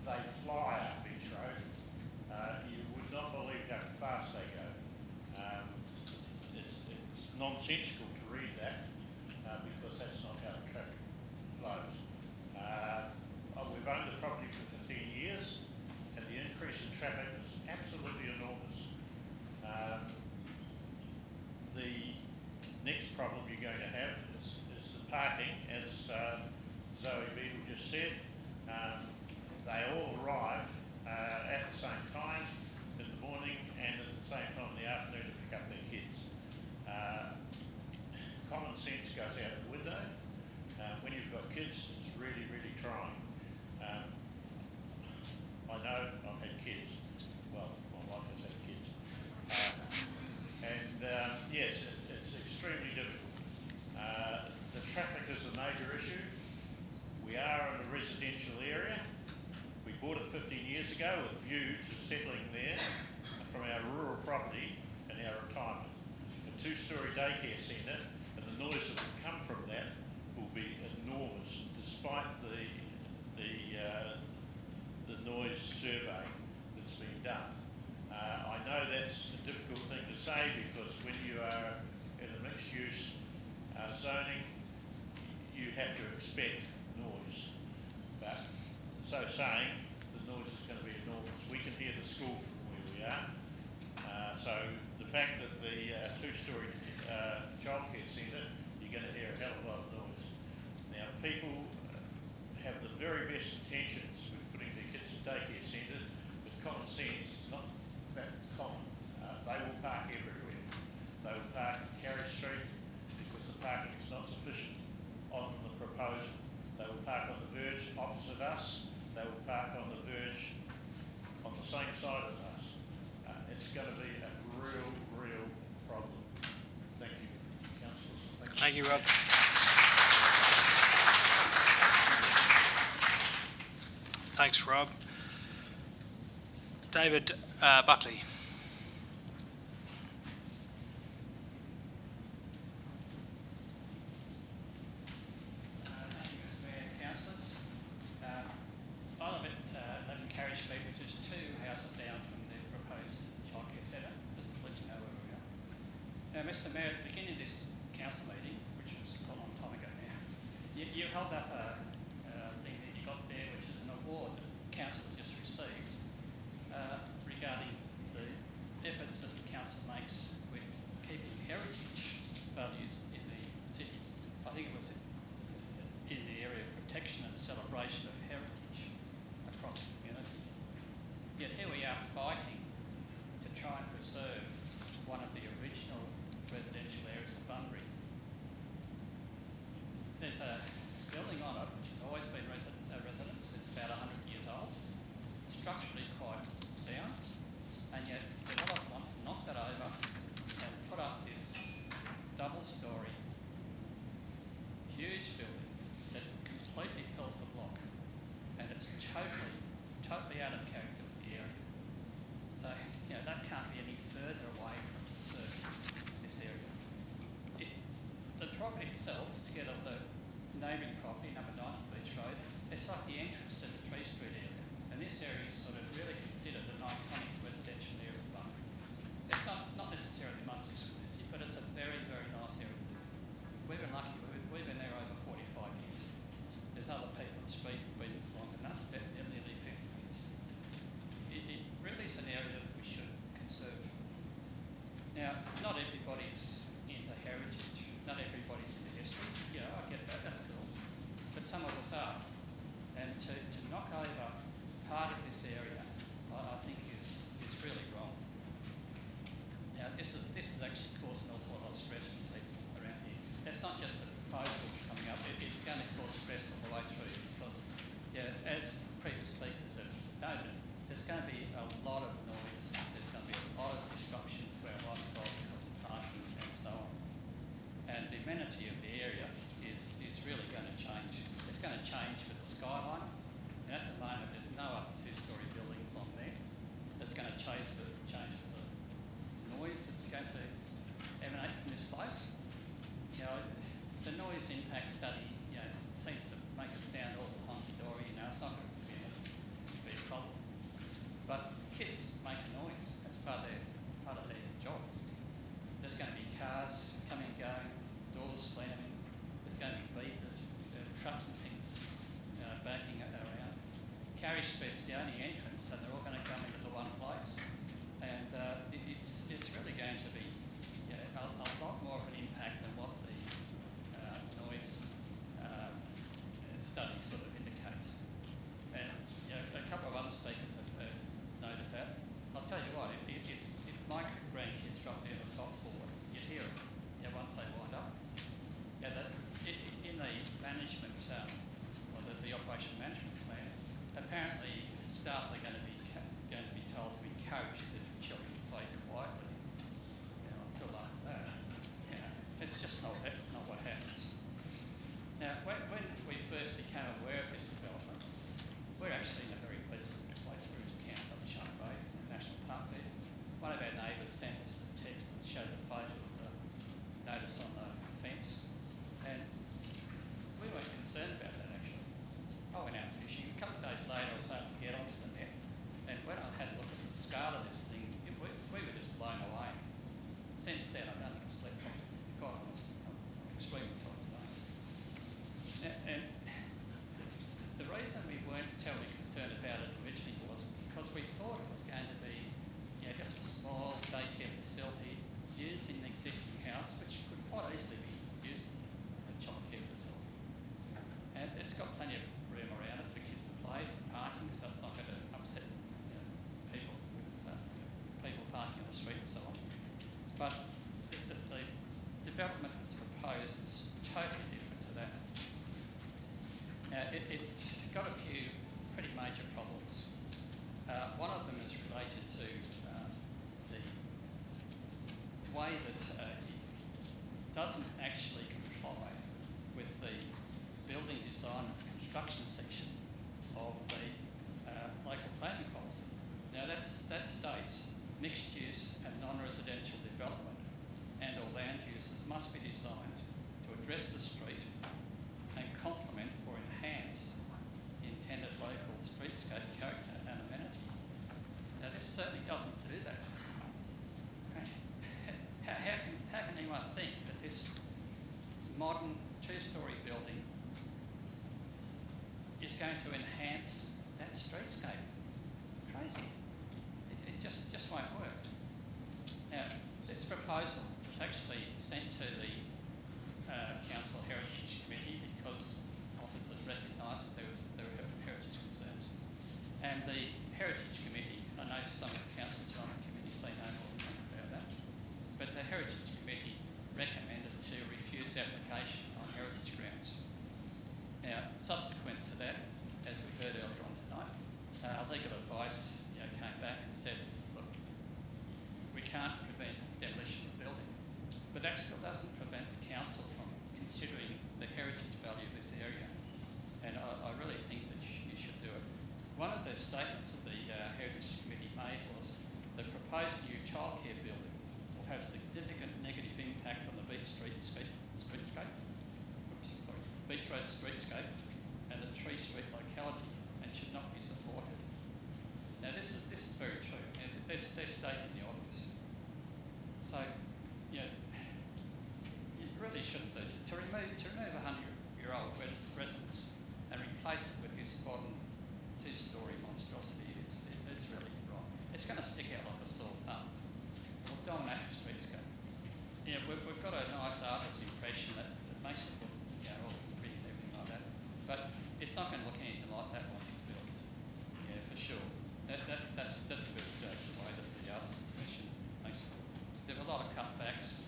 they fly up Beach Road. You would not believe how fast they go. It's nonsensical to read that because that's not how the traffic flows. We've owned the property for 15 years, and the increase in traffic has absolutely enormous. The next problem you're going to have is the parking, as Zoe Beadle just said. They all arrive at the same time in the morning and at the same time in the afternoon to pick up their kids. Common sense goes out the window. When you've got kids, it's really, really trying. I know I've had kids. Well, my wife has had kids. Yes, it's extremely difficult. The traffic is a major issue. We are in a residential area. We bought it 15 years ago with a view to settling there from our rural property and our retirement. A 2-storey daycare centre, and the noise that will come from that will be enormous, despite the noise survey that's been done. I know that's a difficult thing to say because when you are in a mixed-use zoning, you have to expect noise. But so saying, the noise is going to be enormous. We can hear the school from where we are. So the fact that the 2-storey childcare centre, you're going to hear a hell of a lot of noise. Now, people have the very best intentions with putting their kids in daycare centres, but common sense is not that common. They will park everywhere. They will park at Carey Street because the parking is not sufficient on the proposal. They will park on the verge opposite us. They will park on the verge on the same side as us. It's going to be a real problem. Thank you, councillors. Thank you, Rob. Thanks, Rob. David Buckley. Thank you, Mr. Mayor and councillors. I live at 11 Carey Street, which is 2 houses down from the proposed childcare centre, just to let you know where we are. Now, Mr. Mayor, at the beginning of this council meeting, which was a long time ago now, you held up a thing that you got there, which is an award that council just received regarding the efforts that the council makes with keeping heritage values in the city. I think it was in the area of protection and celebration of heritage across the community. Yet here we are fighting to try and preserve one of the original residential areas of Bunbury. There's a building on it which has always been a residence. It's about 100 years old, structurally quite sound, and yet the developer wants to knock that over and put up this double-storey, huge building that completely fills the block, and it's totally out of character with the area. So, that can't be any further away from preserving this area. The property itself, together with the neighbouring property, number 90 Beach Road, it's like the entrance to the Tree Street area, and this area is sort of really considered an iconic residential area of Bunbury. It's not necessarily the most exclusive, but it's a very, very nice area. We've been lucky, we've been there over 45 years. There's other people on the street who've been longer than us, they're nearly 50 years. It really is an area that we should conserve. Now, not everybody's into heritage, not everybody's into history. I get that, that's cool. But some of us are. And to knock over part of this area, I think is really wrong. Now, this is actually causing an awful lot of stress for people around here. It's not just the proposal coming up, it's going to cause stress all the way through because, as previous speakers have noted, there's going to be a lot of noise, there's going to be a lot of disruption to our lifestyle because of parking and so on. And the amenity of the area is really going to change. It's going to change for the skyline. And at the moment, there's no other 2-storey buildings on there. That's going to change for the noise that's going to emanate from this place. The noise impact study, seems to management, or the operation management plan, apparently staff are going to be told to be coached that children play quietly. Until like that, it's just not what happens. Now, when we first became aware of this development, we're actually in a very pleasant place. We're in Camp up Chunk Bay, in the National Park there. One of our neighbours sent us the text that showed the photo of the notice on the fence, and we weren't concerned about that actually. I went out fishing. A couple of days later I was able to get onto the net, and when I had a look at the scale of this thing, we were just blown away. Since then I don't think I've slept properly. Quite honestly, I'm extremely tired today. And the reason we weren't terribly concerned about it originally was because we thought it was going to be just a small daycare facility used in the existing house, which could quite easily be used as a childcare facility. And it's got plenty of room around it for kids to play, for parking, so it's not going to upset people with people parking on the street and so on. But the development that's proposed is totally different to that. Now, it's got a few pretty major problems. One of them is related to the way that it doesn't actually comply with the building design and construction section of the local planning policy. Now that states mixed use and non-residential development and or land uses must be designed to address the street and complement or enhance the intended local streetscape character and amenity. Now this certainly doesn't do that. How can anyone think that this modern two-storey building is going to enhance that streetscape? Crazy. It just won't work. Now, this proposal was actually sent to the Council Heritage Committee because officers recognised that there were heritage concerns. And the Heritage Committee, I know some of the councillors on the committee say no more than that about that, but the Heritage Committee recommended to refuse application on heritage grounds. Now, subsequent to that, as we heard earlier on tonight, legal advice came back and said, look, we can't prevent demolition of the building, but that still doesn't prevent the council from considering the heritage value of this area. And I really think that you should do it. One of the statements that the Heritage Committee made was the proposed new childcare building will have significant negative impact on the Beach Road streetscape and the Tree Street locality and should not be supported. Now this is very true. They're stating the obvious. So, you really shouldn't do it. To remove a 100-year-old residence and replace it with this modern two-storey monstrosity, it's really wrong. It's going to stick out like a sore thumb. We'll dominate the streetscape. We've got a nice artist's impression that makes it look all pretty and everything like that, but it's not going to look anything like that once it's built. Yeah, for sure. That's a bit the way that the artist's impression makes it look. There are a lot of cutbacks.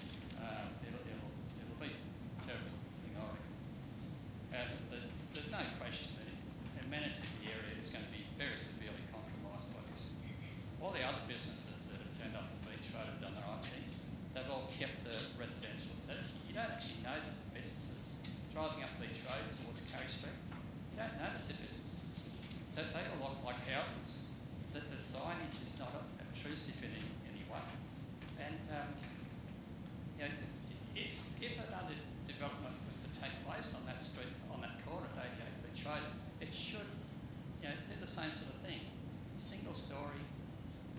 It'll be a terrible thing, I reckon. There's no question that the amenity of the area is going to be very severely compromised by this. All the other businesses that have turned up on Beach Road have done the right thing. They've all kept the residential set. You don't actually notice the businesses. Driving up Beach Road towards Carey Street, you don't notice the businesses. They all look like houses. The signage is not obtrusive in any way. And if another development was to take place on that street, on that corner at 88 Beach Road, it should do the same sort of thing. Single story,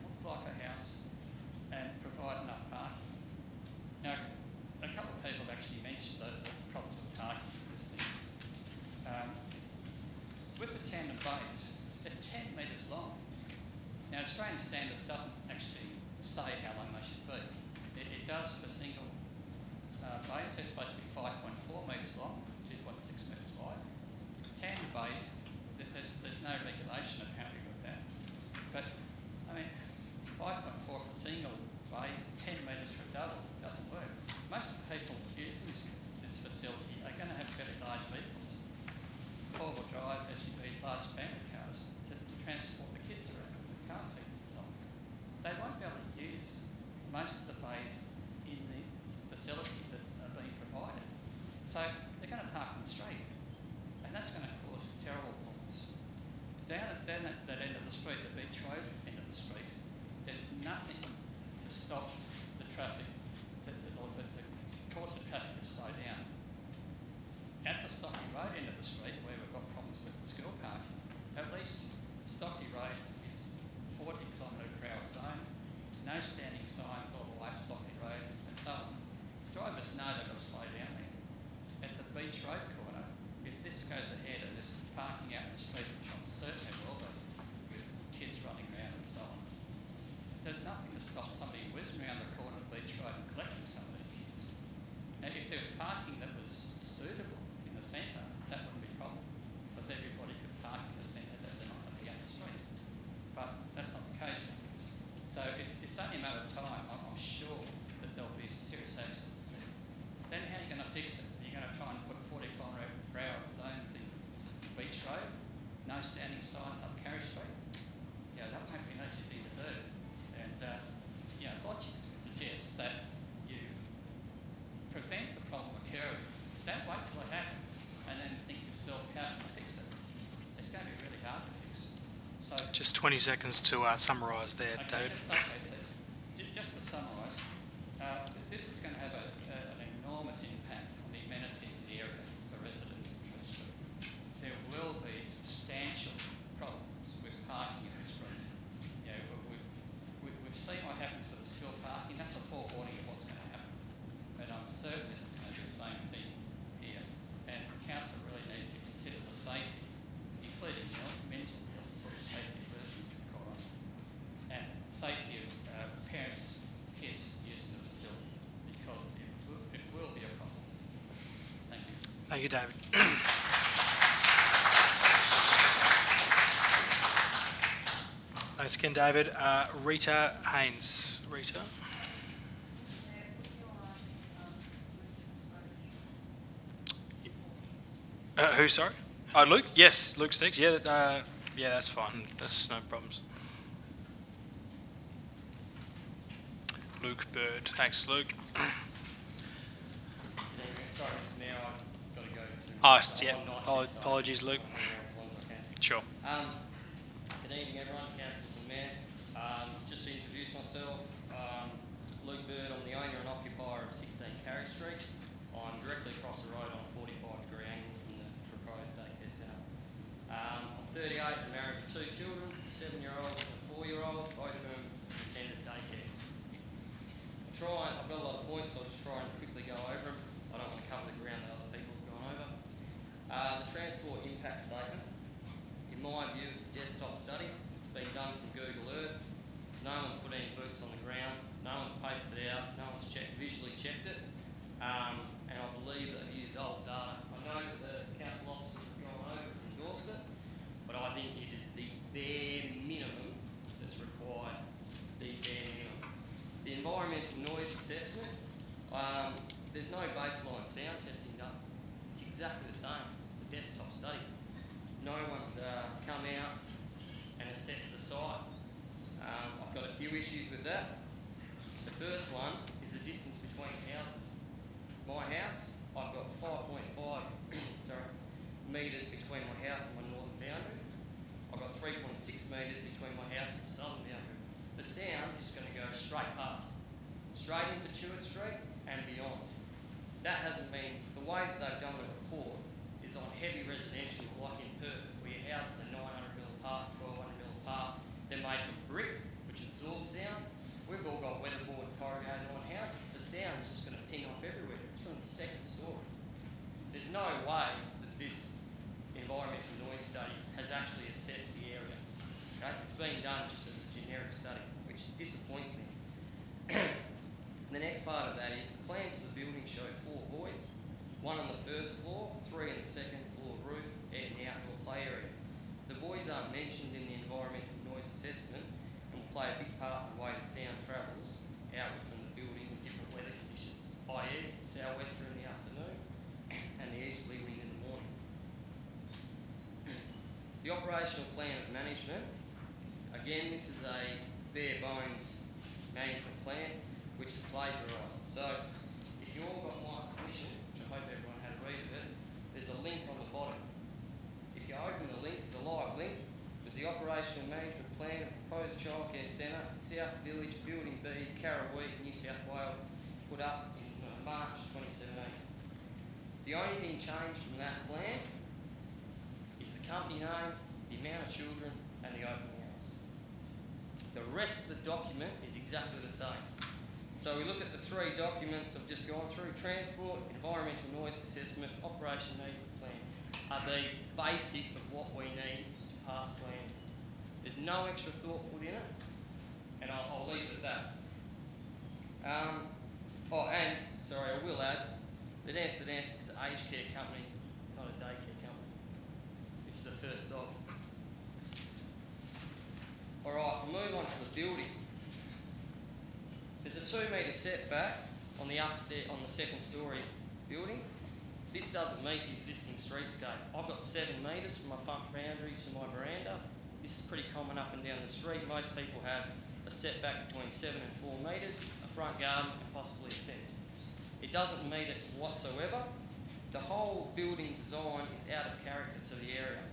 look like a house, and provide enough parking. Now, a couple of people have actually mentioned the problems with parking in this thing. With the tandem bays, they're 10 metres long. Now, Australian standards doesn't actually say how long they should be. It does for single bays. They're supposed to be 5.4 metres long, 2.6 metres wide. Tandem bays, there's no regulation apparently with that. But, I mean, 5.4 for a single bay, 10 metres for a double, doesn't work. Most of the people using this facility are going to have fairly large vehicles. four-wheel drives, SUVs, large family cars to transport the kids around with car seats and so on. They won't be able to use most of the bays in the facility that are being provided. So they're going to park in the street, and that's going to cause terrible problems. Down at that end of the street, the Beach Road end of the street, there's nothing to stop the traffic, or to cause the traffic to slow down. At the Stockley Road end of the street, where we've got problems with the school parking, at least Stockley Road is 40 km/h zone, no standing signs all the way up Stockley Road, and so on. Drivers know they've got to slow down there. At the Beach Road corner, if this goes ahead and there's parking out in the street, which I'm certain there will be, with kids running around and so on, there's nothing to stop somebody whizzing around the corner of Beach Road and collecting some of these kids. Now, if there was parking that was suitable in the centre, that wouldn't be a problem, because everybody could park in the centre that they're not going to be out the street. But that's not the case. So it's only a matter of time, I'm sure, that there'll be serious accidents there. Then how are you going to fix it? Are you going to try and put 40 km/h zones in Beach Road? No standing signs up Carey Street? Yeah, that won't be an easy thing to do. And, logic suggests that you prevent the problem occurring. Don't wait till it happens and then think yourself, how can I fix it? It's going to be really hard to fix. So Just 20 seconds to summarise there, David. Just to summarise, this is going to have an enormous impact on the amenities in the area for residents in Tree Street. There will be substantial problems with parking in the street. We've seen what happens for the school parking. That's a forewarning of what's going to happen. But I'm certain this is going to be the same thing here. And council really needs to consider the safety, including mental health sort of safety versions of the and safety of parents, kids using the facility, because it will be a problem. Thank you. Thank you, David. Thanks again, David. Rita Haynes. Rita? Who, sorry? Oh, Luke? Yes, Luke's next. Yeah, that's fine. That's no problems. Luke Bird. Thanks, Luke. Sorry, Mr. Mayor, I've got to go to... Oh, yeah. Apologies, Luke. Sure. Good evening, everyone. Councillor and Mayor. Just to introduce myself, Luke Bird. I'm the owner and occupier of 16 Carey Street. I'm directly across the road on a 45-degree angle from the proposed daycare centre. I'm 38 and married with 2 children, a 7-year-old and a 4-year-old, both of whom attend at daycare. I've got a lot of points, so I'll just try and quickly go over them. I don't want to cover the ground that other people have gone over. The transport impact statement, in my view, it's a desktop study. It's been done from Google Earth. No one's put any boots on the ground. No one's pasted it out. No one's visually checked it. And I believe that they've used old data. I know that the council officers have gone over and endorsed it, but I think it is the bare minimum that's required. The bare minimum. The environmental noise assessment, there's no baseline sound testing done. It's exactly the same. It's a desktop study. No one's come out and assessed the site. I've got a few issues with that. The first one is the distance between houses. My house, I've got 5.5 metres between my house and my northern boundary. I've got 3.6 metres between my house and the southern boundary. The sound is going to go straight past, straight into Chewett Street and beyond. That hasn't been, the way that they've done the report is on heavy residential, like in Perth, where your houses are 900 mil apart, 1200 mil apart. They're made from brick, which absorbs sound. We've all got weatherboard corrugated on houses. The sound is just going to ping off everywhere. It's from the second story. There's no way that this environmental noise study has actually assessed the area. Okay? It's being done just as a generic study, which disappoints me. The next part of that is the plans for the building show 4 voids, 1 on the first floor, 3 in the second floor roof, and the outdoor play area. The voids aren't mentioned in the environmental noise assessment and will play a big part in the way the sound travels outward from the building in different weather conditions, i.e. sou'wester in the afternoon and the easterly wind in the morning. The operational plan of management, again, this is a bare bones management plan which is plagiarised. So if you all got my submission, which I hope everyone had a read of it, there's a link on the bottom. If you open the link, it's a live link. There's the operational management plan of proposed childcare centre, South Village, Building B, Carrawee, New South Wales, put up in March 2017. The only thing changed from that plan is the company name, the amount of children and the opening hours. The rest of the document is exactly the same. So we look at the three documents I've just gone through: transport, environmental noise assessment, operation management plan, are the basic of what we need to pass plan. There's no extra thought put in it, and I'll leave it at that. I will add that S&S is an aged care company, not a daycare company. This is the first of. Alright, we'll move on to the building. There's a 2 metre setback on the upstairs, on the second story building. This doesn't meet the existing streetscape. I've got 7 metres from my front boundary to my veranda. This is pretty common up and down the street. Most people have a setback between 7 and 4 metres, a front garden and possibly a fence. It doesn't meet it whatsoever. The whole building design is out of character to the area.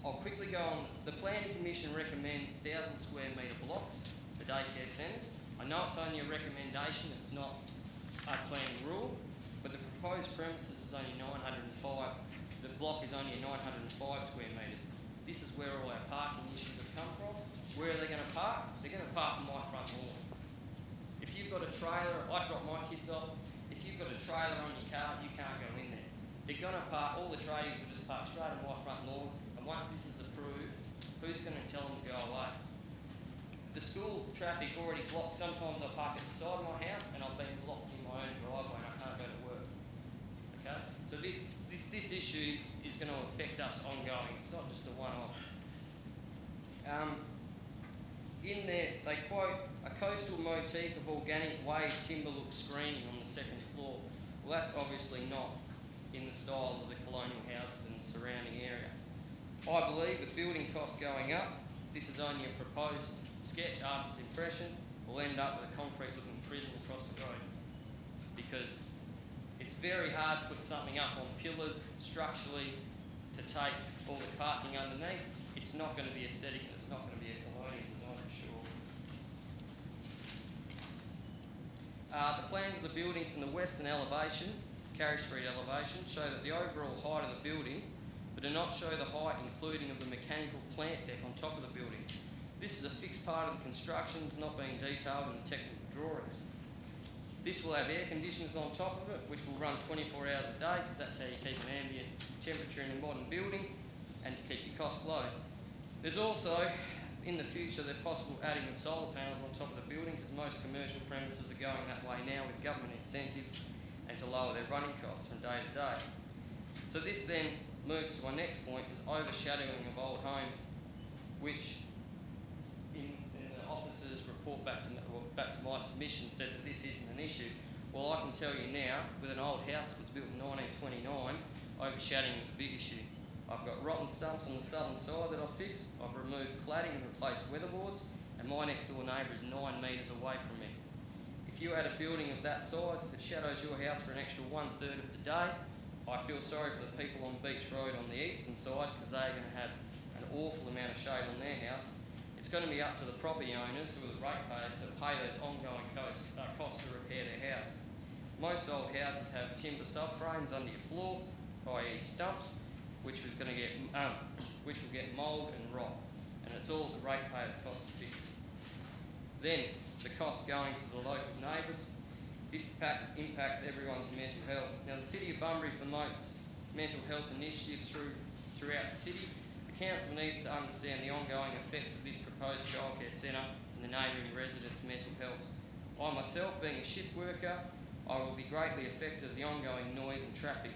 I'll quickly go on. The Planning Commission recommends 1,000 square metre blocks for daycare centres. I know it's only a recommendation, it's not a planning rule, but the proposed premises is only 905. The block is only 905 square metres. This is where all our parking issues have come from. Where are they going to park? They're going to park on my front lawn. If you've got a trailer, I drop my kids off. If you've got a trailer on your car, you can't go in there. They're going to park, all the tradies will just park straight on my front lawn, and once this is approved, who's going to tell them to go away? The school traffic already blocked. Sometimes I park at the side of my house and I've been blocked in my own driveway and I can't go to work. Okay? So this issue is going to affect us ongoing. It's not just a one-off. In there, they quote, a coastal motif of organic wave timber look screening on the second floor. Well, that's obviously not in the style of the colonial houses in the surrounding area. I believe with building costs going up, this is only a proposed sketch, artist's impression. We'll end up with a concrete looking prison across the road, because it's very hard to put something up on pillars structurally to take all the parking underneath. It's not going to be aesthetic and it's not going to be a colonial design for sure. The plans of the building from the western elevation, Carey Street elevation, show that the overall height of the building, but do not show the height including of the mechanical plant deck on top of the building. This is a fixed part of the construction, it's not being detailed in the technical drawings. This will have air conditioners on top of it, which will run 24 hours a day, because that's how you keep an ambient temperature in a modern building, and to keep your costs low. There's also, in the future, the possible adding of solar panels on top of the building, because most commercial premises are going that way now with government incentives and to lower their running costs from day to day. So this then moves to our next point, is overshadowing of old homes, which in the officer's report back to my submission said that this isn't an issue. Well, I can tell you now, with an old house that was built in 1929, overshadowing is a big issue. I've got rotten stumps on the southern side that I've fixed, I've removed cladding and replaced weatherboards, and my next door neighbour is 9 metres away from me. If you had a building of that size, if it shadows your house for an extra 1/3 of the day, I feel sorry for the people on Beach Road on the eastern side, because they're going to have an awful amount of shade on their house. It's going to be up to the property owners, who are the ratepayers, to pay those ongoing costs to repair their house. Most old houses have timber subframes under your floor, i.e. stumps, which will get mould and rot, and it's all the ratepayers' cost to fix. Then the cost going to the local neighbours. This impacts everyone's mental health. Now, the City of Bunbury promotes mental health initiatives throughout the city. The council needs to understand the ongoing effects of this proposed childcare centre and the neighbouring residents' mental health. I myself, being a shift worker, I will be greatly affected by the ongoing noise and traffic.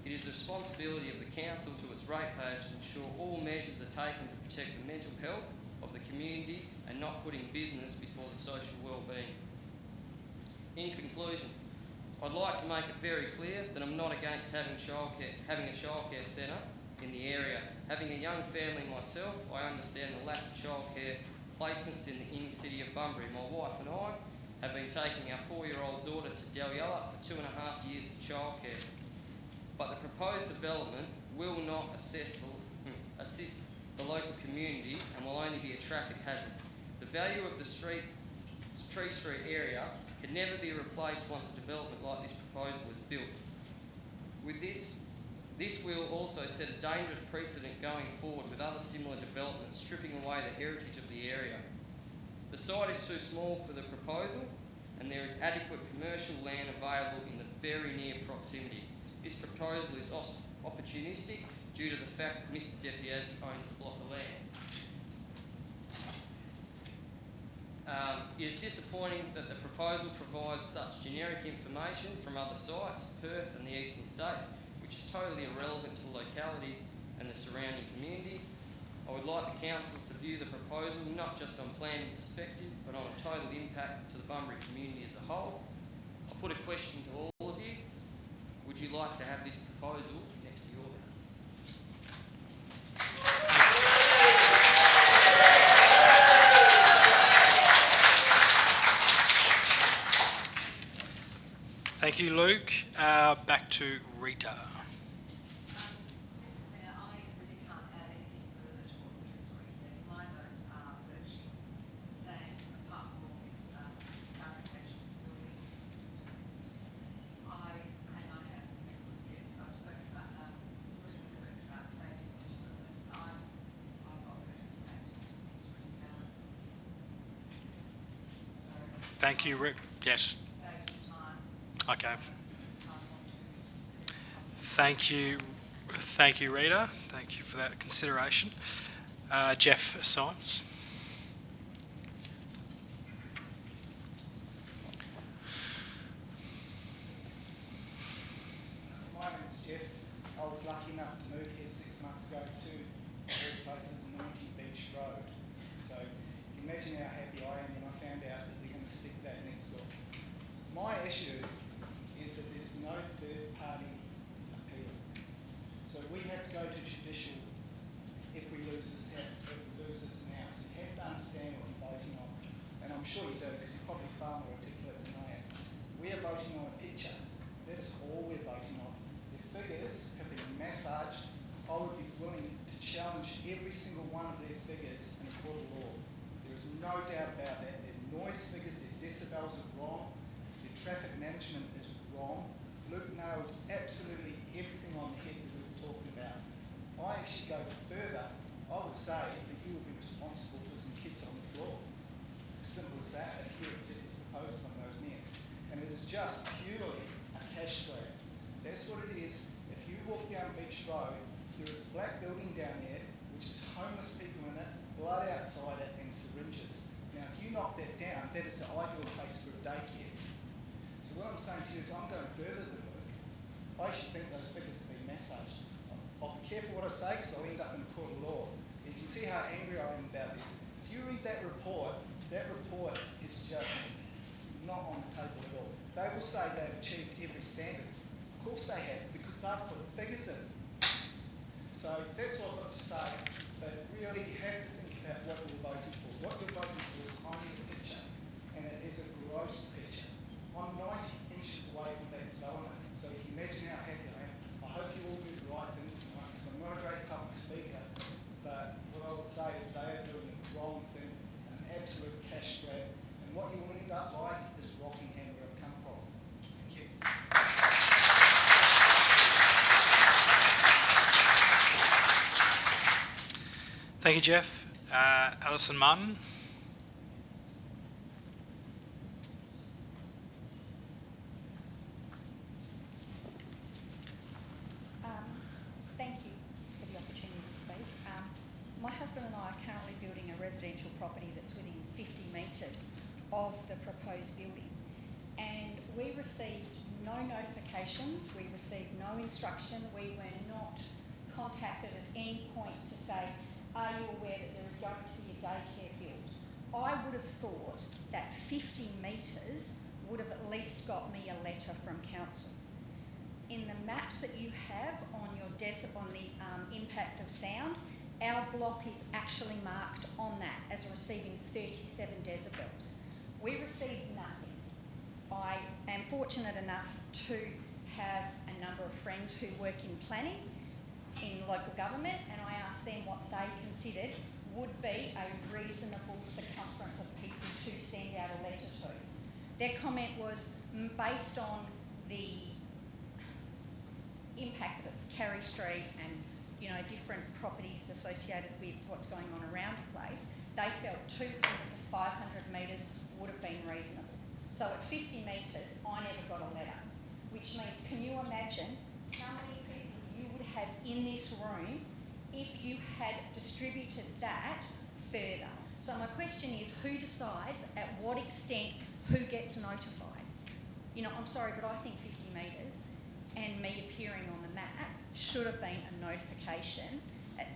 It is the responsibility of the council to its ratepayers to ensure all measures are taken to protect the mental health of the community and not putting business before the social well-being. In conclusion, I'd like to make it very clear that I'm not against having a childcare centre in the area. Having a young family myself, I understand the lack of childcare placements in the inner city of Bunbury. My wife and I have been taking our 4-year-old daughter to Dalyella for 2.5 years for childcare. But the proposed development will not assist the local community and will only be a traffic hazard. The value of the Tree Street area can never be replaced once a development like this proposal is built. With this will also set a dangerous precedent going forward with other similar developments, stripping away the heritage of the area. The site is too small for the proposal, and there is adequate commercial land available in the very near proximity. This proposal is opportunistic due to the fact that Mr. Deputy owns the block of land. It is disappointing that the proposal provides such generic information from other sites, Perth and the eastern states, which is totally irrelevant to the locality and the surrounding community. I would like the councils to view the proposal not just on planning perspective, but on a total impact to the Bunbury community as a whole. I'll put a question to all of you. Would you like to have this proposal next to your house? Thank you, Luke. Back to Rita. Mr. Mayor, I really can't add anything further to what Drew's already said. My notes are virtually the same, apart from all these clarifications of building. I have, yes, I've spoken about, Luke has spoken about safety measures, but I've got the same sort of things written down. So, Thank you, Rick. Yes. saves some time. Okay. Thank you, Rita. Thank you for that consideration. Jeff Symes. My name's Jeff. I was lucky enough to move here 6 months ago to all places 90 Beach Road. So you can imagine how happy I am when I found out that we're going to stick that next door. My issue is that there's no third-party appeal. So we have to go to judicial if we lose this now. So you have to understand what you're voting on. And I'm sure you do, because you're probably far more articulate than I am. We are voting on a picture. That is all we're voting on. The figures have been massaged. I would be willing to challenge every single one of their figures in a court of law. There is no doubt about that. Their noise figures, their decibels are wrong. Their traffic management is wrong. Luke nailed absolutely everything on the head that we were talking about. I actually go further. I would say that you would be responsible for some kids on the floor. As simple as that, if you accept this proposal from those men. And it is just purely a cash grab. That's what it is. If you walk down Beach Road, there is a black building down there, which is homeless people in it, blood outside it, and syringes. Now, if you knock that down, that is the ideal place for a daycare. So what I'm saying to you is I'm going further than Luke. I actually think those figures have been massaged. I'll be careful what I say because I'll end up in a court of law. You can see how angry I am about this. If you read that report is just not on the table at all. They will say they've achieved every standard. Of course they have, because they've put the figures in. So that's what I've got to say. But really you have to think about what you're voting for. What you're voting for is only a picture, and it is a gross picture. I'm 90 inches away from that development, so you can imagine how happy I am. I hope you all do the right thing tonight, because I'm not a great public speaker, but what I would say is they are doing the wrong thing, an absolute cash grab, and what you will end up like is Rockingham, where I've come from. Thank you. Thank you, Jeff. Alison Martin. Thank you for the opportunity to speak. My husband and I are currently building a residential property that's within 50 metres of the proposed building. And we received no notifications, we received no instruction, we were not contacted at any point to say, are you aware that there is going to be a daycare built? I would have thought that 50 metres would have at least got me a letter. letter from council. In the maps that you have on your on the impact of sound, our block is actually marked on that as receiving 37 decibels. We received nothing. I am fortunate enough to have a number of friends who work in planning in local government, and I asked them what they considered would be a reasonable circumference of people to send out a letter to. Their comment was based on the impact that it's Carey Street and, you know, different properties associated with what's going on around the place, they felt 200 to 500 metres would have been reasonable. So at 50 metres, I never got a letter, which means, can you imagine how many people you would have in this room if you had distributed that further? So my question is, who decides at what extent who gets notified? You know, I'm sorry, but I think 50 metres and me appearing on the map should have been a notification.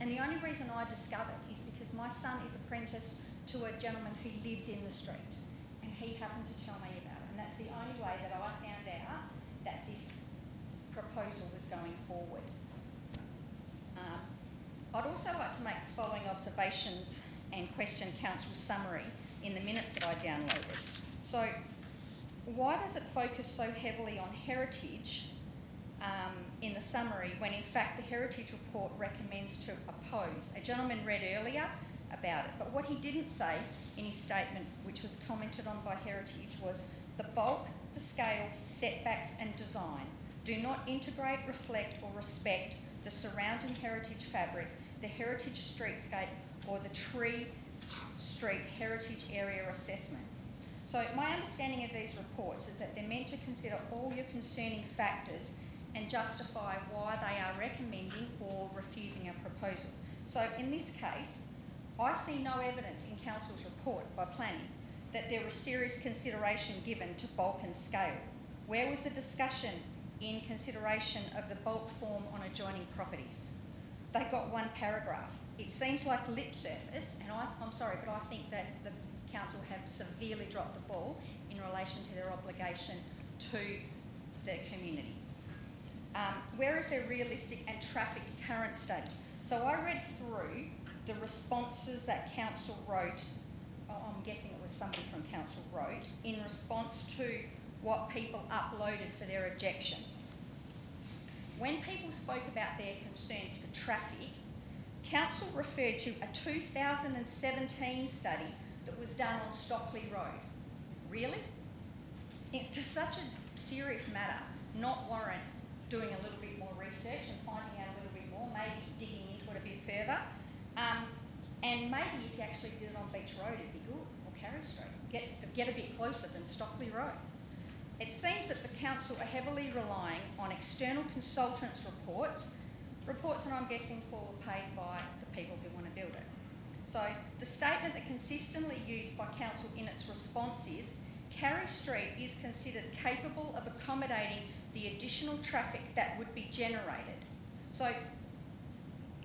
And the only reason I discovered is because my son is apprenticed to a gentleman who lives in the street, and he happened to tell me about it. And that's the only way that I found out that this proposal was going forward. I'd also like to make the following observations and question council's summary in the minutes that I downloaded. So, why does it focus so heavily on heritage in the summary when in fact the heritage report recommends to oppose? A gentleman read earlier about it, but what he didn't say in his statement, which was commented on by heritage, was the bulk, the scale, setbacks and design do not integrate, reflect or respect the surrounding heritage fabric, the heritage streetscape or the Tree Street heritage area assessment. So my understanding of these reports is that they're meant to consider all your concerning factors and justify why they are recommending or refusing a proposal. So in this case, I see no evidence in council's report by planning that there was serious consideration given to bulk and scale. Where was the discussion in consideration of the bulk form on adjoining properties? They got one paragraph. It seems like lip service, and I'm sorry, but I think that the council have severely dropped the ball in relation to their obligation to the community. Where is their realistic and traffic current study? So I read through the responses that council wrote, I'm guessing it was somebody from council wrote, in response to what people uploaded for their objections. When people spoke about their concerns for traffic, council referred to a 2017 study that was done on Stockley Road. Really? It's just such a serious matter, not warrant doing a little bit more research and finding out a little bit more, maybe digging into it a bit further. And maybe if you actually did it on Beach Road, it'd be good, or Carey Street. Get a bit closer than Stockley Road. It seems that the council are heavily relying on external consultants' reports that I'm guessing for paid by the people who want to build it. So the statement that consistently used by council in its response is, Carey Street is considered capable of accommodating the additional traffic that would be generated. So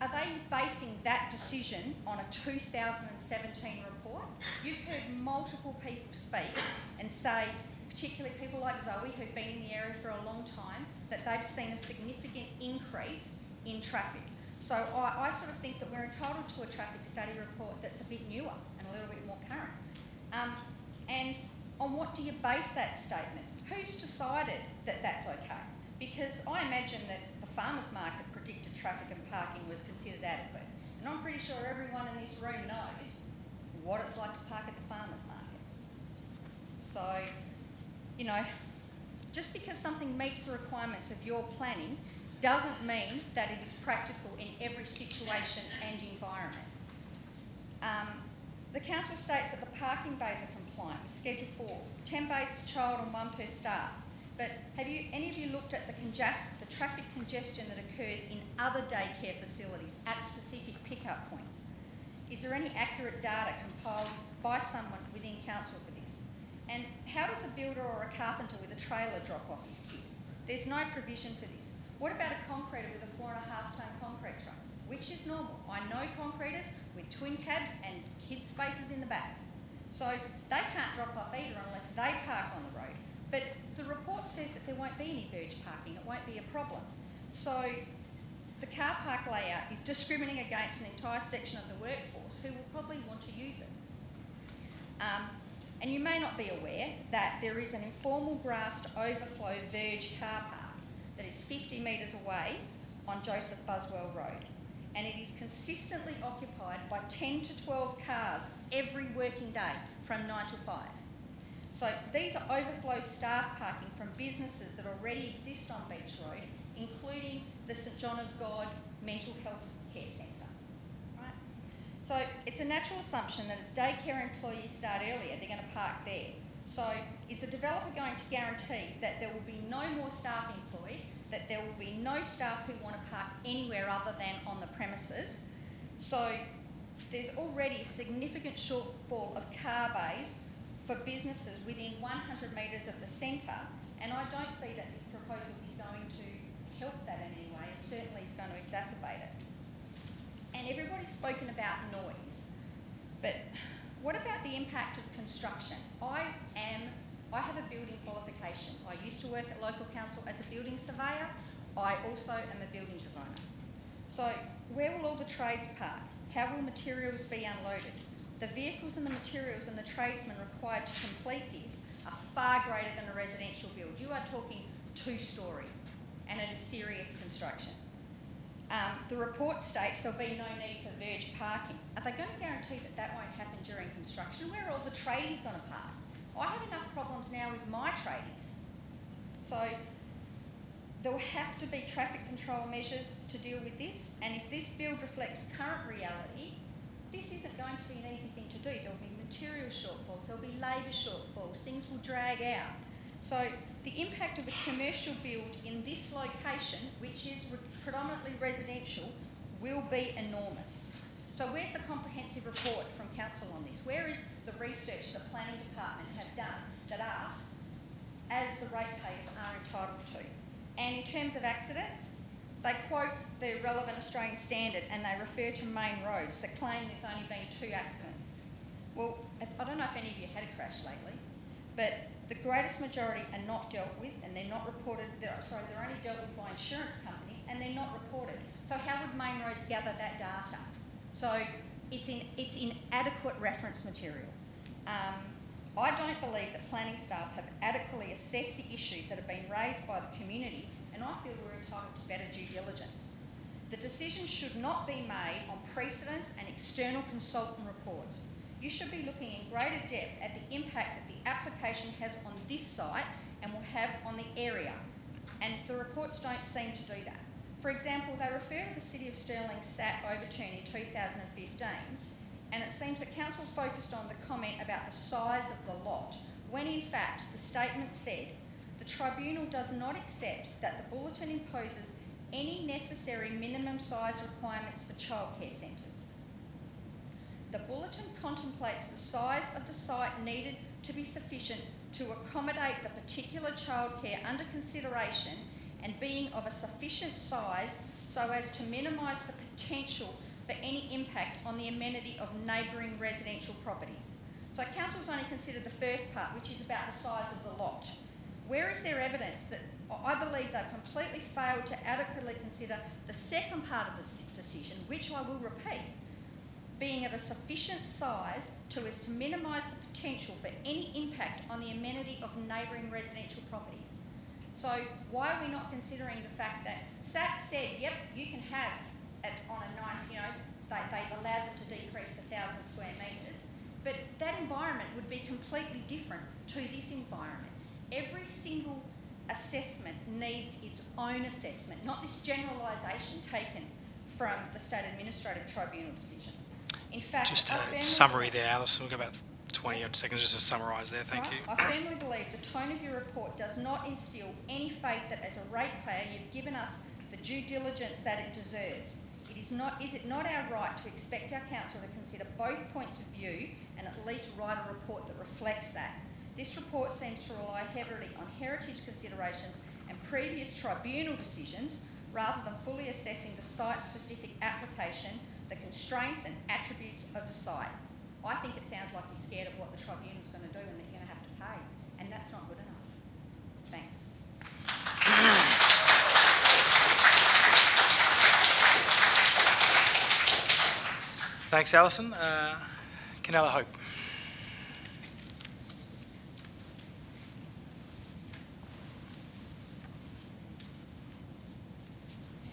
are they basing that decision on a 2017 report? You've heard multiple people speak and say, particularly people like Zoe who've been in the area for a long time, that they've seen a significant increase in traffic. So I sort of think that we're entitled to a traffic study report that's a bit newer and a little bit more current. And on what do you base that statement? Who's decided that that's okay? Because I imagine that the farmers market predicted traffic and parking was considered adequate. And I'm pretty sure everyone in this room knows what it's like to park at the farmers market. So, you know, just because something meets the requirements of your planning doesn't mean that it is practical in every situation and environment. The council states that the parking bays are compliant with Schedule 4, 10 bays per child and 1 per staff. But have any of you looked at the traffic congestion that occurs in other daycare facilities at specific pickup points? Is there any accurate data compiled by someone within council for this? And how does a builder or a carpenter with a trailer drop off his kit? There's no provision for this. What about a concreter with a 4.5-tonne concrete truck? Which is normal. I know concreters with twin cabs and kid spaces in the back. So they can't drop off either unless they park on the road. But the report says that there won't be any verge parking, it won't be a problem. So the car park layout is discriminating against an entire section of the workforce who will probably want to use it. And you may not be aware that there is an informal grassed overflow verge car park that is 50 metres away on Joseph Buswell Road. And it is consistently occupied by 10 to 12 cars every working day from 9 to 5. So these are overflow staff parking from businesses that already exist on Beach Road, including the St John of God Mental Health Care Centre. Right? So it's a natural assumption that as daycare employees start earlier, they're going to park there. So is the developer going to guarantee that there will be no more staff employed, that there will be no staff who want to park anywhere other than on the premises? So there's already a significant shortfall of car bays for businesses within 100 metres of the centre, and I don't see that this proposal is going to help that in any way. It certainly is going to exacerbate it. And everybody's spoken about noise, but what about the impact of construction? I have a building qualification. I used to work at local council as a building surveyor. I also am a building designer. So where will all the trades park? How will materials be unloaded? The vehicles and the materials and the tradesmen required to complete this are far greater than a residential build. You are talking 2-storey, and it is serious construction. The report states there'll be no need for verge parking. Are they going to guarantee that that won't happen during construction? Where are all the tradies going to park? I have enough problems now with my tradies. So there will have to be traffic control measures to deal with this, and if this build reflects current reality, this isn't going to be an easy thing to do. There will be material shortfalls, there will be labour shortfalls, things will drag out. So the impact of a commercial build in this location, which is predominantly residential, will be enormous. So where's the comprehensive report from council on this? Where is the research the planning department have done that asks, as the ratepayers are entitled to? And in terms of accidents, they quote the relevant Australian standard and they refer to main roads that claim there's only been 2 accidents. Well, I don't know if any of you had a crash lately, but the greatest majority are not dealt with and they're not reported, they're only dealt with by insurance companies and they're not reported. So how would main roads gather that data? So it's inadequate reference material. I don't believe that planning staff have adequately assessed the issues that have been raised by the community, and I feel we're entitled to better due diligence. The decision should not be made on precedents and external consultant reports. You should be looking in greater depth at the impact that the application has on this site and will have on the area, and the reports don't seem to do that. For example, they refer to the City of Stirling SAT overturn in 2015, and it seems that council focused on the comment about the size of the lot, when in fact the statement said, the tribunal does not accept that the bulletin imposes any necessary minimum size requirements for childcare centres. The bulletin contemplates the size of the site needed to be sufficient to accommodate the particular childcare under consideration and being of a sufficient size so as to minimise the potential for any impact on the amenity of neighbouring residential properties. So council's only considered the first part, which is about the size of the lot. Where is there evidence that I believe they've completely failed to adequately consider the second part of the decision, which I will repeat, being of a sufficient size as to minimise the potential for any impact on the amenity of neighbouring residential properties. So why are we not considering the fact that SAT said, yep, you can have it on a 9, they've allowed them to decrease 1,000 square metres, but that environment would be completely different to this environment. Every single assessment needs its own assessment, not this generalisation taken from the State Administrative Tribunal decision. In fact, just a summary there, Alison. We've got about 20 odd seconds just to summarise there. Thank you. I firmly believe the tone of your report does not instil any faith that as a ratepayer you've given us the due diligence that it deserves. Is it not our right to expect our council to consider both points of view and at least write a report that reflects that? This report seems to rely heavily on heritage considerations and previous tribunal decisions rather than fully assessing the site-specific application, the constraints and attributes of the site. I think it sounds like you're scared of what the tribunal's going to do and that you're going to have to pay, and that's not good enough. Thanks. Thanks, Alison. Canella Hope.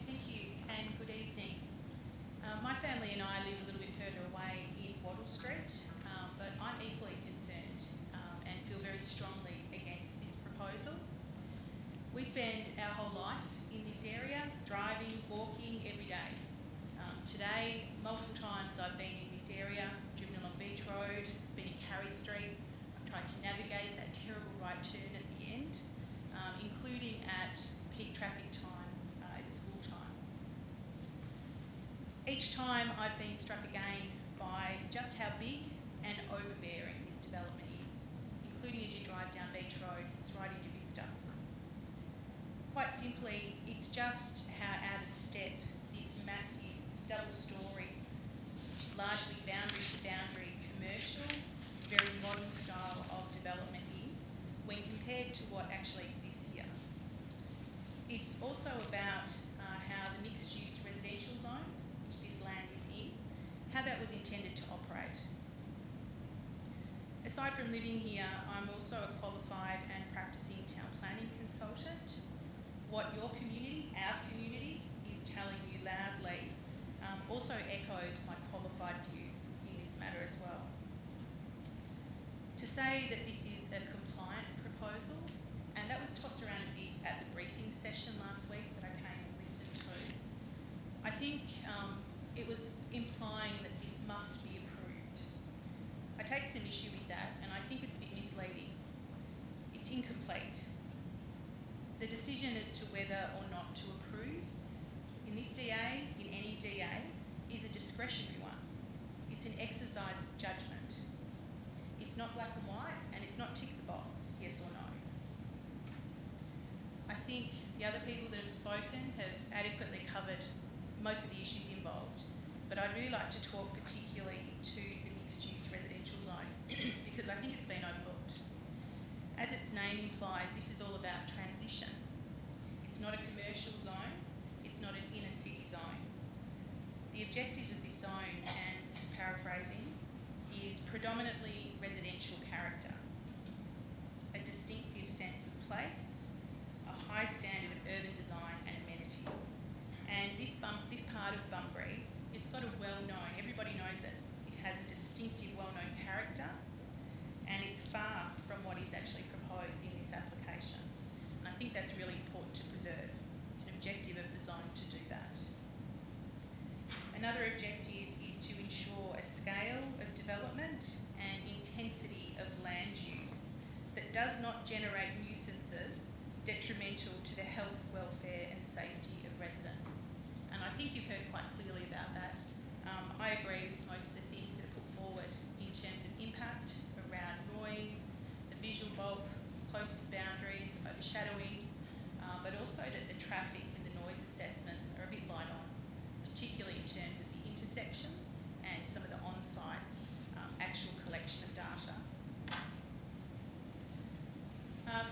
Thank you and good evening. My family and I live a little bit further away in Wattle Street, but I'm equally concerned and feel very strongly against this proposal. We spend our whole life in this area, driving, walking every day. Today, multiple times I've been in this area, driven along Beach Road, been in Carey Street. I've tried to navigate that terrible right turn at the end, including at peak traffic time, at school time. Each time I've been struck again by just how big and overbearing this development is, including as you drive down Beach Road, it's right into Vista. Quite simply, it's just how out of step this massive double-storey, largely boundary-to-boundary commercial, very modern style of development is when compared to what actually exists here. It's also about how the mixed-use residential zone, which this land is in, how that was intended to operate. Aside from living here, I'm also a qualified and practicing town planning consultant. What your community, our community, is telling you loudly also echoes my qualified view in this matter as well. To say that this is a compliant proposal, and that was tossed around a bit at the briefing session last week that I came and listened to, I think it was implying that this must be approved. I take some issue with that, and I think it's a bit misleading. It's incomplete. The decision as to whether or not to approve in this DA, in any DA, is a discretionary one. It's an exercise of judgment. It's not black and white, and it's not tick the box, yes or no. I think the other people that have spoken have adequately covered most of the issues involved, but I'd really like to talk particularly to the mixed-use residential zone because I think it's been overlooked. As its name implies, this is all about transition. It's not a commercial zone, it's not an inner city zone. The objective of this zone, and just paraphrasing, is predominantly residential character, a distinctive sense of place, a high standard of urban design and amenity. And this part of Bunbury, it's sort of well known, everybody knows it. It has a distinctive, well-known character, and it's far from what is actually proposed in this application. And I think that's really important to preserve. It's an objective of the zone to do that. Another objective is to ensure a scale of development and intensity of land use that does not generate nuisances detrimental to the health, welfare and safety of residents. And I think you've heard quite clearly about that. I agree with most of the things that are put forward in terms of impact around noise, the visual bulk, close to boundaries, overshadowing, but also that the traffic and the noise assessments are a bit light on, particularly in terms of the intersection and some of the on-site actual collection of data.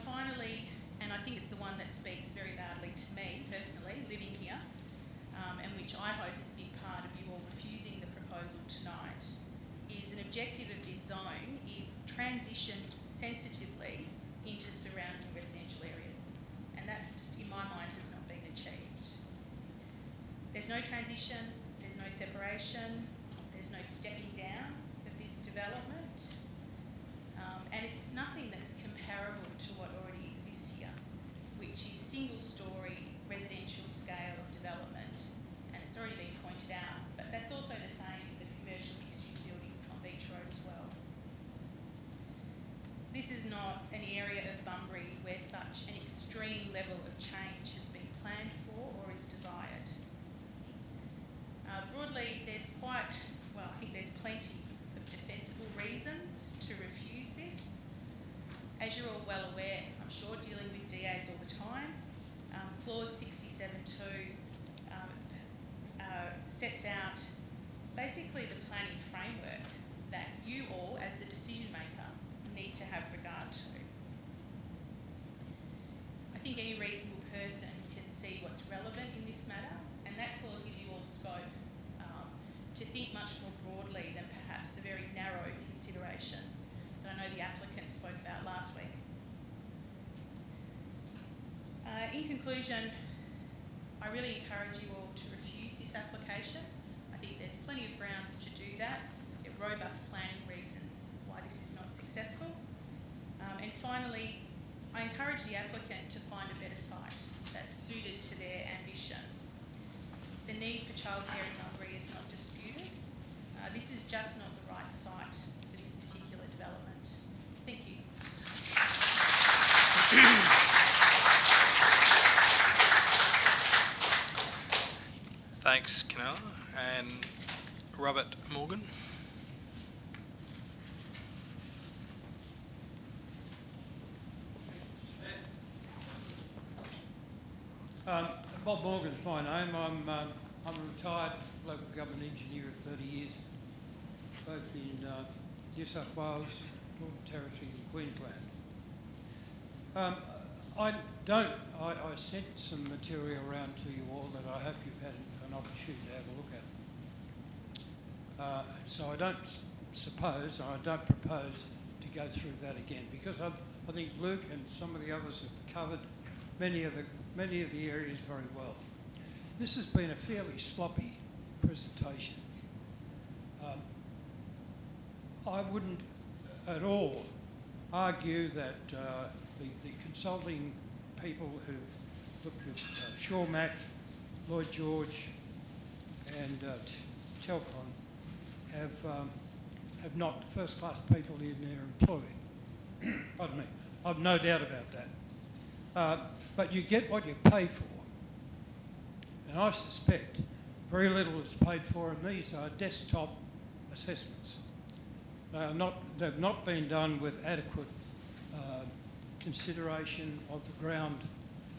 Finally, and I think it's the one that speaks very loudly to me personally, living here, and which I hope is a big part of you all refusing the proposal tonight, is an objective of this zone is transition sensitively into surrounding residential areas. And that, just in my mind, has not been achieved. There's no transition, there's no separation, there's no stepping down of this development, and it's nothing that's comparable to what already exists here, which is single-storey residential scale of development, and it's already been pointed out, but that's also the same with the commercial mixed-use buildings on Beach Road as well. This is not an area of Bunbury where such an extreme level of change has been planned for or is desired. Broadly, there's I think there's plenty of defensible reasons to refuse this. As you're all well aware, I'm sure dealing with DAs all the time, Clause 67.2 sets out basically the planning framework that you all, as the decision maker, need to have regard to. I think any reasonable person can see what's relevant in this matter, and that clause gives you all scope to think much more broadly than perhaps the very narrow considerations that I know the applicant spoke about last week. In conclusion, I really encourage you all to refuse this application. I think there's plenty of grounds to do that. There are robust planning reasons why this is not successful. And finally, I encourage the applicant to find a better site that's suited to their ambition. The need for childcare in Bunbury is not disputed. This is just not the right site for this particular development. Thank you. Thanks, Canella. And Robert Morgan. Bob Morgan's my name. I'm a retired local government engineer of 30 years, both in New South Wales, Northern Territory and Queensland. I sent some material around to you all that I hope you've had an opportunity to have a look at. So I don't suppose, I don't propose to go through that again, because I think Luke and some of the others have covered many of the areas very well. This has been a fairly sloppy presentation. I wouldn't at all argue that the consulting people who looked at Shawmac, Lloyd George and Telcon have not first-class people in their employ. Pardon me. I've no doubt about that. But you get what you pay for. And I suspect very little is paid for, and these are desktop assessments. They've not been done with adequate consideration of the ground,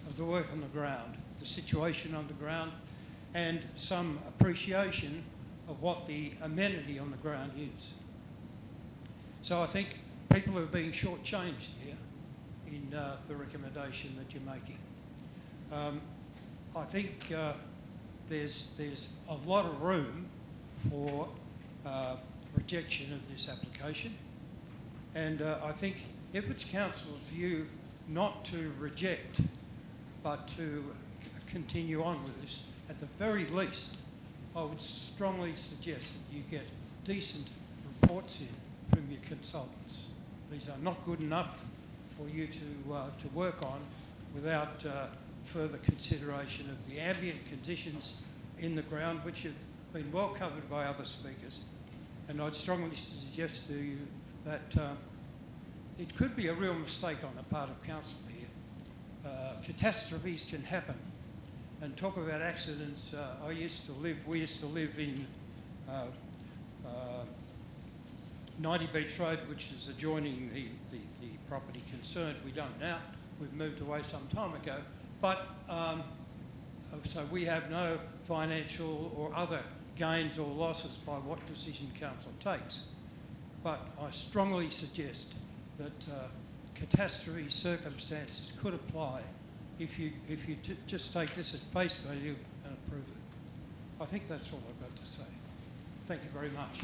of the work on the ground, the situation on the ground, and some appreciation of what the amenity on the ground is. So I think people are being shortchanged here in the recommendation that you're making. I think there's a lot of room for rejection of this application, and I think if it's council's view not to reject but to continue on with this, at the very least I would strongly suggest that you get decent reports in from your consultants. These are not good enough for you to work on without further consideration of the ambient conditions in the ground, which have been well covered by other speakers. And I'd strongly suggest to you that it could be a real mistake on the part of council here. Catastrophes can happen. And talk about accidents, we used to live in 90 Beach Road, which is adjoining the property concerned. We don't now. We've moved away some time ago. But so we have no financial or other gains or losses by what decision council takes. But I strongly suggest that catastrophe circumstances could apply if you just take this at face value and approve it. I think that's all I've got to say. Thank you very much.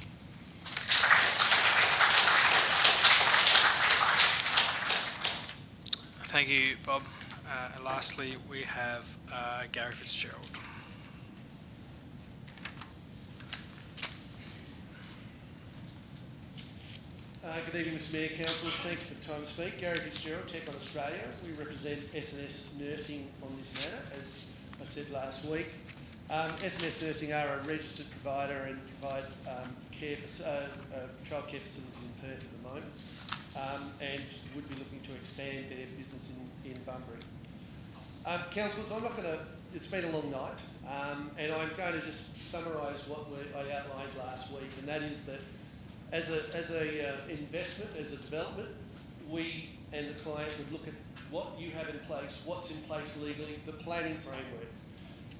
Thank you, Bob. And lastly, we have Gary Fitzgerald. Good evening, Mr Mayor, councillors. Thanks for the time to speak. Gary Fitzgerald, TechOn Australia. We represent S&S Nursing on this matter, as I said last week. S&S Nursing are a registered provider and provide childcare facilities in Perth at the moment, and would be looking to expand their business in Bunbury. Councillors, I'm not going to. It's been a long night, and I'm going to just summarise what I outlined last week, and that is that as a investment, as a development, we and the client would look at what you have in place, what's in place legally, the planning framework.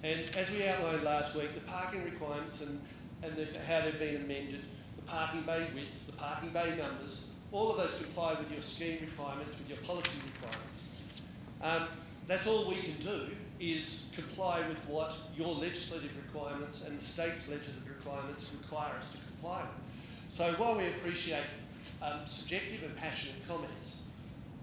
And as we outlined last week, the parking requirements and how they've been amended, the parking bay widths, the parking bay numbers, all of those comply with your scheme requirements, with your policy requirements. That's all we can do is comply with what your legislative requirements and the state's legislative requirements require us to comply with. So while we appreciate subjective and passionate comments,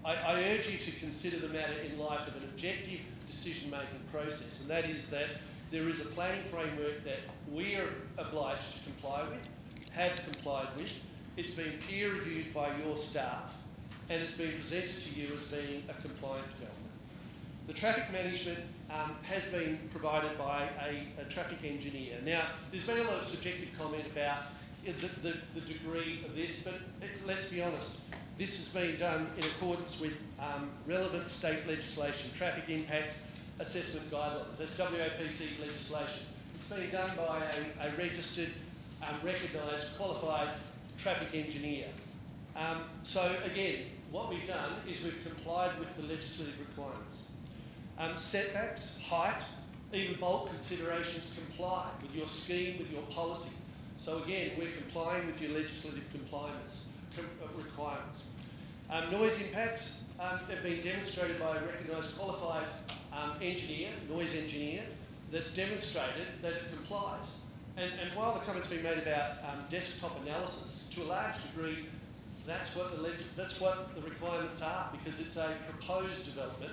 I urge you to consider the matter in light of an objective decision-making process, and that is that there is a planning framework that we are obliged to comply with, have complied with. It's been peer-reviewed by your staff, and it's been presented to you as being a compliant development. The traffic management has been provided by a traffic engineer. Now, there's been a lot of subjective comment about the degree of this, but let's be honest, this has been done in accordance with relevant state legislation, traffic impact assessment guidelines. That's WAPC legislation. It's been done by a registered, recognised, qualified traffic engineer. So again, what we've done is we've complied with the legislative requirements. Setbacks, height, even bulk considerations comply with your scheme, with your policy. So again, we're complying with your legislative requirements. Noise impacts have been demonstrated by a recognised qualified engineer, noise engineer, that's demonstrated that it complies. And while the comment's been made about desktop analysis, to a large degree, that's what the requirements are, because it's a proposed development,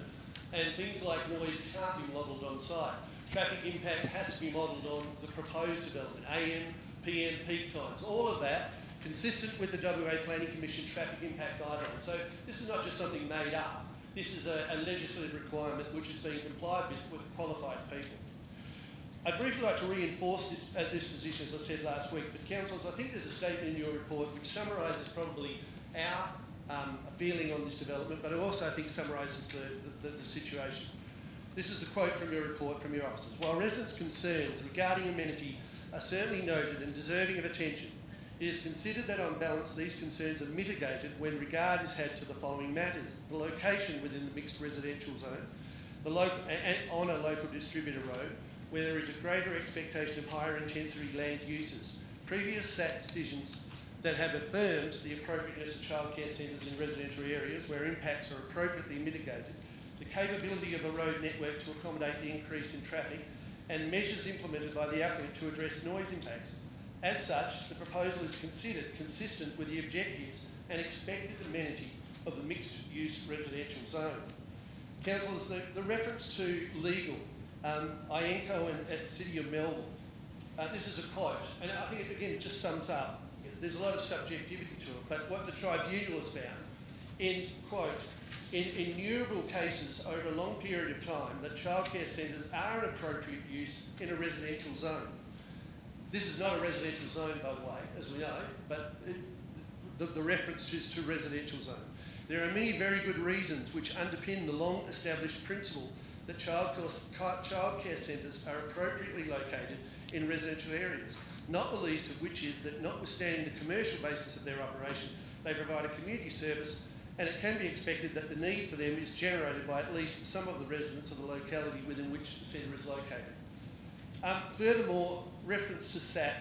and things like noise can't be modelled on site. Traffic impact has to be modelled on the proposed development, AM, PM, peak times, all of that consistent with the WA Planning Commission traffic impact guidelines. So this is not just something made up. This is a legislative requirement which is being complied with qualified people. I'd briefly like to reinforce this position, as I said last week, but councillors, I think there's a statement in your report which summarises probably our feeling on this development, but it also, I think, summarises the situation. This is a quote from your report from your officers. While residents' concerns regarding amenity are certainly noted and deserving of attention, it is considered that on balance these concerns are mitigated when regard is had to the following matters: the location within the mixed residential zone, on a local distributor road, where there is a greater expectation of higher intensity land uses, previous SAT decisions that have affirmed the appropriateness of childcare centres in residential areas where impacts are appropriately mitigated, the capability of the road network to accommodate the increase in traffic, and measures implemented by the applicant to address noise impacts. As such, the proposal is considered consistent with the objectives and expected amenity of the mixed-use residential zone. Councillors, the reference to legal, IENCO and at the City of Melbourne, this is a quote, and I think it again just sums up. There's a lot of subjectivity to it, but what the tribunal has found, in quote, in innumerable cases over a long period of time, that childcare centres are an appropriate use in a residential zone. This is not a residential zone, by the way, as we know, but the reference is to residential zone. There are many very good reasons which underpin the long-established principle that childcare centres are appropriately located in residential areas, not the least of which is that notwithstanding the commercial basis of their operation, they provide a community service, and it can be expected that the need for them is generated by at least some of the residents of the locality within which the centre is located. Furthermore, reference to SAT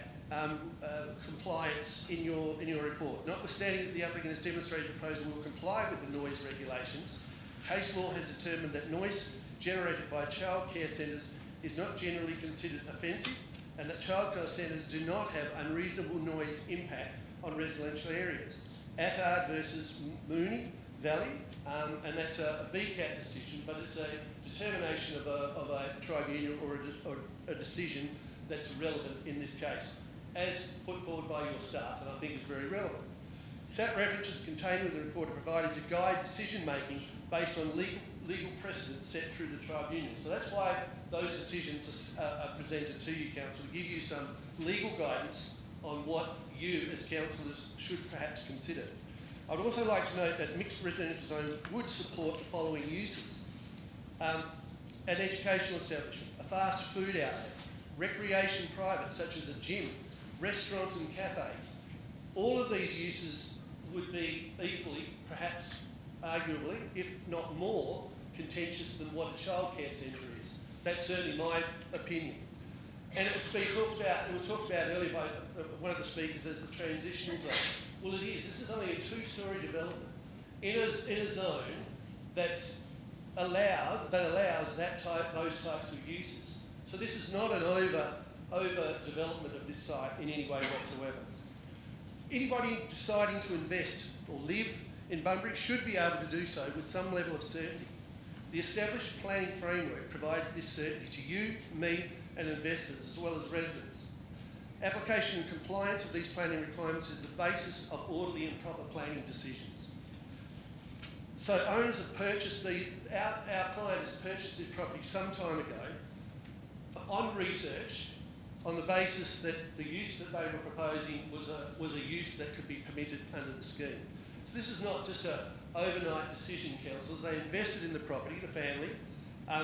compliance in your report. Notwithstanding that the applicant has demonstrated the proposal will comply with the noise regulations, case law has determined that noise generated by childcare centres is not generally considered offensive, and that childcare centres do not have unreasonable noise impact on residential areas. Attard versus Mooney Valley, and that's a BCAT decision, but it's a determination of a tribunal or a decision that's relevant in this case, as put forward by your staff, and I think is very relevant. SAT references contained within the report are provided to guide decision-making based on legal precedent set through the tribunal. So that's why those decisions are presented to you, Council, to give you some legal guidance on what you, as councillors, should perhaps consider. I'd also like to note that mixed residential zone would support the following uses: an educational establishment, a fast food outlet, recreation private, such as a gym, restaurants and cafes. All of these uses would be equally, perhaps arguably, if not more, contentious than what a childcare centre is. That's certainly my opinion. And it's been talked about, it was talked about earlier by one of the speakers as the transitional zone. Well, it is. This is only a two-storey development in a zone that allows allows those types of uses. So this is not an over development of this site in any way whatsoever. Anybody deciding to invest or live in Bunbury should be able to do so with some level of certainty. The established planning framework provides this certainty to you, me and investors as well as residents. Application and compliance of these planning requirements is the basis of orderly and proper planning decisions. So owners have purchased our client has purchased this property some time ago on research on the basis that the use that they were proposing was a use that could be permitted under the scheme. So this is not just an overnight decision, councillors. They invested in the property, the family,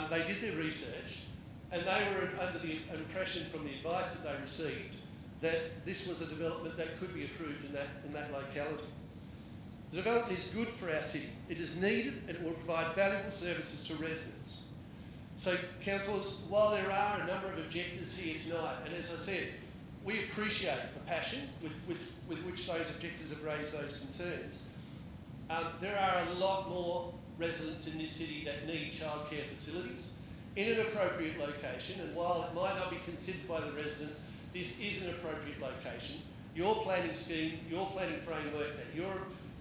they did their research, and they were under the impression from the advice that they received that this was a development that could be approved in that locality. The development is good for our city. It is needed and it will provide valuable services to residents. So, councillors, while there are a number of objectors here tonight, and as I said, we appreciate the passion with which those objectors have raised those concerns, there are a lot more residents in this city that need childcare facilities in an appropriate location, and while it might not be considered by the residents, this is an appropriate location. Your planning scheme, your planning framework that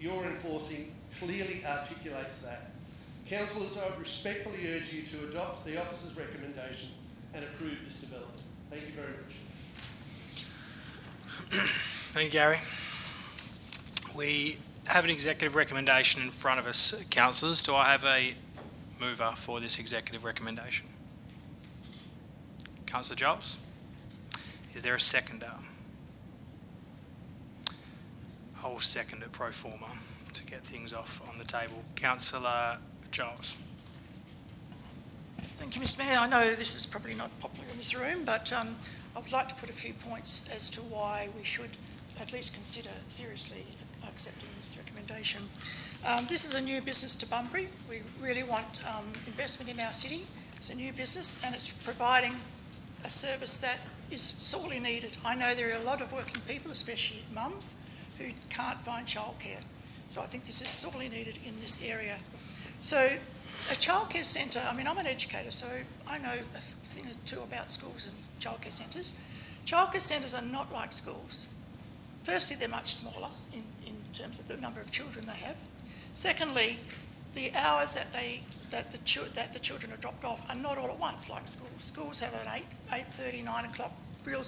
you're enforcing clearly articulates that. Councillors, I would respectfully urge you to adopt the officer's recommendation and approve this development. Thank you very much. Thank you, Gary. We have an executive recommendation in front of us, councillors. Do I have a mover for this executive recommendation? Councillor Giles? Is there a seconder? I will second it pro forma to get things off on the table. Councillor Giles. Thank you, Mr Mayor. I know this is probably not popular in this room, but I would like to put a few points as to why we should at least consider seriously accepting this recommendation. This is a new business to Bunbury. We really want investment in our city. It's a new business and it's providing a service that is sorely needed. I know there are a lot of working people, especially mums, who can't find childcare. So I think this is sorely needed in this area. So a childcare centre, I mean, I'm an educator, so I know a thing or two about schools and childcare centres. Childcare centres are not like schools. Firstly, they're much smaller in terms of the number of children they have. Secondly, the hours that the children are dropped off are not all at once like schools. Schools have an 8:30, 9 o'clock real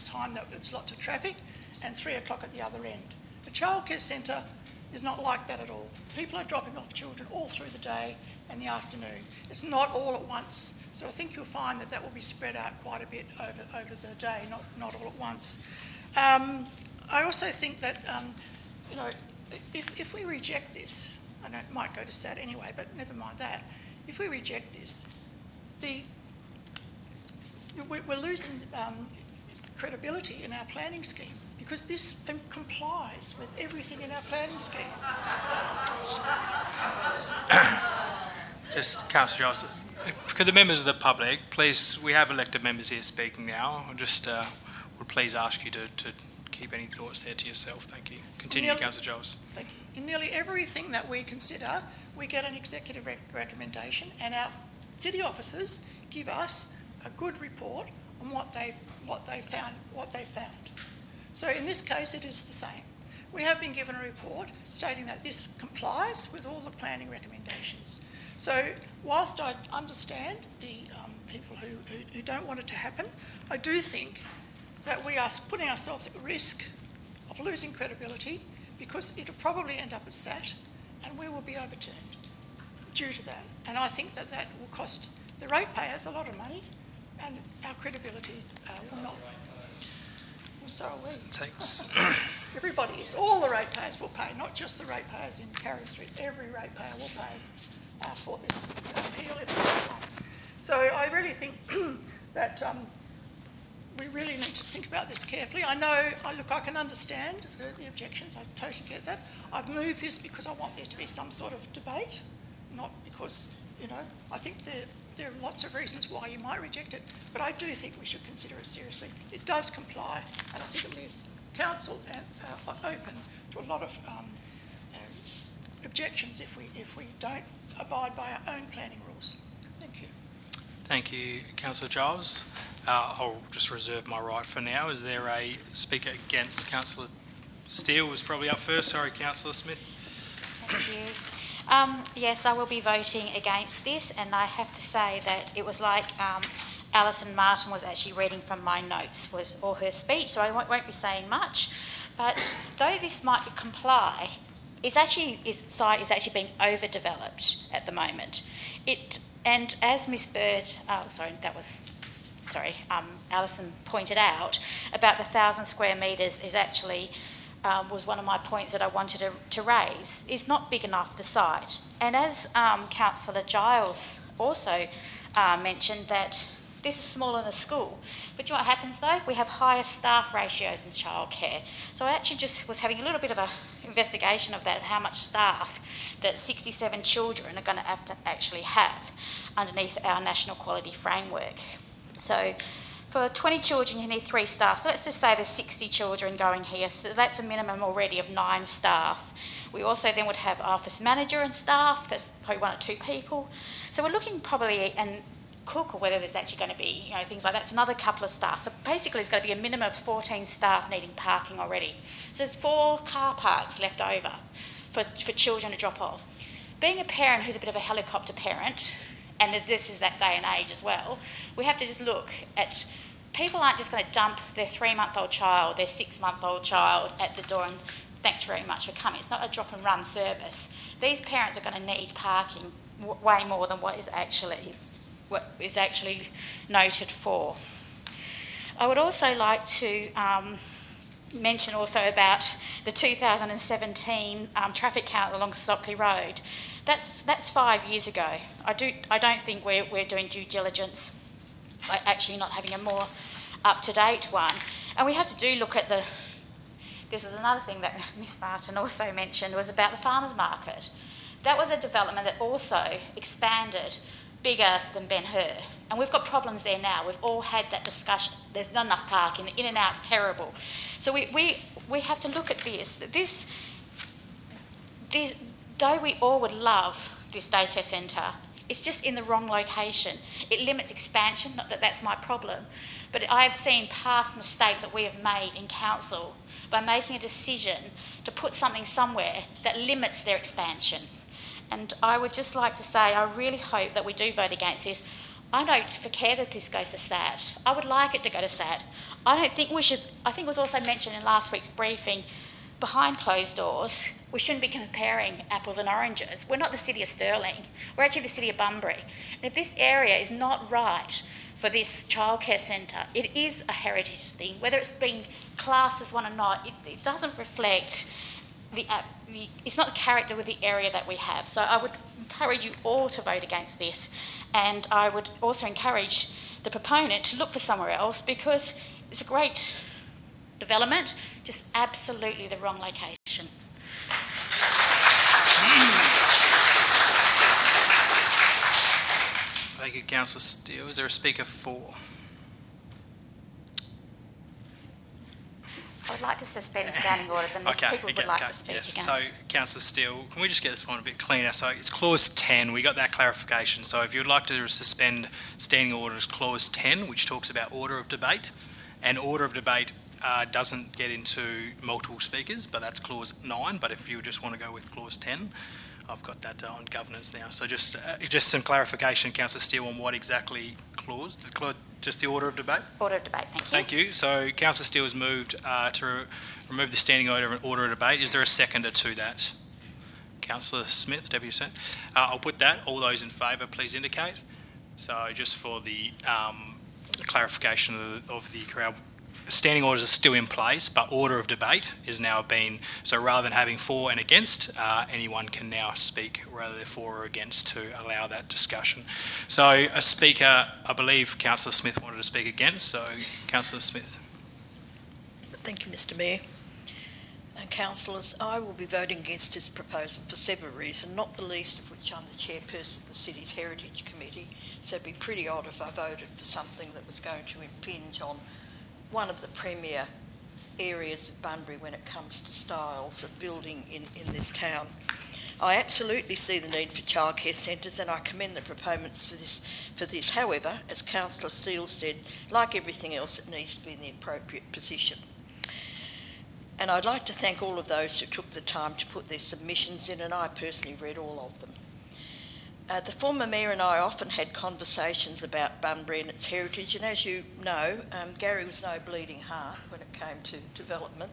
time that there's lots of traffic, and 3 o'clock at the other end. A childcare centre is not like that at all. People are dropping off children all through the day and the afternoon. It's not all at once. So I think you'll find that will be spread out quite a bit over the day, not all at once. I also think that, if we reject this, and it might go to SAT anyway, but never mind that, if we reject this, we're losing credibility in our planning scheme, because this complies with everything in our planning scheme. Just, Councillor Giles, for the members of the public, please, we have elected members here speaking now. I just would please ask you to keep any thoughts there to yourself. Thank you. Continue, Councillor Giles. Thank you. In nearly everything that we consider, we get an executive recommendation, and our city officers give us a good report on what they found. So in this case, it is the same. We have been given a report stating that this complies with all the planning recommendations. So whilst I understand the people who don't want it to happen, I do think that we are putting ourselves at risk of losing credibility, because it'll probably end up at SAT and we will be overturned due to that. And I think that will cost the ratepayers a lot of money, and our credibility will not. Well, so are we. Thanks. Everybody is. All the ratepayers will pay, not just the ratepayers in Carey Street. Every ratepayer will pay for this appeal if it's wrong. So I really think that we really need to think about this carefully. I know, I can understand the objections. I totally get that. I've moved this because I want there to be some sort of debate, not because, I think there are lots of reasons why you might reject it, but I do think we should consider it seriously. It does comply, and I think it leaves council open to a lot of objections if we don't abide by our own planning rules. Thank you. Thank you, Councillor Giles. I'll just reserve my right for now. Is there a speaker against? Councillor Steele was probably up first. Sorry, Councillor Smith. Thank you. Yes, I will be voting against this, and I have to say that it was like Alison Martin was actually reading from my notes or her speech, so I won't be saying much. But though this might Comply, its site is actually being overdeveloped at the moment. And as Ms Bird, Alison pointed out about the 1,000 square metres is actually was one of my points that I wanted to raise. It's not big enough, the site. And as Councillor Giles also mentioned, that this is smaller than a school. But you know what happens though? We have higher staff ratios in childcare. So I actually just was having a little bit of an investigation of that, how much staff that 67 children are going to have to actually have underneath our national quality framework. So for 20 children, you need 3 staff. So let's just say there's 60 children going here. So that's a minimum already of 9 staff. We also then would have office manager and staff. That's probably 1 or 2 people. So we're looking probably, and cook, or whether there's actually going to be, things like that. It's another couple of staff. So basically it's going to be a minimum of 14 staff needing parking already. So there's 4 car parks left over for children to drop off. Being a parent who's a bit of a helicopter parent, and this is that day and age as well, we have to just look at, people aren't just going to dump their 3-month-old child, their 6-month-old child at the door and thanks very much for coming. It's not a drop and run service. These parents are going to need parking way more than what is actually noted for. I would also like to mention also about the 2017 traffic count along Stockley Road. That's 5 years ago. I don't think we're doing due diligence by actually not having a more up-to-date one. And we have to look at this is another thing that Ms Martin also mentioned, was about the farmers market. That was a development that also expanded bigger than Ben Hur. And we've got problems there now. We've all had that discussion. There's not enough parking. The in and out's terrible. So we have to look at this. Though we all would love this daycare centre, it's just in the wrong location. It limits expansion, not that that's my problem, but I have seen past mistakes that we have made in council by making a decision to put something somewhere that limits their expansion. And I would just like to say, I really hope that we do vote against this. I don't care that this goes to SAT. I would like it to go to SAT. I don't think we should, I think it was also mentioned in last week's briefing, behind closed doors, we shouldn't be comparing apples and oranges. We're not the City of Stirling. We're actually the City of Bunbury. And if this area is not right for this childcare centre, it is a heritage thing. Whether it's been classed as one or not, it doesn't reflect it's not the character with the area that we have. So I would encourage you all to vote against this, and I would also encourage the proponent to look for somewhere else, because it's a great development, just absolutely the wrong location. Thank you, Councillor Steele. Is there a speaker for? I would like to suspend standing orders, and if people would like to speak again. So, Councillor Steele, can we just get this one a bit cleaner? So it's clause 10, we got that clarification. So if you'd like to suspend standing orders, clause 10, which talks about order of debate, and order of debate doesn't get into multiple speakers, but that's clause 9. But if you just want to go with clause 10, I've got that on governance now. So just some clarification, Councillor Steele, on what exactly clause? Just the order of debate? Order of debate, thank you. Thank you. So Councillor Steele has moved to remove the standing order and order of debate. Is there a seconder to that? Councillor Smith, Deputy Secretary. I'll put that. All those in favour, please indicate. So just for the clarification of the crowd, standing orders are still in place, but order of debate is now been, so rather than having for and against, anyone can now speak rather than for or against to allow that discussion. So a speaker, I believe Councillor Smith wanted to speak against, so Councillor Smith. Thank you, Mr Mayor. And councillors, I will be voting against this proposal for several reasons, not the least of which I'm the chairperson of the City's Heritage Committee, so it'd be pretty odd if I voted for something that was going to impinge on one of the premier areas of Bunbury when it comes to styles of building in this town. I absolutely see the need for childcare centres and I commend the proponents for this. However, as Councillor Steele said, like everything else, it needs to be in the appropriate position. And I'd like to thank all of those who took the time to put their submissions in, and I personally read all of them. The former Mayor and I often had conversations about Bunbury and its heritage, and as you know, Gary was no bleeding heart when it came to development,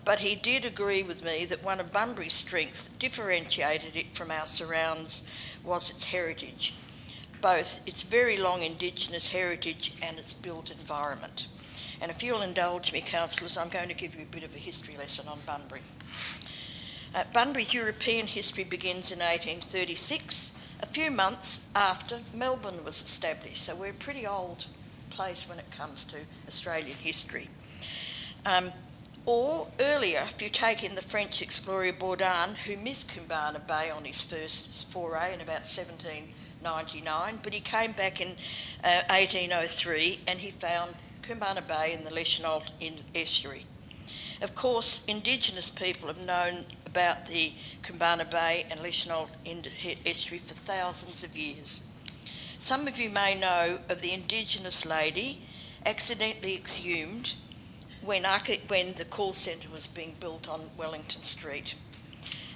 but he did agree with me that one of Bunbury's strengths that differentiated it from our surrounds was its heritage, both its very long Indigenous heritage and its built environment. And if you'll indulge me, councillors, I'm going to give you a bit of a history lesson on Bunbury. Bunbury's European history begins in 1836, a few months after Melbourne was established, so we're a pretty old place when it comes to Australian history. Or earlier, if you take in the French explorer Baudin, who missed Koombana Bay on his first foray in about 1799, but he came back in 1803 and he found Koombana Bay in the Leschenault estuary. Of course, Indigenous people have known about the Koombana Bay and Leschenault estuary for thousands of years. Some of you may know of the Indigenous lady accidentally exhumed when the call centre was being built on Wellington Street.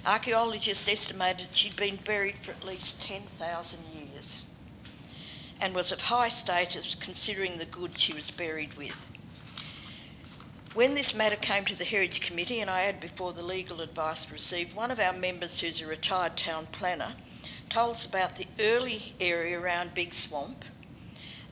Archaeologists estimated she'd been buried for at least 10,000 years and was of high status considering the goods she was buried with. When this matter came to the Heritage Committee, and I had before the legal advice received, one of our members, who's a retired town planner, told us about the early area around Big Swamp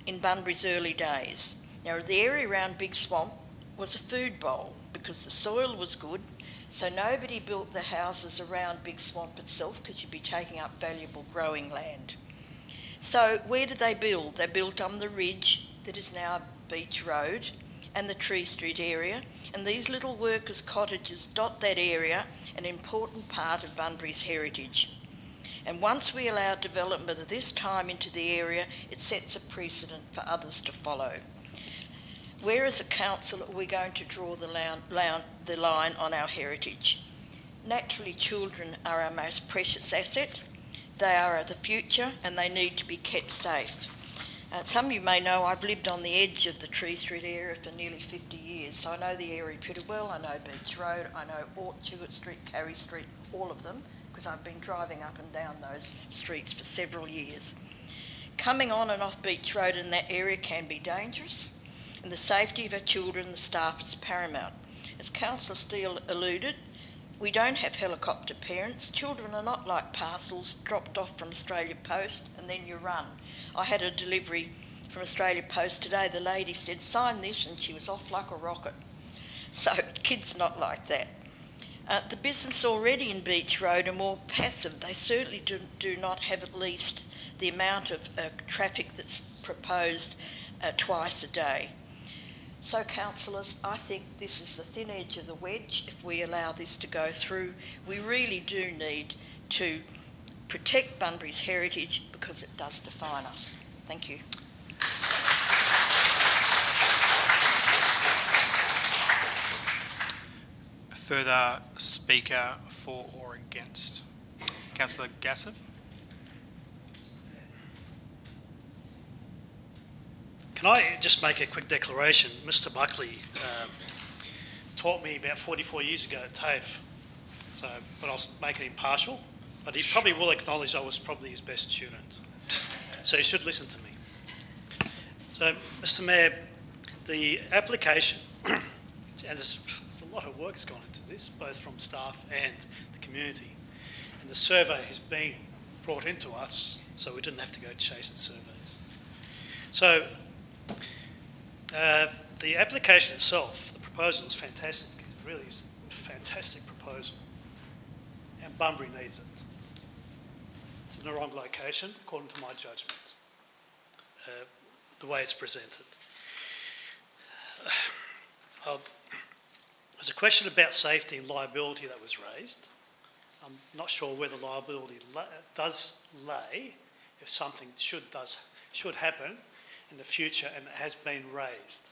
in Bunbury's early days. Now, the area around Big Swamp was a food bowl because the soil was good, so nobody built the houses around Big Swamp itself because you'd be taking up valuable growing land. So where did they build? They built on the ridge that is now Beach Road and the Tree Street area, and these little workers' cottages dot that area, an important part of Bunbury's heritage. And once we allow development of this time into the area, it sets a precedent for others to follow. Where as a council are we going to draw the line on our heritage? Naturally, children are our most precious asset. They are the future and they need to be kept safe. Some of you may know I've lived on the edge of the Tree Street area for nearly 50 years, so I know the area pretty well. I know Beach Road, I know Chewett Street, Carey Street, all of them, because I've been driving up and down those streets for several years. Coming on and off Beach Road in that area can be dangerous, and the safety of our children and the staff is paramount. As Councillor Steele alluded, we don't have helicopter parents. Children are not like parcels dropped off from Australia Post and then you run. I had a delivery from Australia Post today. The lady said, sign this, and she was off like a rocket. So kids not like that. The business already in Beach Road are more passive. They certainly do not have at least the amount of traffic that's proposed twice a day. So, councillors, I think this is the thin edge of the wedge. If we allow this to go through, we really do need to protect Bunbury's heritage because it does define us. Thank you. A further speaker for or against? Councillor Gassett. Can I just make a quick declaration? Mr. Buckley taught me about 44 years ago at TAFE, so, but I was making it impartial, but he probably will acknowledge I was probably his best student. So he should listen to me. So, Mr. Mayor, the application, and there's a lot of work has gone into this, both from staff and the community, and the survey has been brought into us, so we didn't have to go chasing surveys. So, the application itself, the proposal is fantastic. It really is a fantastic proposal. And Bunbury needs it. It's in the wrong location, according to my judgment, the way it's presented. There's a question about safety and liability that was raised. I'm not sure where the liability does lay if something should happen in the future, and it has been raised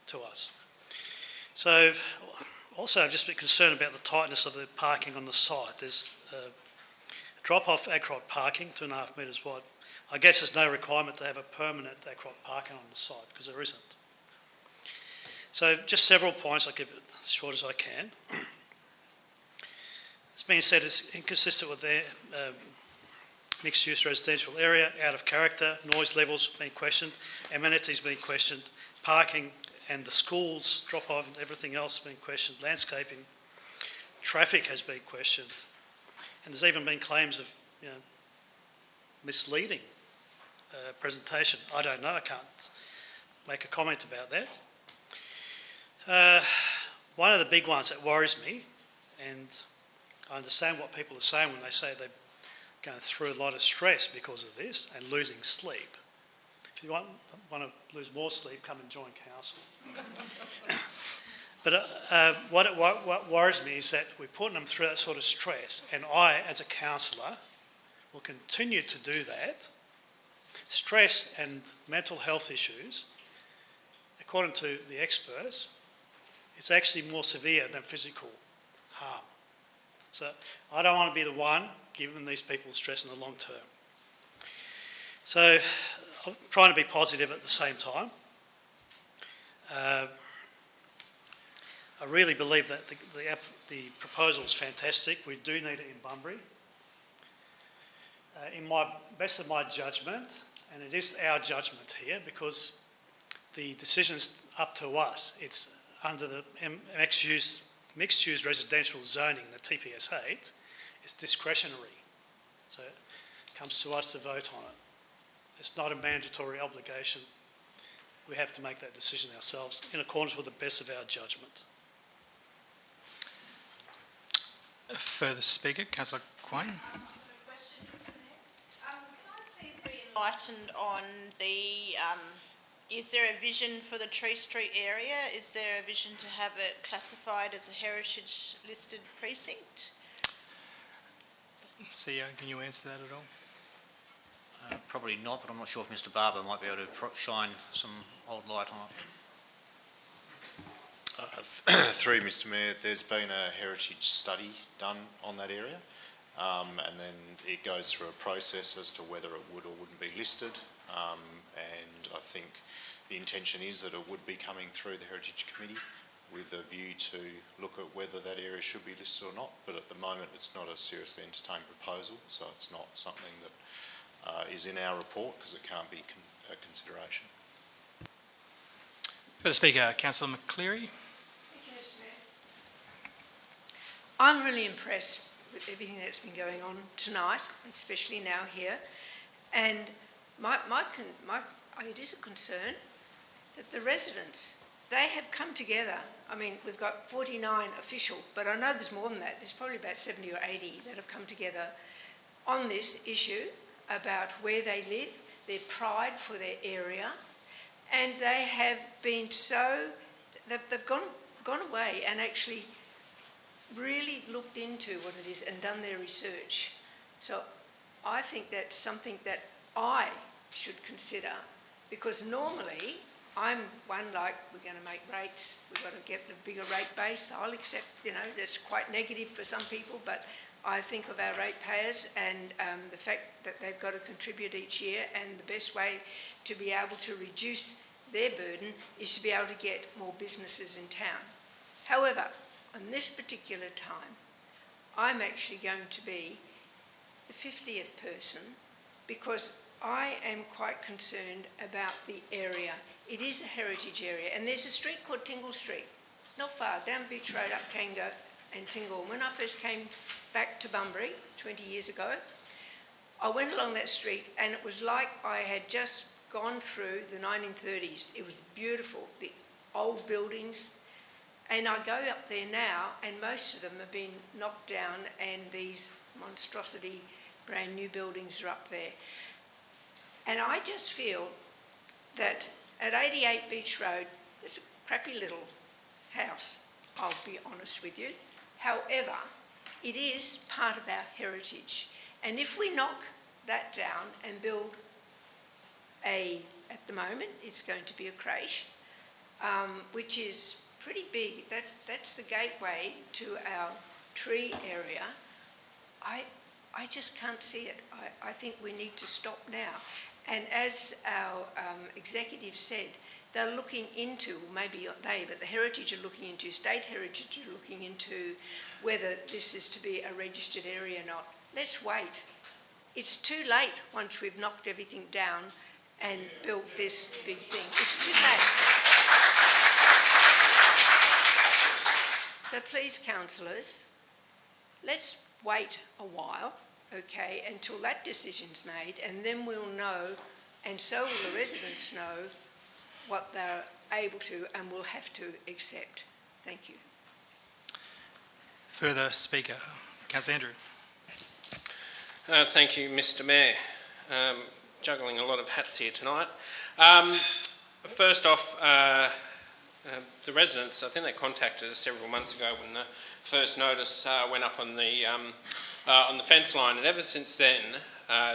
to us. So also just a bit concerned about the tightness of the parking on the site. There's drop-off Acrot parking, 2.5 metres wide. I guess there's no requirement to have a permanent Acrot parking on the site because there isn't. So just several points, I'll keep it as short as I can. It's been said it's inconsistent with their mixed-use residential area, out of character, noise levels being questioned, amenities being questioned, parking and the schools, drop-off and everything else being questioned, landscaping, traffic has been questioned, and there's even been claims of misleading presentation. I don't know, I can't make a comment about that. One of the big ones that worries me, and I understand what people are saying when they say they're going through a lot of stress because of this and losing sleep. If you want to lose more sleep, come and join council. But what worries me is that we're putting them through that sort of stress, and I, as a councillor, will continue to do that. Stress and mental health issues, according to the experts, it's actually more severe than physical harm. So I don't want to be the one giving these people stress in the long term. So I'm trying to be positive at the same time. I really believe that the proposal is fantastic. We do need it in Bunbury. In my best of my judgment, and it is our judgment here because the decision's up to us. It's under the mixed-use residential zoning, the TPS 8, it's discretionary. So it comes to us to vote on it. It's not a mandatory obligation. We have to make that decision ourselves in accordance with the best of our judgment. A further speaker, Councillor Quain. Question, Mr. Mayor. Can I please be enlightened on the, is there a vision for the Tree Street area? Is there a vision to have it classified as a heritage listed precinct? CEO, can you answer that at all? Probably not, but I'm not sure if Mr Barber might be able to shine some old light on it. Through Mr Mayor, there's been a heritage study done on that area, and then it goes through a process as to whether it would or wouldn't be listed, and I think the intention is that it would be coming through the Heritage Committee with a view to look at whether that area should be listed or not, but at the moment it's not a seriously entertained proposal, so it's not something that is in our report because it can't be a consideration. Further speaker, Councillor McCleary. I'm really impressed with everything that's been going on tonight, especially now here. And it is a concern that the residents, they have come together. I mean, we've got 49 official, but I know there's more than that. There's probably about 70 or 80 that have come together on this issue about where they live, their pride for their area, and they have been so, they've gone away and actually really looked into what it is and done their research. So I think that's something that I should consider, because normally I'm one like, we're going to make rates, we've got to get the bigger rate base. I'll accept, that's quite negative for some people, but I think of our ratepayers and the fact that they've got to contribute each year, and the best way to be able to reduce their burden is to be able to get more businesses in town. However, on this particular time, I'm actually going to be the 50th person because I am quite concerned about the area. It is a heritage area, and there's a street called Tingle Street, not far, down Beach Road, up Kanga and Tingle. When I first came back to Bunbury 20 years ago, I went along that street and it was like I had just gone through the 1930s. It was beautiful, the old buildings. And I go up there now and most of them have been knocked down and these monstrosity brand new buildings are up there. And I just feel that at 88 Beach Road, there's a crappy little house, I'll be honest with you. However, it is part of our heritage. And if we knock that down and build at the moment, it's going to be a creche, which is pretty big. That's the gateway to our tree area. I just can't see it. I think we need to stop now. And as our executive said, they're looking into, maybe not they, but the Heritage are looking into, State Heritage are looking into whether this is to be a registered area or not. Let's wait. It's too late once we've knocked everything down and built this big thing. It's too late. So please, councillors, let's wait a while, okay, until that decision's made, and then we'll know, and so will the residents know, what they're able to and will have to accept. Thank you. Further speaker, Councillor Andrew. Thank you, Mr Mayor. Juggling a lot of hats here tonight. First off, the residents, I think they contacted us several months ago when the first notice went up on the fence line, and ever since then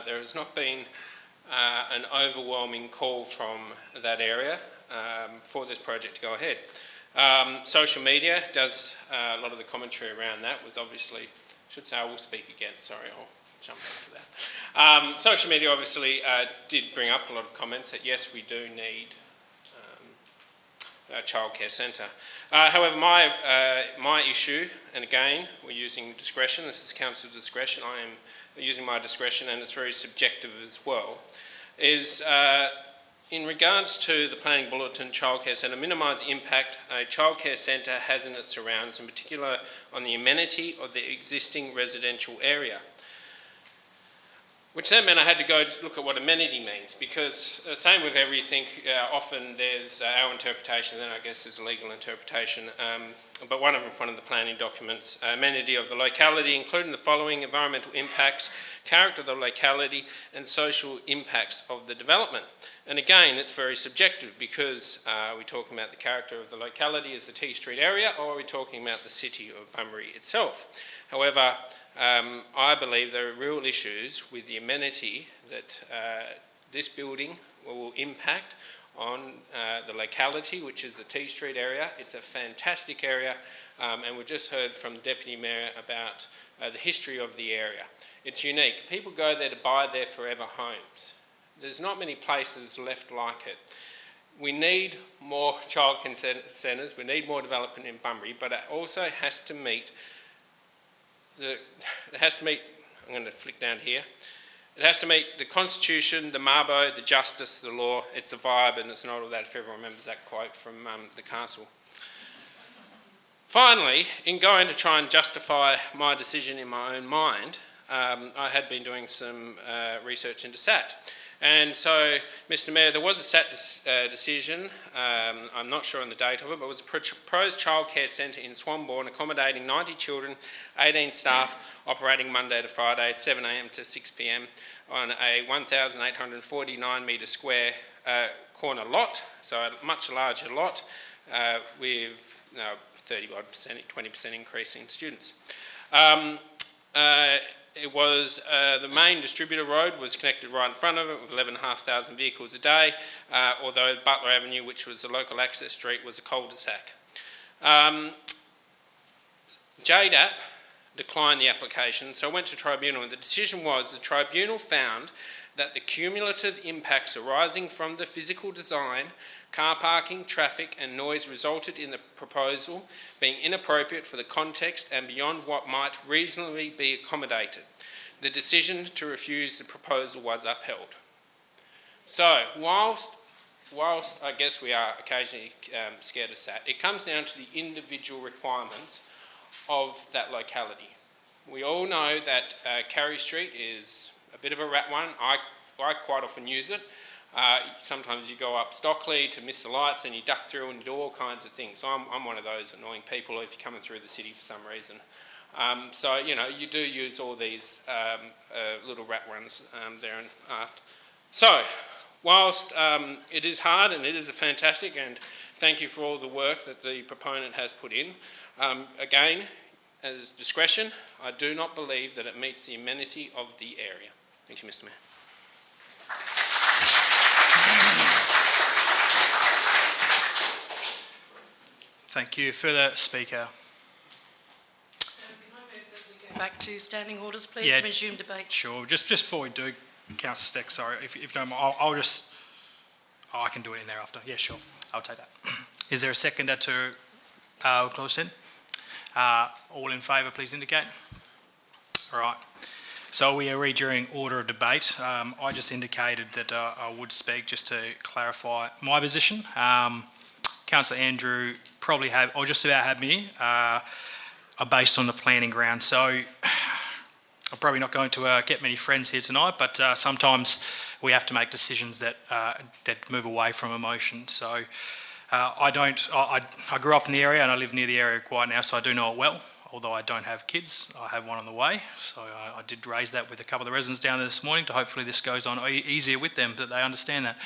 there has not been an overwhelming call from that area for this project to go ahead. Social media does a lot of the commentary around that, was obviously, I should say I will speak again, sorry, I'll jump into that. Social media obviously did bring up a lot of comments that yes, we do need a childcare centre. However, my issue, and again, we're using discretion, this is council's discretion, I am using my discretion and it's very subjective as well, is in regards to the Planning Bulletin Childcare Centre, minimise the impact a childcare centre has in its surrounds, in particular on the amenity of the existing residential area. Which then meant I had to go look at what amenity means, because same with everything, often there's our interpretation, then I guess there's a legal interpretation, but one of them in front of the planning documents, amenity of the locality, including the following: environmental impacts, character of the locality, and social impacts of the development. And again, it's very subjective, because are we talking about the character of the locality as the T Street area, or are we talking about the city of Bunbury itself? However, I believe there are real issues with the amenity that this building will impact on the locality, which is the T Street area. It's a fantastic area, and we just heard from the Deputy Mayor about the history of the area. It's unique. People go there to buy their forever homes. There's not many places left like it. We need more childcare centres, we need more development in Bunbury, but it also has to meet I'm going to flick down here, it has to meet the Constitution, the Mabo, the justice, the law. It's the vibe, and it's not all that, if everyone remembers that quote from the council. Finally, in going to try and justify my decision in my own mind, I had been doing some research into SAT. And so, Mr Mayor, there was a SAT decision, I'm not sure on the date of it, but it was a proposed childcare centre in Swanbourne accommodating 90 children, 18 staff, operating Monday to Friday, 7 a.m. to 6 p.m. on a 1,849 metre square corner lot, so a much larger lot with 30-odd%, 20% increase in students. It was, the main distributor road was connected right in front of it with 11,500 vehicles a day, although Butler Avenue, which was the local access street, was a cul-de-sac. JDAP declined the application, so I went to tribunal, and the decision was the tribunal found that the cumulative impacts arising from the physical design, car parking, traffic and noise resulted in the proposal being inappropriate for the context and beyond what might reasonably be accommodated. The decision to refuse the proposal was upheld. So, whilst I guess we are occasionally scared of SAT, it comes down to the individual requirements of that locality. We all know that Carey Street is a bit of a rat one. I quite often use it. Sometimes you go up Stockley to miss the lights and you duck through and you do all kinds of things. So I'm one of those annoying people if you're coming through the city for some reason. So, you know, you do use all these little rat runs there and aft. So, whilst it is hard and it is fantastic, and thank you for all the work that the proponent has put in, again, as discretion, I do not believe that it meets the amenity of the area. Thank you, Mr Mayor. Thank Thank you. Further speaker? Back to standing orders, please. Yeah. Resume debate. Sure. Just before we do, Councillor Steck, sorry, if you don't mind, I'll just... Oh, I can do it in there after. Yeah, sure. I'll take that. Is there a seconder to close then? All in favour, please indicate. All right. So we are during order of debate. I just indicated that I would speak just to clarify my position. Councillor Andrew probably have, or just about had me, are based on the planning ground. So I'm probably not going to get many friends here tonight, but sometimes we have to make decisions that move away from emotion. So I grew up in the area and I live near the area quite now, so I do know it well. Although I don't have kids, I have one on the way. So I did raise that with a couple of the residents down there this morning to hopefully this goes on easier with them, that they understand that.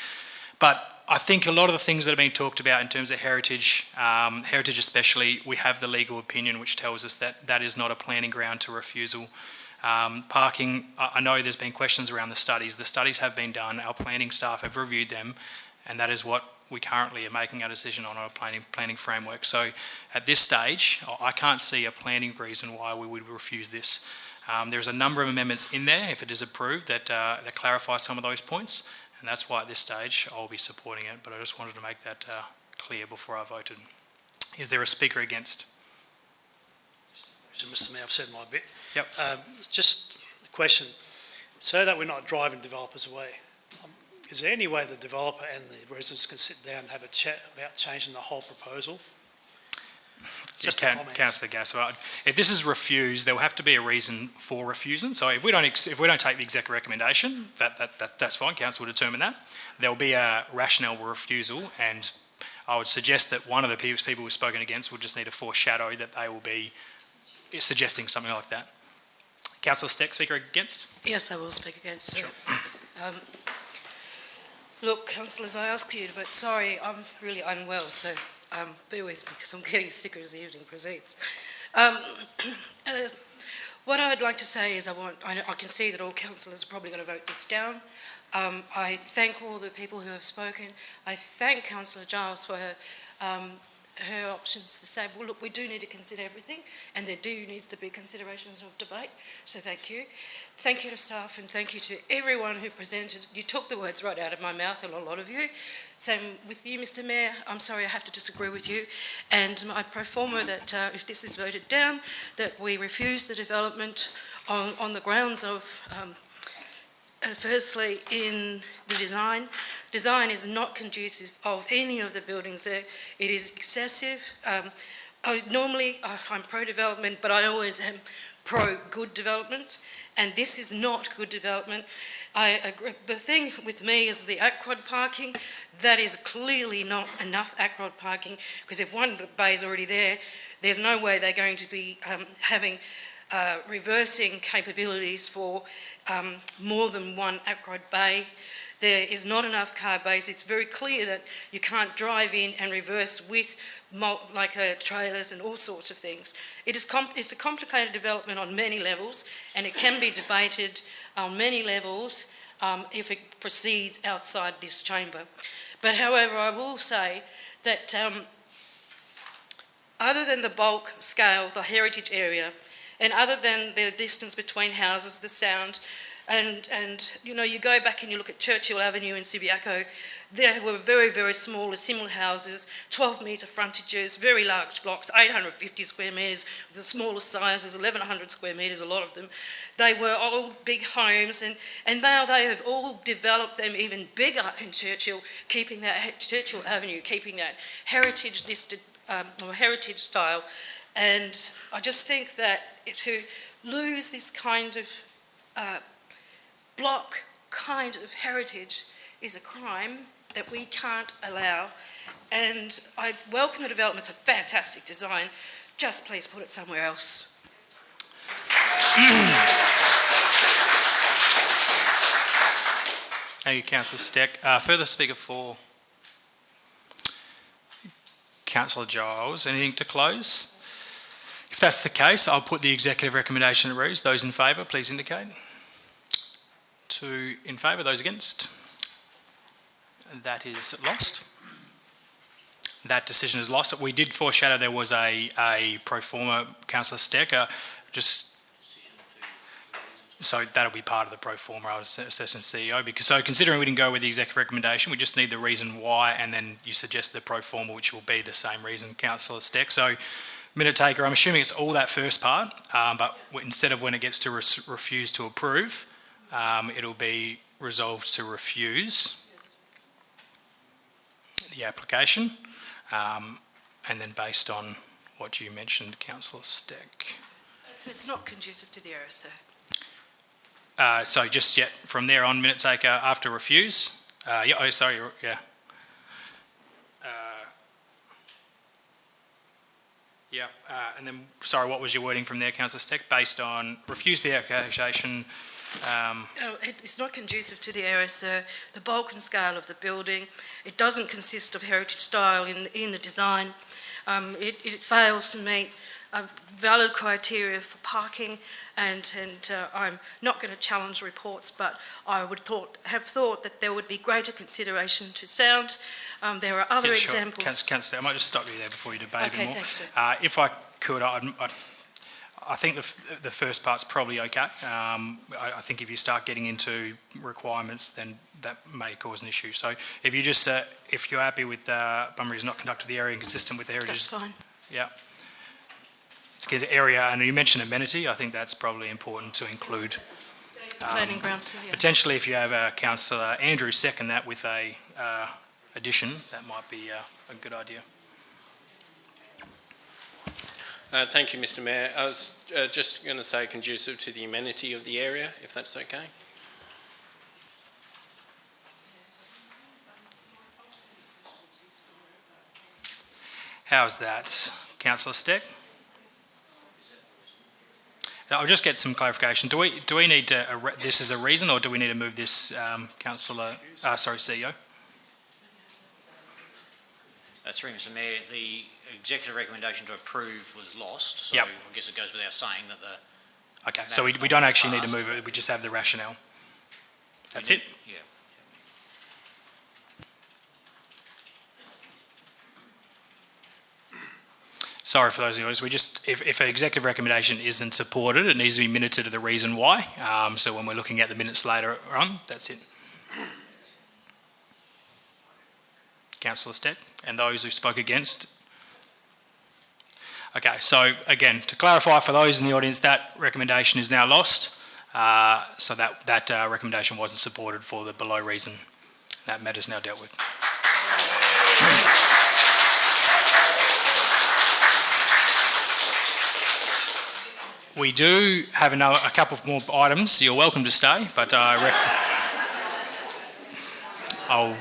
But I think a lot of the things that are being talked about in terms of heritage, heritage especially, we have the legal opinion which tells us that that is not a planning ground to refusal. Parking, I know there's been questions around the studies. The studies have been done, our planning staff have reviewed them, and that is what we currently are making a decision on a planning framework. So at this stage, I can't see a planning reason why we would refuse this. There's a number of amendments in there, if it is approved, that clarify some of those points, and that's why at this stage I'll be supporting it, but I just wanted to make that clear before I voted. Is there a speaker against? So, Mr Mayor, I've said my bit. Yep. Just a question. So that we're not driving developers away, is there any way the developer and the residents can sit down and have a chat about changing the whole proposal? Just a comment. Councillor Gaspar, if this is refused, there will have to be a reason for refusing. So if we don't take the exec recommendation, that's fine. Council will determine that. There will be a rationale for refusal, and I would suggest that one of the people who've spoken against will just need to foreshadow that they will be suggesting something like that. Councillor Steck, speaker against? Yes, I will speak against. Sure. Look, councillors, I ask you to vote. Sorry, I'm really unwell, so bear with me because I'm getting sicker as the evening proceeds. What I'd like to say is I can see that all councillors are probably going to vote this down. I thank all the people who have spoken. I thank Councillor Giles for her options to say, well, look, we do need to consider everything, and there needs to be considerations of debate, so thank you. Thank you to staff, and thank you to everyone who presented. You took the words right out of my mouth, a lot of you. Same with you, Mr Mayor. I'm sorry, I have to disagree with you. And I pro forma that if this is voted down, that we refuse the development on the grounds of, firstly, in the design. Design is not conducive of any of the buildings there. It is excessive. Normally, I'm pro-development, but I always am pro-good development, and this is not good development. I agree. The thing with me is the ACROD parking. That is clearly not enough ACROD parking, because if one bay is already there, there's no way they're going to be having reversing capabilities for more than one ACROD bay. There is not enough car bays. It's very clear that you can't drive in and reverse with trailers and all sorts of things. It's a complicated development on many levels, and it can be debated on many levels if it proceeds outside this chamber. But however, I will say that other than the bulk scale, the heritage area, and other than the distance between houses, the sound, and you know, you go back and you look at Churchill Avenue in Subiaco, there were very, very small, similar houses, 12-metre frontages, very large blocks, 850 square metres, the smallest sizes, 1,100 square metres, a lot of them. They were all big homes, and now they have all developed them even bigger in Churchill, keeping that Churchill Avenue, keeping that heritage listed, or heritage style. And I just think that to lose this kind of block kind of heritage is a crime that we can't allow. And I welcome the development. It's a fantastic design. Just please put it somewhere else. Thank you, Councillor Steck. Further speaker for Councillor Giles. Anything to close? If that's the case, I'll put the executive recommendation to reads. Those in favour, please indicate. 2 in favour, those against. That is lost. that decision is lost. We did foreshadow there was a pro forma, Councillor Stecker, so that'll be part of the pro forma, I was assessing CEO. So considering we didn't go with the executive recommendation, we just need the reason why, and then you suggest the pro forma, which will be the same reason, Councillor Steck. So minute taker, I'm assuming it's all that first part, but instead of when it gets to refuse to approve, it'll be resolved to refuse the application, and then based on what you mentioned, Councillor Steck. It's not conducive to the area, sir. So just yet from there on, minute taker after refuse. And then, sorry, what was your wording from there, Councillor Steck? Based on refuse the application. It's not conducive to the area, sir. The bulk and scale of the building, it doesn't consist of heritage style in the design. It fails to meet valid criteria for parking, and I'm not going to challenge reports, but I would have thought that there would be greater consideration to sound. There are other examples. Councillor, I might just stop you there before you debate a bit more. Thanks, sir. If I could, I think the first part's probably okay. I think if you start getting into requirements, then that may cause an issue. So if you just, if you're happy with Bunbury is not conducted the area and consistent with the heritage. That's fine. Yeah. Let's get the area, and you mentioned amenity. I think that's probably important to include. Planning grounds, sir, yeah. Potentially, if you have Councillor Andrew second that with a addition, that might be a good idea. Thank you, Mr. Mayor. I was just going to say conducive to the amenity of the area, if that's okay. How's that, Councillor Steck? I'll just get some clarification. Do we need to this as a reason, or do we need to move this, CEO? Through Mr. Mayor, the executive recommendation to approve was lost, so yep. I guess it goes without saying that the... Okay, so we don't actually need to move it, we just have the rationale. That's it? Yeah. Sorry for those of you, we just, if an executive recommendation isn't supported, it needs to be minuted to the reason why. So when we're looking at the minutes later on, that's it. Councillor Steck, and those who spoke against. Okay, so again, to clarify for those in the audience, that recommendation is now lost. So that recommendation wasn't supported for the below reason. That matter's now dealt with. We do have a couple more items. You're welcome to stay, but I'll...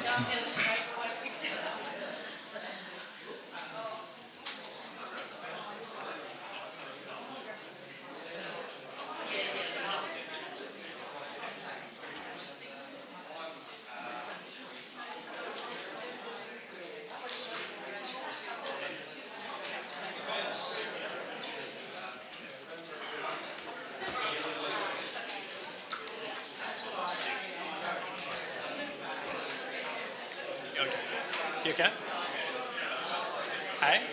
You okay? Hey? Right.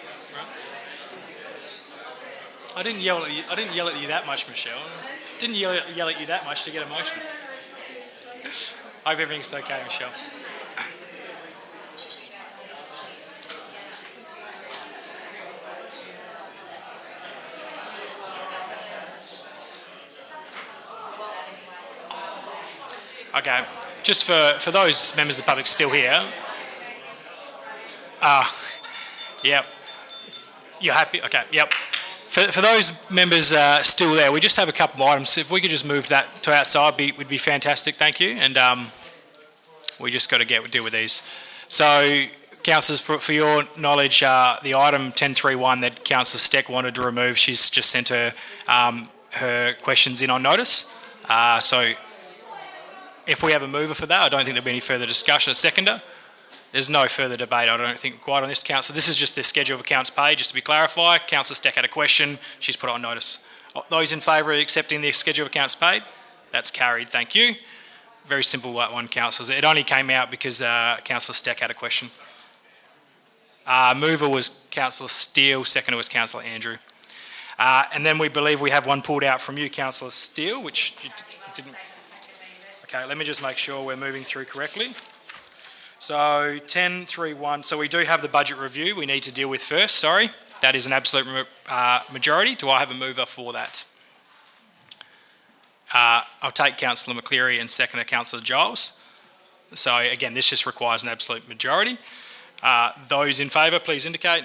I didn't yell at you that much, Michelle. Didn't yell at you that much to get emotional. Hope everything's okay, Michelle. Okay, just for those members of the public still here. Yep. You're happy? Okay, yep. For those members still there, we just have a couple of items. If we could just move that to outside, would be fantastic, thank you. And we just got to deal with these. So, councillors, for your knowledge, the item 1031 that Councillor Steck wanted to remove, she's just sent her questions in on notice. So, if we have a mover for that, I don't think there'll be any further discussion. A seconder? There's no further debate, I don't think, quite on this, Councillor. This is just the schedule of accounts paid, just to be clarified. Councillor Steck had a question, she's put it on notice. Those in favour of accepting the schedule of accounts paid? That's carried, thank you. Very simple one, Councillors. It only came out because Councillor Steck had a question. Mover was Councillor Steele, seconder was Councillor Andrew. And then we believe we have one pulled out from you, Councillor Steele, which you didn't... Okay, let me just make sure we're moving through correctly. So 10.3.1, so we do have the budget review we need to deal with first, sorry. That is an absolute majority. Do I have a mover for that? I'll take Councillor McCleary and seconder Councillor Giles. So again, this just requires an absolute majority. Those in favour, please indicate.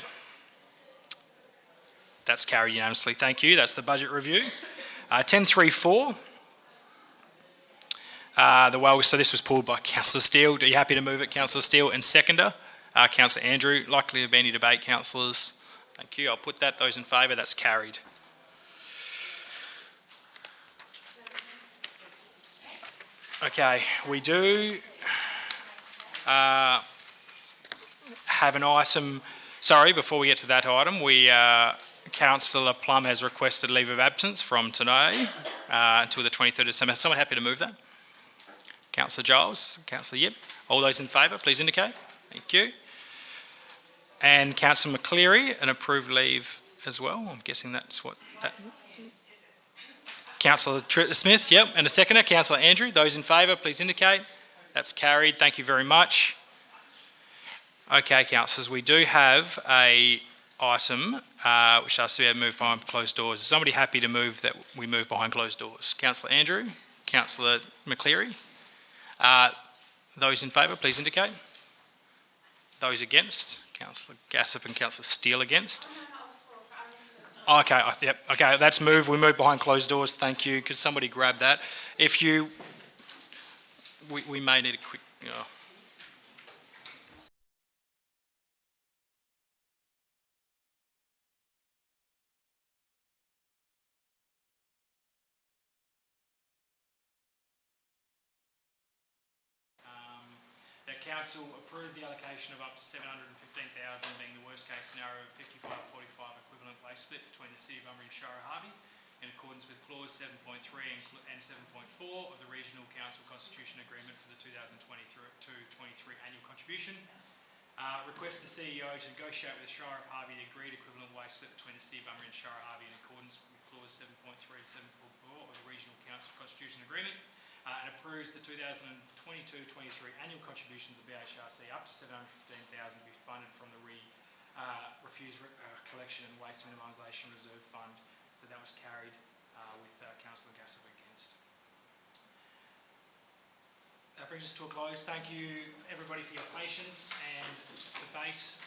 That's carried unanimously, thank you. That's the budget review. 10.3.4. So this was pulled by Councillor Steele. Are you happy to move it, Councillor Steele? And seconder, Councillor Andrew. Likely to be any debate, councillors. Thank you. I'll put that. Those in favour, that's carried. Okay, we do have an item. Sorry, before we get to that item, Councillor Plum has requested leave of absence from today until the 23rd of December. Is someone happy to move that? Councillor Giles, Councillor Yip. All those in favour, please indicate. Thank you. And Councillor McCleary, an approved leave as well. I'm guessing that's what that... Councillor Smith, yep, and a seconder, Councillor Andrew. Those in favour, please indicate. That's carried. Thank you very much. Okay, councillors, we do have a item which has to be moved behind closed doors. Is somebody happy to move that we move behind closed doors? Councillor Andrew, Councillor McCleary. Those in favour, please indicate. Those against? Councillor Gassop and Councillor Steele against. Okay, yep. Okay, that's moved. We move behind closed doors. Thank you. Could somebody grab that? If you, we may need a quick. The council approved the allocation of up to $715,000, being the worst case scenario of 55-45 equivalent waste split between the City of Bunbury and Shire Harvey, in accordance with clause 7.3 and 7.4 of the Regional Council Constitution Agreement for the 2022-23 annual contribution. Request the CEO to negotiate with the Shire of Harvey the agreed equivalent waste split between the City of Bunbury and Shire Harvey in accordance with clause 7.3 and 7.4 of the Regional Council Constitution Agreement. And approves the 2022-23 annual contribution to the BHRC up to $715,000 to be funded from the Refuse Collection and Waste Minimisation Reserve Fund. So that was carried with Councillor Gassop against. That brings us to a close. Thank you everybody for your patience and debate.